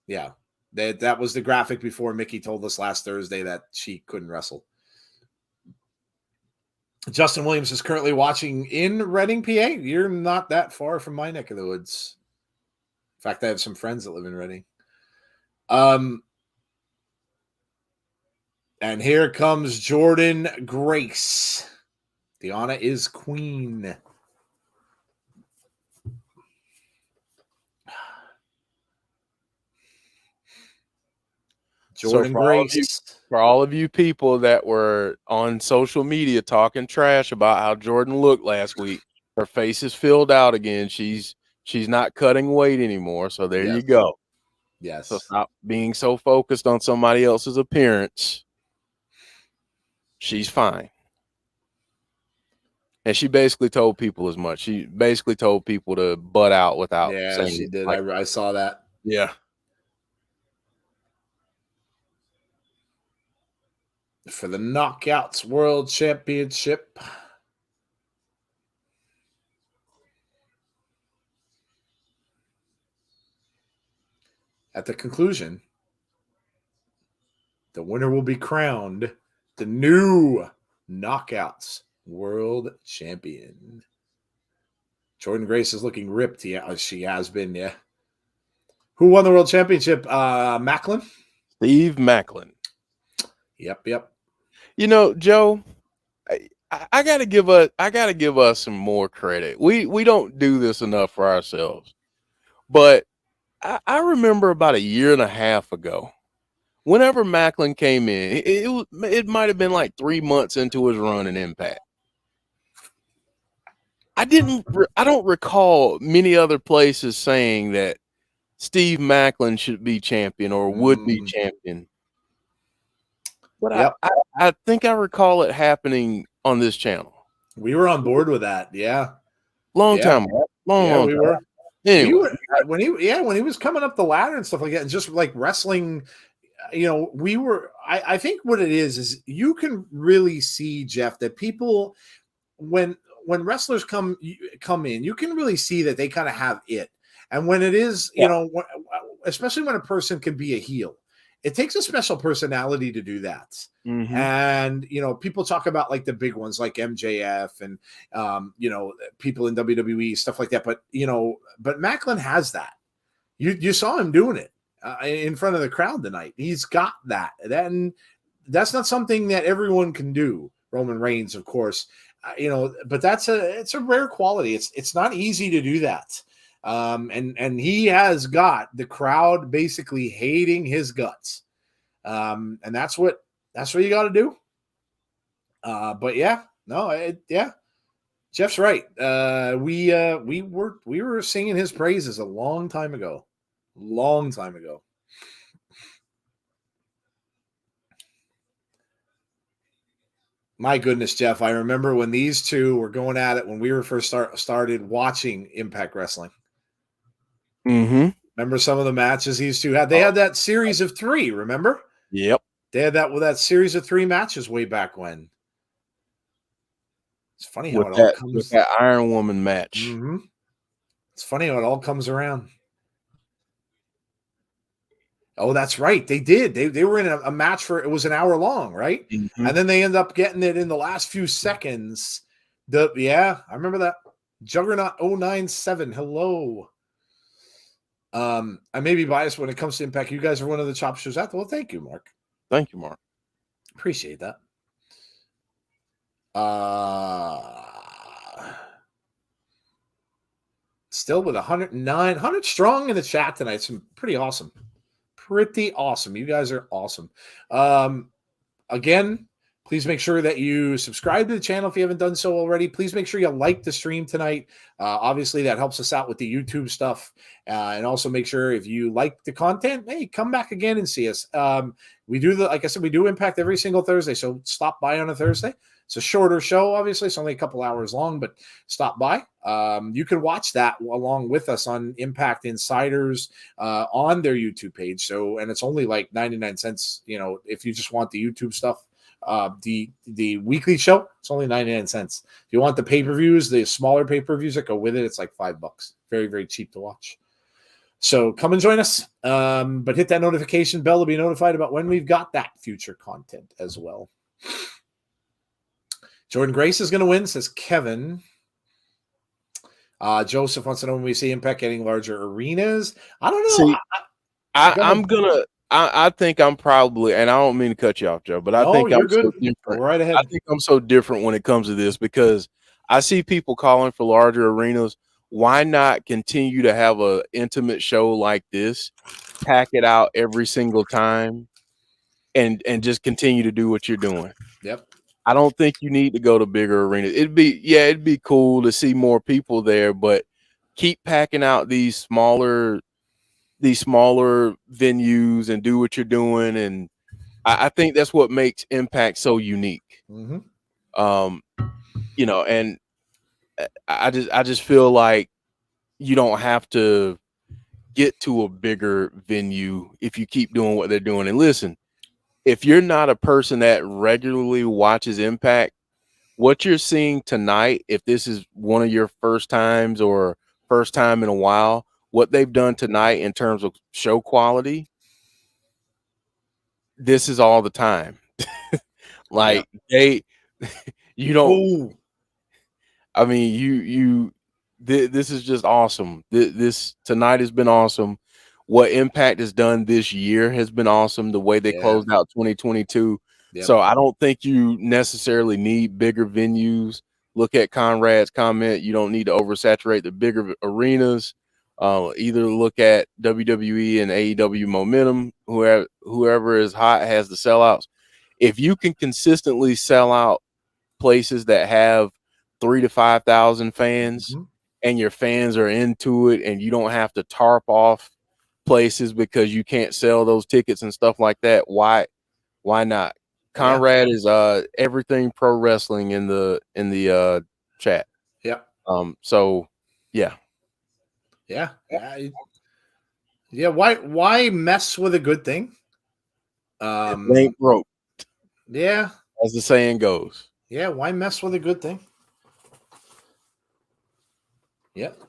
Yeah, that was the graphic before Mickey told us last Thursday that she couldn't wrestle. Justin Williams is currently watching in Reading, PA. You're not that far from my neck of the woods. In fact, I have some friends that live in Reading. And here comes Jordan Grace. Deonna is queen. Jordan Grace. For all of you people that were on social media talking trash about how Jordan looked last week, her face is filled out again. She's not cutting weight anymore. So there you go. Yes. So stop being so focused on somebody else's appearance. She's fine. And she basically told people as much. She basically told people to butt out without saying she did. Like, I saw that. Yeah. For the Knockouts World Championship. At the conclusion, the winner will be crowned the new Knockouts World Champion. Jordan Grace is looking ripped. Yeah, she has been, yeah. Who won the World Championship? Macklin? Steve Macklin. Yep. You know, Joe, I gotta give us some more credit. We don't do this enough for ourselves. But I remember about a year and a half ago, whenever Macklin came in, it might have been like 3 months into his run in Impact. I don't recall many other places saying that Steve Macklin should be champion or would be champion. But I think I recall it happening on this channel. We were on board with that, yeah. Long time. Long we time. were. Anyway. When he was coming up the ladder and stuff like that, and just like wrestling you know, I think what it is you can really see, Jeff, that people, when wrestlers come in, you can really see that they kind of have it. And when it is, you know, especially when a person can be a heel, it takes a special personality to do that. And, you know, people talk about like the big ones like MJF and, you know, people in WWE, stuff like that. But, you know, but Macklin has that. You saw him doing it in front of the crowd tonight. He's got that. And that's not something that everyone can do. Roman Reigns, of course, you know, but it's a rare quality. It's not easy to do that. And he has got the crowd basically hating his guts. And that's what you got to do. But yeah, no, yeah, Jeff's right. We were singing his praises a long time ago. Long time ago. My goodness, Jeff, I remember when these two were going at it when we were first started watching Impact Wrestling. Remember some of the matches these two had? They had that series of 3, remember? Yep. They had that series of 3 matches way back when. It's funny how all comes. With that Iron Woman match. It's funny how it all comes around. Oh, that's right. They did. They were in a match it was an hour long, right? And then they end up getting it in the last few seconds. I remember that. Juggernaut 097. Hello. I may be biased when it comes to Impact. You guys are one of the top shows out there. Well, thank you, Mark. Thank you, Mark. Appreciate that. Still with 109, 100 strong in the chat tonight. Some pretty awesome. Pretty awesome. You guys are awesome. Again, please make sure that you subscribe to the channel if you haven't done so already. Please make sure you like the stream tonight. Obviously, that helps us out with the YouTube stuff. And also make sure if you like the content, hey, come back again and see us. We do like I said, we do Impact every single Thursday. So stop by on a Thursday. It's a shorter show, obviously. It's only a couple hours long, but stop by. You can watch that along with us on Impact Insiders on their YouTube page. So, and it's only like 99 cents, you know, if you just want the YouTube stuff. The weekly show, it's only 99 cents. If you want the pay-per-views, the smaller pay-per-views that go with it, it's like $5. Very, very cheap to watch. So come and join us. But hit that notification bell to be notified about when we've got that future content as well. Jordan Grace is going to win, says Kevin. Joseph wants to know when we see Impact getting larger arenas. I don't know. See, I think I'm probably, and I don't mean to cut you off, Joe, but I think I'm so different. Go right ahead. I think I'm so different when it comes to this because I see people calling for larger arenas. Why not continue to have an intimate show like this, pack it out every single time, and just continue to do what you're doing? Yep. I don't think you need to go to bigger arenas. It'd be cool to see more people there, but keep packing out these smaller venues and do what you're doing. And I think that's what makes Impact so unique. You know, and I just feel like you don't have to get to a bigger venue if you keep doing what they're doing. And listen, if you're not a person that regularly watches Impact, what you're seeing tonight, if this is one of your first times or first time in a while, what they've done tonight in terms of show quality, this is all the time. Like you don't. I mean, this is just awesome. This tonight has been awesome. What Impact has done this year has been awesome. The way they closed out 2022. So I don't think you necessarily need bigger venues. Look at Conrad's comment. You don't need to oversaturate the bigger arenas. Either look at WWE and AEW momentum. Whoever is hot has the sellouts. If you can consistently sell out places that have 3,000 to 5,000 fans, and your fans are into it, and you don't have to tarp off places because you can't sell those tickets and stuff like that, why not? Conrad is everything pro wrestling in the chat. So why mess with a good thing? It ain't broke, Yeah. as the saying goes. Yeah, why mess with a good thing? Yep.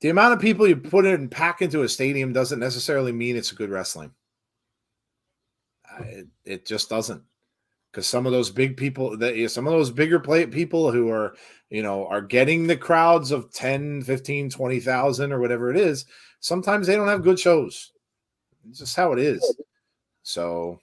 The amount of people you put in and pack into a stadium doesn't necessarily mean it's a good wrestling. It just doesn't. Because some of those big people, some of those bigger people who are, are getting the crowds of 10, 15, 20,000 or whatever it is, sometimes they don't have good shows. It's just how it is. So,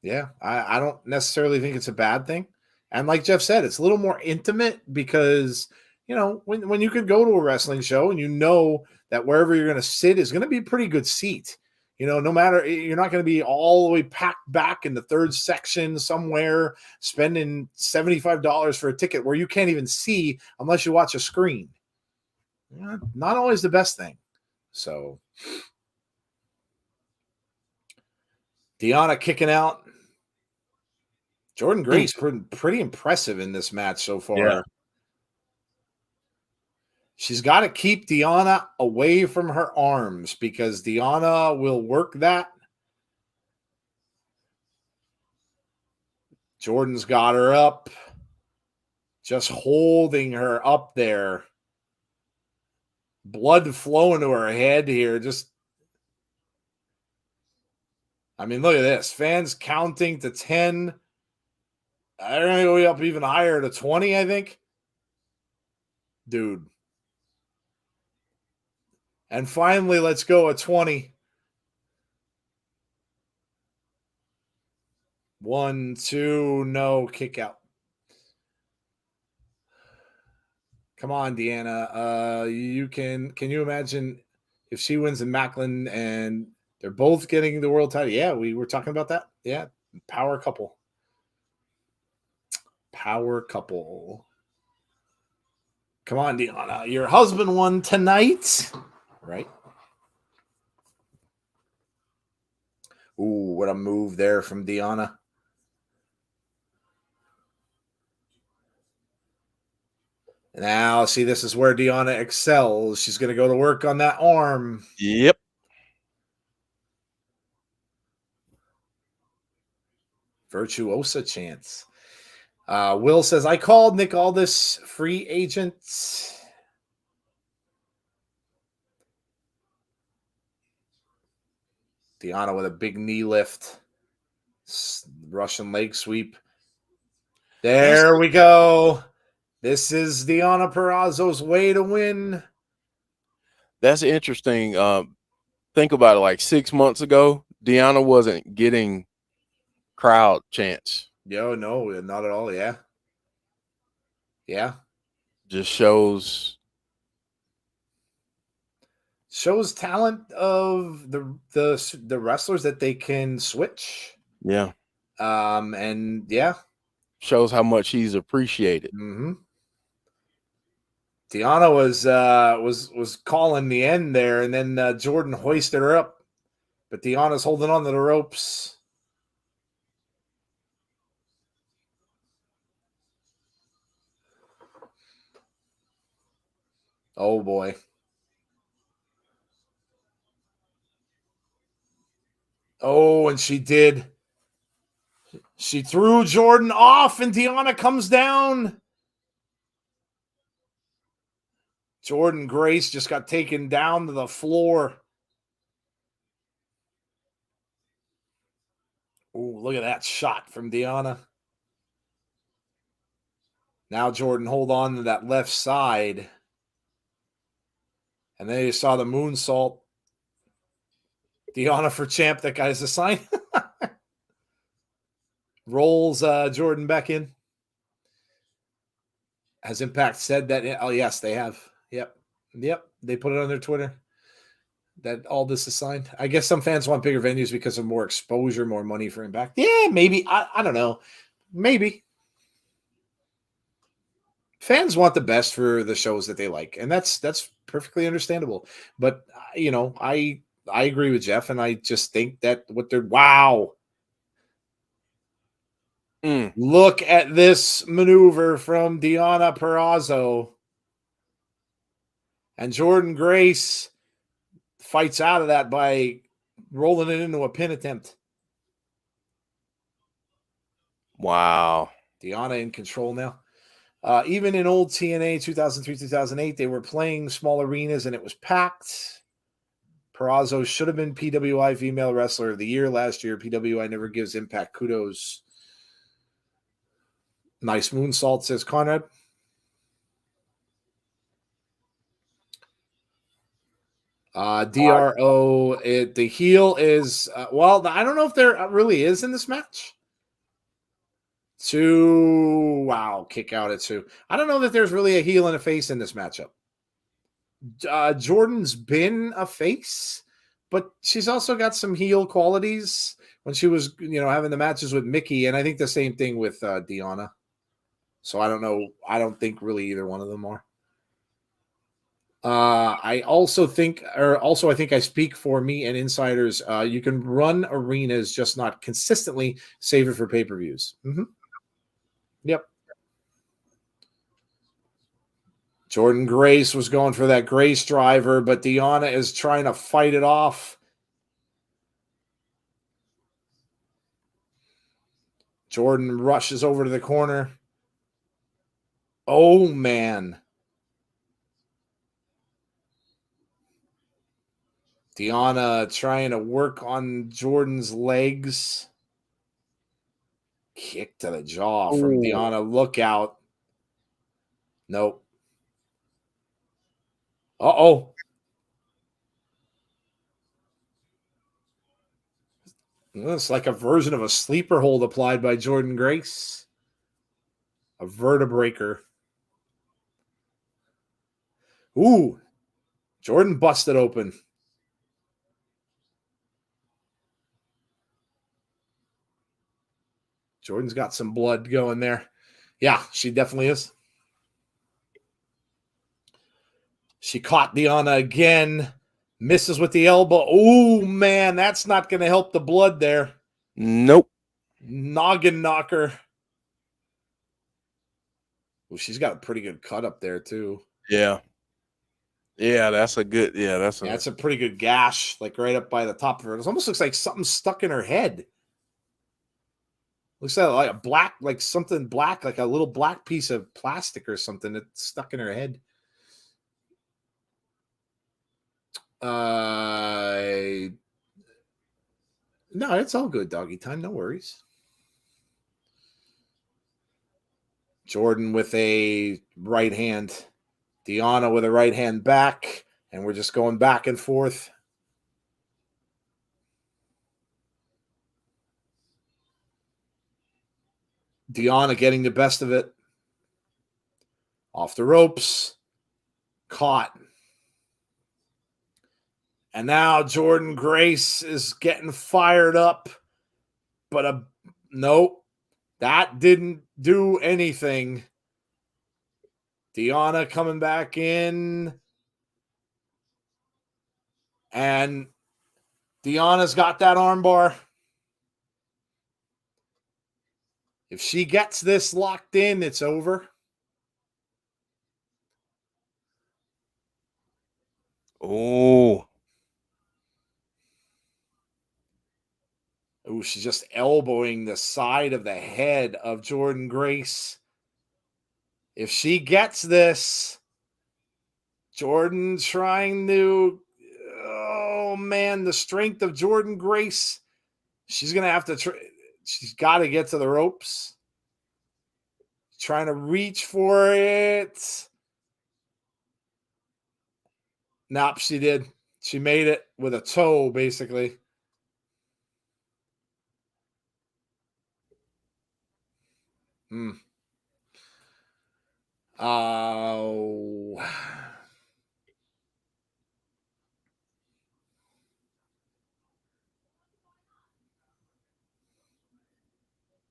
yeah, I don't necessarily think it's a bad thing. And like Jeff said, it's a little more intimate because, when you could go to a wrestling show and you know that wherever you're going to sit is going to be a pretty good seat. No matter, you're not going to be all the way packed back in the third section somewhere spending $75 for a ticket where you can't even see unless you watch a screen. Not always the best thing. So, Deonna kicking out. Jordynne Grace pretty impressive in this match so far. Yeah. She's got to keep Deonna away from her arms because Deonna will work that. Jordan's got her up, just holding her up there. Blood flowing to her head here. Look at this. Fans counting to 10. They're going to go up even higher to 20, I think. Dude. And finally, let's go at 20. 1, 2, no, kick out. Come on, Deonna. Can you imagine if she wins in Macklin and they're both getting the world title? Yeah, we were talking about that. Yeah, power couple. Power couple. Come on, Deonna. Your husband won tonight. Right? Ooh, what a move there from Deonna. Now, see, this is where Deonna excels. She's going to go to work on that arm. Yep. Virtuosa chance. Will says, I called Nick Aldis free agent. Deonna with a big knee lift. Russian leg sweep. There we go. This is Deonna Purrazzo's way to win. That's interesting. Think about it. Like 6 months ago, Deonna wasn't getting crowd chants. No, not at all. Yeah. Yeah. Just shows talent of the wrestlers that they can switch. Yeah. And yeah. Shows how much he's appreciated. Mm-hmm. Deonna was calling the end there, and then Jordan hoisted her up, but Deonna's holding on to the ropes. Oh boy. Oh, and she did. She threw Jordan off, and Deonna comes down. Jordynne Grace just got taken down to the floor. Ooh, look at that shot from Deonna. Now Jordan hold on to that left side. And then you saw the moonsault. Deonna for champ. That guy's a sign. Rolls Jordan back in. Has Impact said that? Oh, yes, they have. Yep. They put it on their Twitter that all this is signed. I guess some fans want bigger venues because of more exposure, more money for Impact. Yeah, maybe. I don't know. Maybe. Fans want the best for the shows that they like, and that's perfectly understandable. But I agree with Jeff, and I just think that wow. Look at this maneuver from Deonna Purrazzo. And Jordynne Grace fights out of that by rolling it into a pin attempt. Wow. Deonna in control now. Even in old TNA 2003, 2008, they were playing small arenas and it was packed. Perazo should have been PWI Female Wrestler of the Year last year. PWI never gives Impact kudos. Nice moonsault, says Conrad. DRO, the heel is, well, I don't know if there really is in this match. Wow, kick out at 2. I don't know that there's really a heel and a face in this matchup. Jordan's been a face, but she's also got some heel qualities when she was, having the matches with Mickey, and I think the same thing with Deonna. So I don't know. I don't think really either one of them are. I think I speak for me and insiders. You can run arenas, just not consistently. Save it for pay-per-views. Mm-hmm. Yep. Jordan Grace was going for that Grace driver, but Deonna is trying to fight it off. Jordan rushes over to the corner. Oh, man. Deonna trying to work on Jordan's legs. Kick to the jaw from Deonna. Look out. Nope. Uh-oh. It's like a version of a sleeper hold applied by Jordan Grace. A vertebraker. Ooh. Jordan busted open. Jordan's got some blood going there. Yeah, she definitely is. She caught Deonna again. Misses with the elbow. Oh, man, that's not going to help the blood there. Nope. Noggin knocker. Well, she's got a pretty good cut up there, too. Yeah. Yeah, that's a good, that's a pretty good gash, like right up by the top of her. It almost looks like something stuck in her head. Looks like a black, like something black, like a little black piece of plastic or something that's stuck in her head. No, it's all good, doggy time. No worries. Jordan with a right hand. Deonna with a right hand back. And we're just going back and forth. Deonna getting the best of it. Off the ropes. Caught. And now Jordan Grace is getting fired up. But nope. That didn't do anything. Deonna coming back in. And Deonna's got that armbar. If she gets this locked in, it's over. Oh, she's just elbowing the side of the head of Jordan Grace. If she gets this, Jordan trying to, oh man, the strength of Jordan Grace. She's going to have to, she's got to get to the ropes. Trying to reach for it. Nope, she did. She made it with a toe, basically. Oh.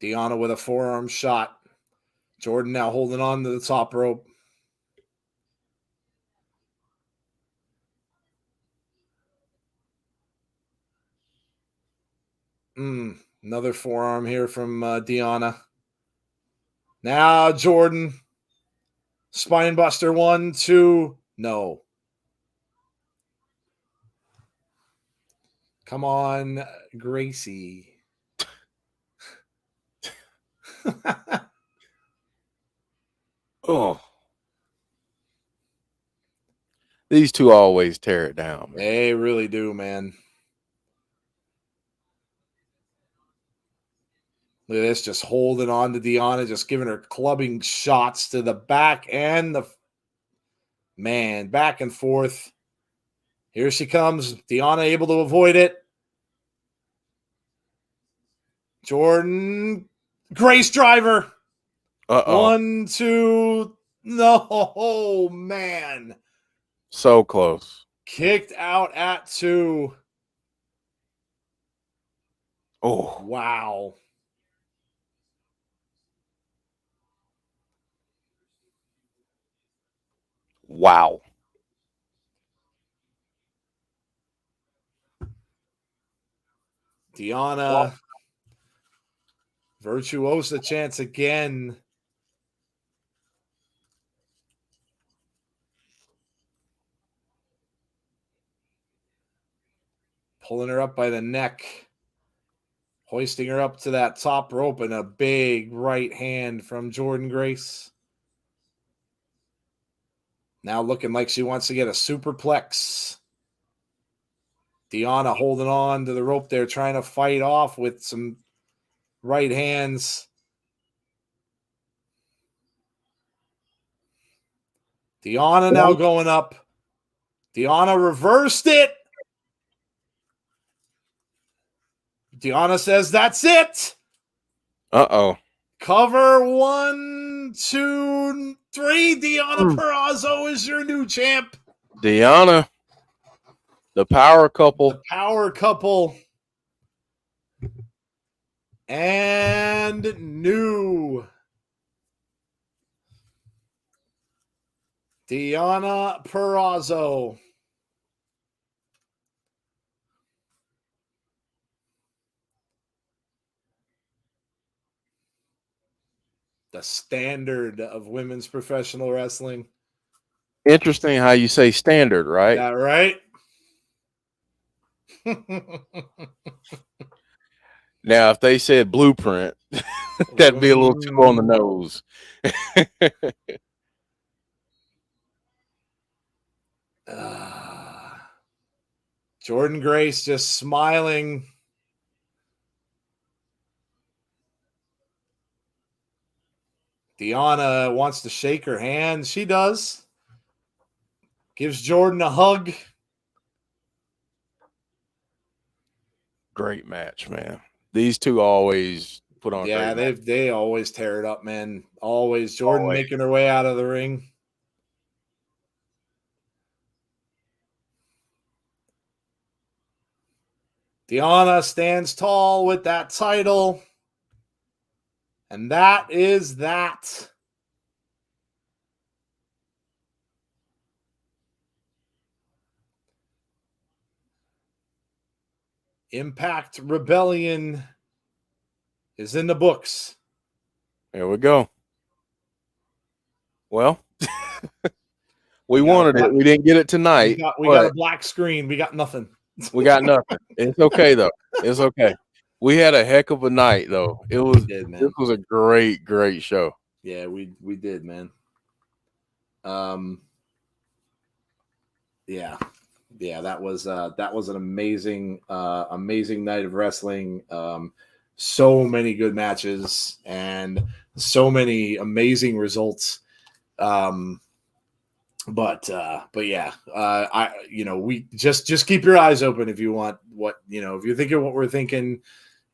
Deonna with a forearm shot. Jordan now holding on to the top rope. Another forearm here from Deonna. Now Jordan. Spinebuster 1, 2. No. Come on, Gracie. Oh. These two always tear it down, man. They really do, man. Look at this, just holding on to Deonna, just giving her clubbing shots to the back and the man, back and forth. Here she comes. Deonna able to avoid it. Jordan, Grace driver. Uh-oh. 1, 2. No, man. So close. Kicked out at 2. Oh. Wow. Wow. Deonna. Virtuosa chance again. Pulling her up by the neck. Hoisting her up to that top rope, and a big right hand from Jordan Grace. Now looking like she wants to get a superplex. Deonna holding on to the rope there, trying to fight off with some right hands. Deonna now going up. Deonna reversed it. Deonna says, that's it. Uh-oh. Cover 1, 2, 3. Deonna Purrazzo is your new champ. Deonna. The power couple. The power couple. And new. Deonna Purrazzo. The standard of women's professional wrestling. Interesting how you say standard, right? That right? Now, if they said blueprint, that'd be a little too on the nose. Jordan Grace just smiling. Deonna wants to shake her hand. She does. Gives Jordan a hug. Great match, man. These two always put on. Yeah, they always tear it up, man. Always. Jordan making her way out of the ring. Deonna stands tall with that title. And that is that. Impact Rebellion is in the books. There we go. Well, we wanted it. We didn't get it tonight. We got a black screen. We got nothing. We got nothing. It's okay, though. It's okay. We had a heck of a night, though. This was a great, great show. Yeah, we did, man. Yeah, that was an amazing night of wrestling. So many good matches and so many amazing results. But yeah, we just keep your eyes open if you want if you're thinking what we're thinking.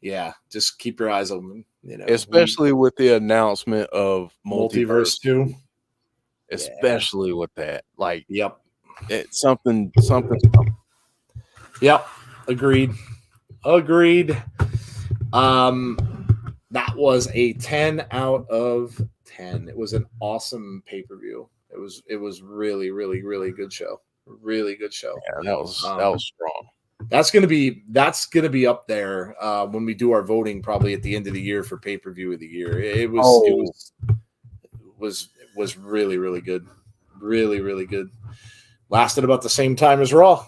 Yeah, just keep your eyes open. Especially with the announcement of Multiverse 2. Especially with that, like, yep, it's something. Yep, agreed. That was a 10 out of 10. It was an awesome pay-per-view. It was really, really, really good show. Really good show. Yeah, that was strong. That's gonna be up there when we do our voting probably at the end of the year for pay-per-view of the year. It was really, really good. Really, really good. lasted about the same time as Raw.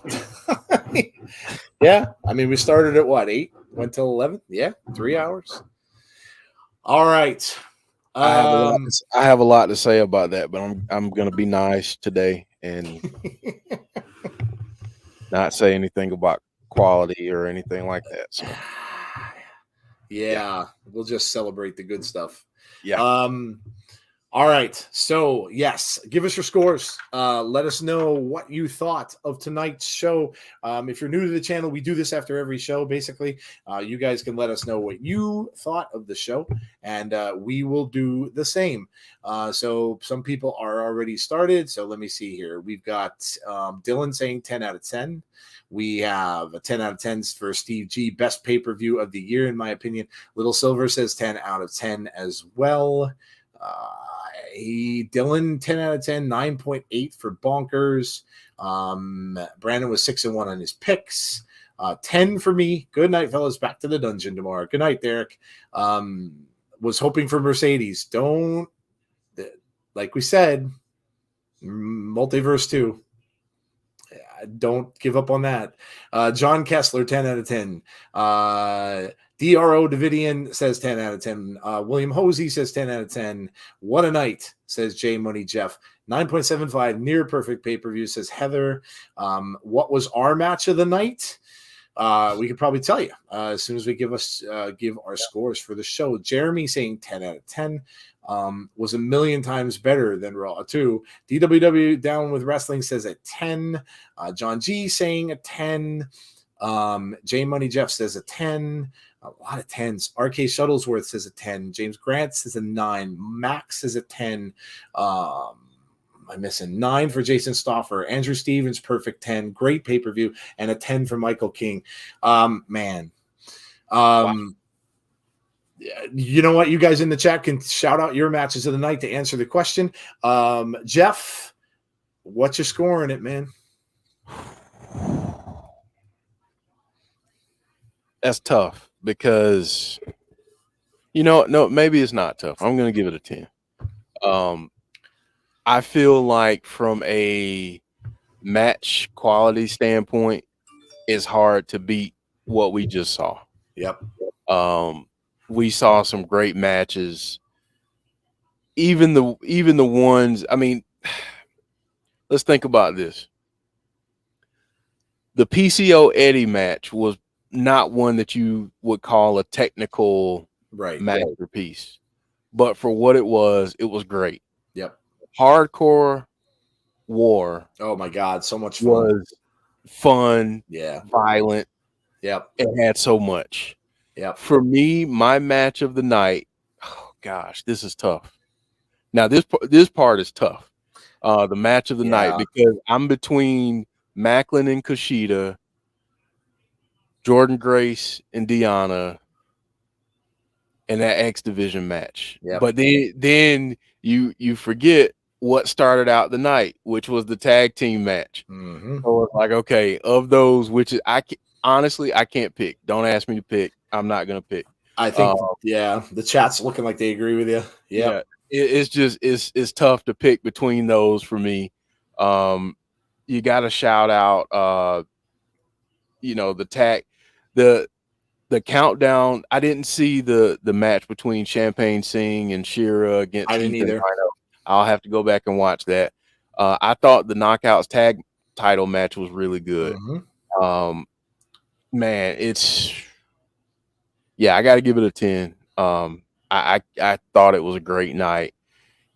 Yeah, I mean, we started at what, 8? Went till 11? Yeah, 3 hours. All right. I have a lot to say about that, but I'm gonna be nice today and not say anything about quality or anything like that. So yeah, we'll just celebrate the good stuff. Yeah. All right. So, yes, give us your scores. Let us know what you thought of tonight's show. If you're new to the channel, we do this after every show, basically. You guys can let us know what you thought of the show, and we will do the same. So some people are already started. So let me see here. We've got Dylan saying 10 out of 10. We have a 10 out of 10 for Steve G. Best pay-per-view of the year, in my opinion. Little Silver says 10 out of 10 as well. Dylan 10 out of 10, 9.8 for Bonkers. Brandon was 6-1 on his picks. 10 for me. Good night, fellas. Back to the dungeon tomorrow. Good night, Derek. Was hoping for Mercedes. Don't, like we said, Multiverse 2. Don't give up on that. John Kessler, 10 out of 10. DRO Davidian says 10 out of 10. William Hosey says 10 out of 10. What a night, says J Money Jeff. 9.75, near perfect pay-per-view, says Heather. What was our match of the night? We could probably tell you as soon as we give our scores for the show. Jeremy saying 10 out of 10. Was a million times better than Raw 2. DWW Down with Wrestling says a 10. John G saying a 10. J Money Jeff says a 10. A lot of 10s. RK Shuttlesworth says a 10. James Grant says a 9. Max says a 10. I'm missing 9 for Jason Stauffer. Andrew Stevens, perfect 10. Great pay-per-view. And a 10 for Michael King. Man. Wow. You know what? You guys in the chat can shout out your matches of the night to answer the question. Jeff, what's your scoring it, man? That's tough because, no, maybe it's not tough. I'm going to give it a 10. I feel like from a match quality standpoint, it's hard to beat what we just saw. Yep. We saw some great matches. Even the ones, I mean, let's think about this. The PCO Eddie match was not one that you would call a technical masterpiece. But for what it was great. Yep. Hardcore War. Oh my God, so much fun. Was fun. Yeah. Violent. Yep. It had so much. Yep. For me, my match of the night, oh gosh, this is tough. Now this part is tough. The match of the night, because I'm between Macklin and Kushida, Jordan Grace and Deanna, and that X Division match. Yep. But then you forget what started out the night, which was the tag team match. Mm-hmm. So it's like, okay, of those, honestly, I can't pick. Don't ask me to pick. I'm not gonna pick. I think, the chat's looking like they agree with you. Yeah, it's just it's tough to pick between those for me. You got to shout out, the countdown. I didn't see the match between Champagne Singh and Shera against Heath and Rhino. I'll have to go back and watch that. I thought the Knockouts tag title match was really good. Mm-hmm. Man, I got to give it a 10. I thought it was a great night.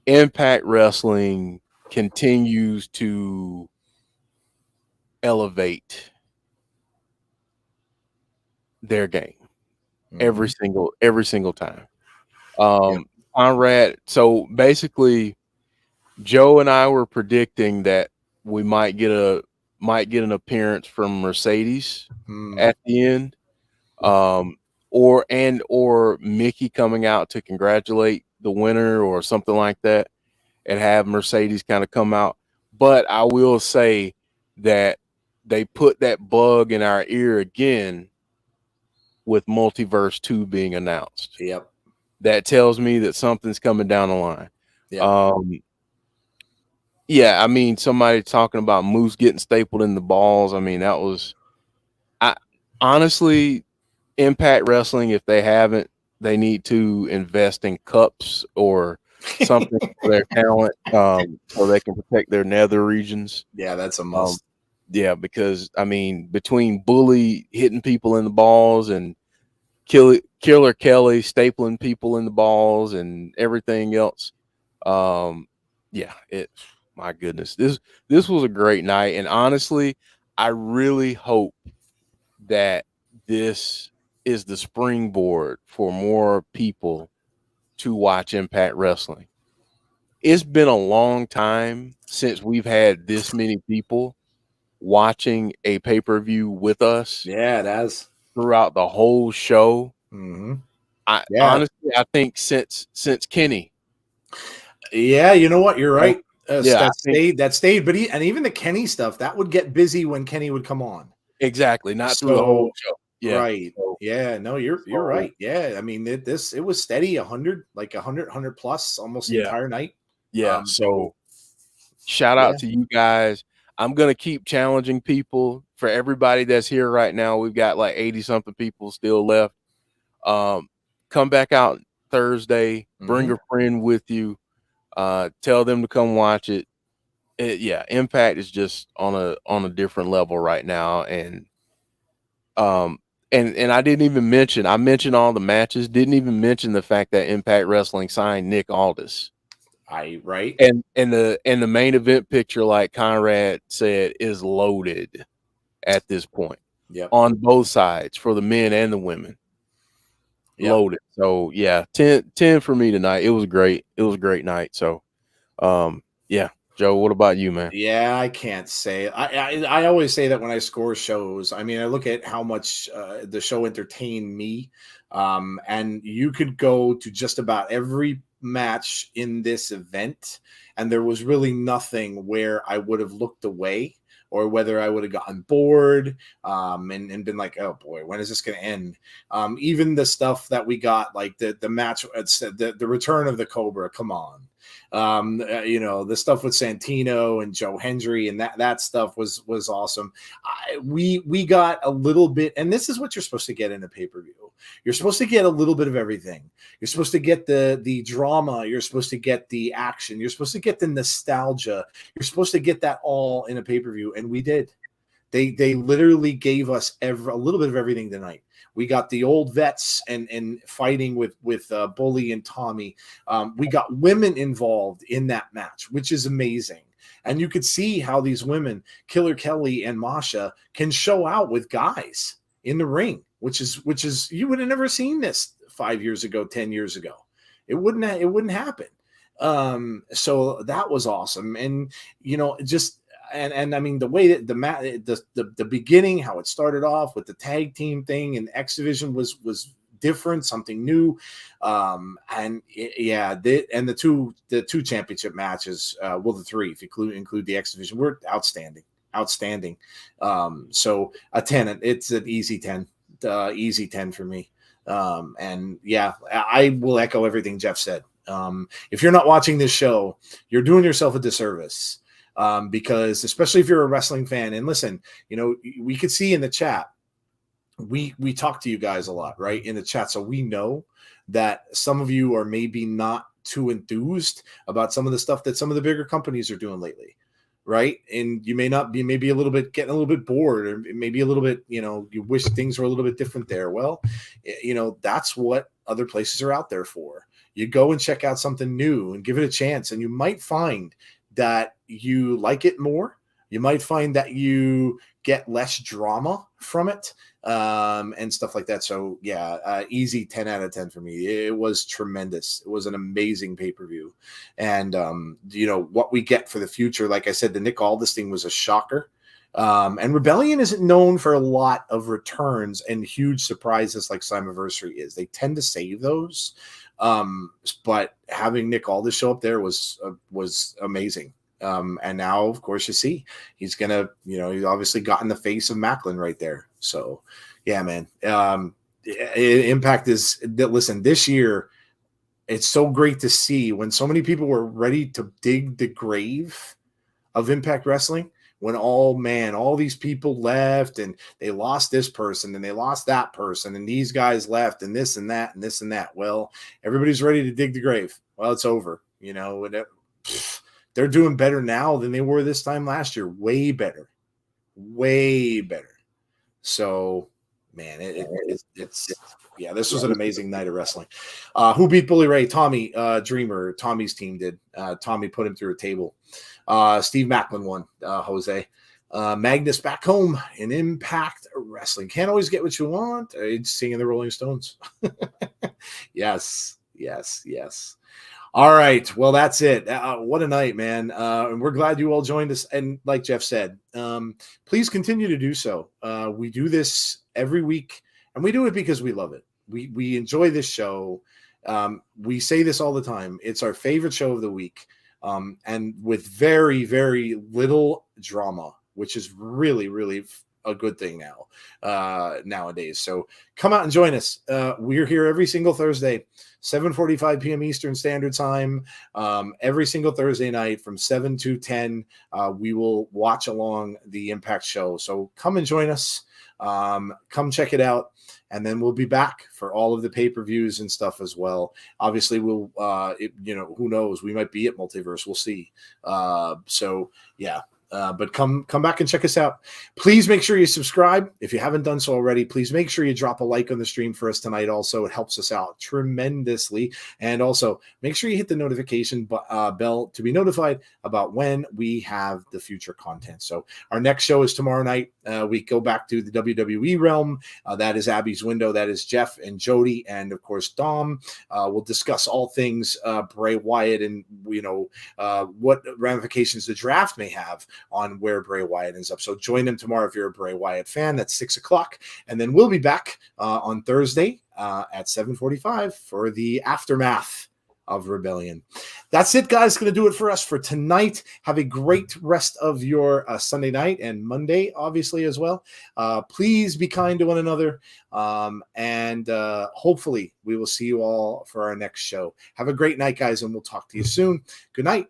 Impact Wrestling continues to elevate their game every single time. Conrad, so basically Joe and I were predicting that we might get an appearance from Mercedes at the end, or Mickey coming out to congratulate the winner or something like that, and have Mercedes kind of come out. But I will say that they put that bug in our ear again with Multiverse 2 being announced. Yep. That tells me that something's coming down the line. Yep. Yeah, I mean, somebody talking about Moose getting stapled in the balls. I mean, that was, I honestly, Impact Wrestling, if they haven't, they need to invest in cups or something for their talent, so they can protect their nether regions. Yeah, that's a Um, must. yeah, because I mean, between Bully hitting people in the balls and Killer Kelly stapling people in the balls and everything else, yeah, my goodness, this was a great night, and honestly, I really hope that this is the springboard for more people to watch Impact Wrestling. It's been a long time since we've had this many people watching a pay-per-view with us Yeah, it has. throughout the whole show. Mm-hmm. I Yeah. honestly, I think since Kenny. Yeah, you know what? You're You know? right. Yeah, I think That stayed, but and even the Kenny stuff that would get busy when Kenny would come on. exactly, not through the whole So show. Yeah. right, yeah, no, you're So, right. Yeah, I mean it was steady 100, like 100 plus almost the yeah, entire night. yeah. So So shout yeah, out to you guys. I'm gonna keep challenging people. For everybody that's here right now, we've got like 80 something people still left. Come back out Thursday, bring mhm. a friend with you, tell them to come watch it. Yeah, Impact is just on a different level right now. Um and I didn't even mention, I mentioned all the matches, didn't even mention the fact that Impact Wrestling signed Nick Aldis. Right. And the main event picture, like Conrad said, is loaded at this point Yep. on both sides for the men and the women. Yep. Loaded. So yeah, 10 for me tonight. It was great. It was a great night. So yeah. Joe, what about you, man? Yeah, I can't say. I always say that when I score shows. I mean, I look at how much the show entertained me, and you could go to just about every match in this event, and there was really nothing where I would have looked away or whether I would have gotten bored, and been like, oh boy, when is this going to end? Even the stuff that we got, like the match, the return of the Cobra. Come on. The stuff with Santino and Joe Hendry and that stuff was awesome. We got a little bit, and this is what you're supposed to get in a pay-per-view. You're supposed to get a little bit of everything. You're supposed to get the drama. You're supposed to get the action. You're supposed to get the nostalgia. You're supposed to get that all in a pay-per-view, and we did. They literally gave us a little bit of everything tonight. We got the old vets and fighting with Bully and Tommy. We got women involved in that match, which is amazing. And you could see how these women, Killer Kelly and Masha, can show out with guys in the ring, which is you would have never seen this 5 years ago, 10 years ago. It wouldn't happen. So that was awesome. And just and I mean the way that the beginning, how it started off with the tag team thing and X Division was different, something new, and the two championship matches, the three if you include the X Division, were outstanding. So a 10, it's an easy 10, easy 10 for me. And yeah, I will echo everything Jeff said. If you're not watching this show, you're doing yourself a disservice. Because especially if you're a wrestling fan, and listen, we could see in the chat, we talk to you guys a lot, right, in the chat, so we know that some of you are maybe not too enthused about some of the stuff that some of the bigger companies are doing lately, right? And you may not be, maybe a little bit getting a little bit bored, or maybe a little bit, you wish things were a little bit different there. Well, that's what other places are out there for. You go and check out something new and give it a chance, and you might find that you like it more. You might find that you get less drama from it, and stuff like that. So yeah, easy 10 out of 10 for me. It was tremendous. It was an amazing pay-per-view. And what we get for the future, like I said, the Nick Aldis thing was a shocker. And Rebellion isn't known for a lot of returns and huge surprises like Slammiversary is. They tend to save those. But having Nick Aldis show up there was amazing. And now, of course, you see he's gonna, he's obviously got in the face of Macklin right there. So, yeah, man. Impact is that. Listen, this year, it's so great to see when so many people were ready to dig the grave of Impact Wrestling when all these people left and they lost this person and they lost that person and these guys left and this and that and this and that. Well, everybody's ready to dig the grave. Well, it's over, you know. And they're doing better now than they were this time last year. Way better. So, man, it's yeah, this was an amazing night of wrestling. Who beat Bully Ray? Tommy Dreamer. Tommy's team did. Tommy put him through a table. Steve Macklin won. Jose. Magnus back home in Impact Wrestling. Can't always get what you want. It's singing the Rolling Stones. Yes. All right. Well, that's it. What a night, man. And we're glad you all joined us. And like Jeff said, please continue to do so. We do this every week, and we do it because we love it. We enjoy this show. We say this all the time. It's our favorite show of the week. And with very, very little drama, which is really, really a good thing now nowadays. So come out and join us. We're here every single Thursday, 7:45 p.m. Eastern Standard Time. Every single Thursday night from 7 to 10, we will watch along the Impact show. So come and join us. Come check it out. And then we'll be back for all of the pay-per-views and stuff as well. Obviously, we'll, who knows? We might be at Multiverse. We'll see. So, yeah. But come back and check us out. Please make sure you subscribe. If you haven't done so already, please make sure you drop a like on the stream for us tonight. Also, it helps us out tremendously. And also, make sure you hit the notification bell to be notified about when we have the future content. So our next show is tomorrow night. We go back to the WWE realm. That is Abby's Window. That is Jeff and Jody. And, of course, Dom. We'll discuss all things Bray Wyatt and, what ramifications the draft may have on where Bray Wyatt ends up. So join them tomorrow if you're a Bray Wyatt fan. That's 6 o'clock. And then we'll be back on Thursday at 7:45 for the aftermath of Rebellion. That's it, guys. Going to do it for us for tonight. Have a great rest of your Sunday night and Monday, obviously, as well. Please be kind to one another. And hopefully we will see you all for our next show. Have a great night, guys, and we'll talk to you soon. Good night.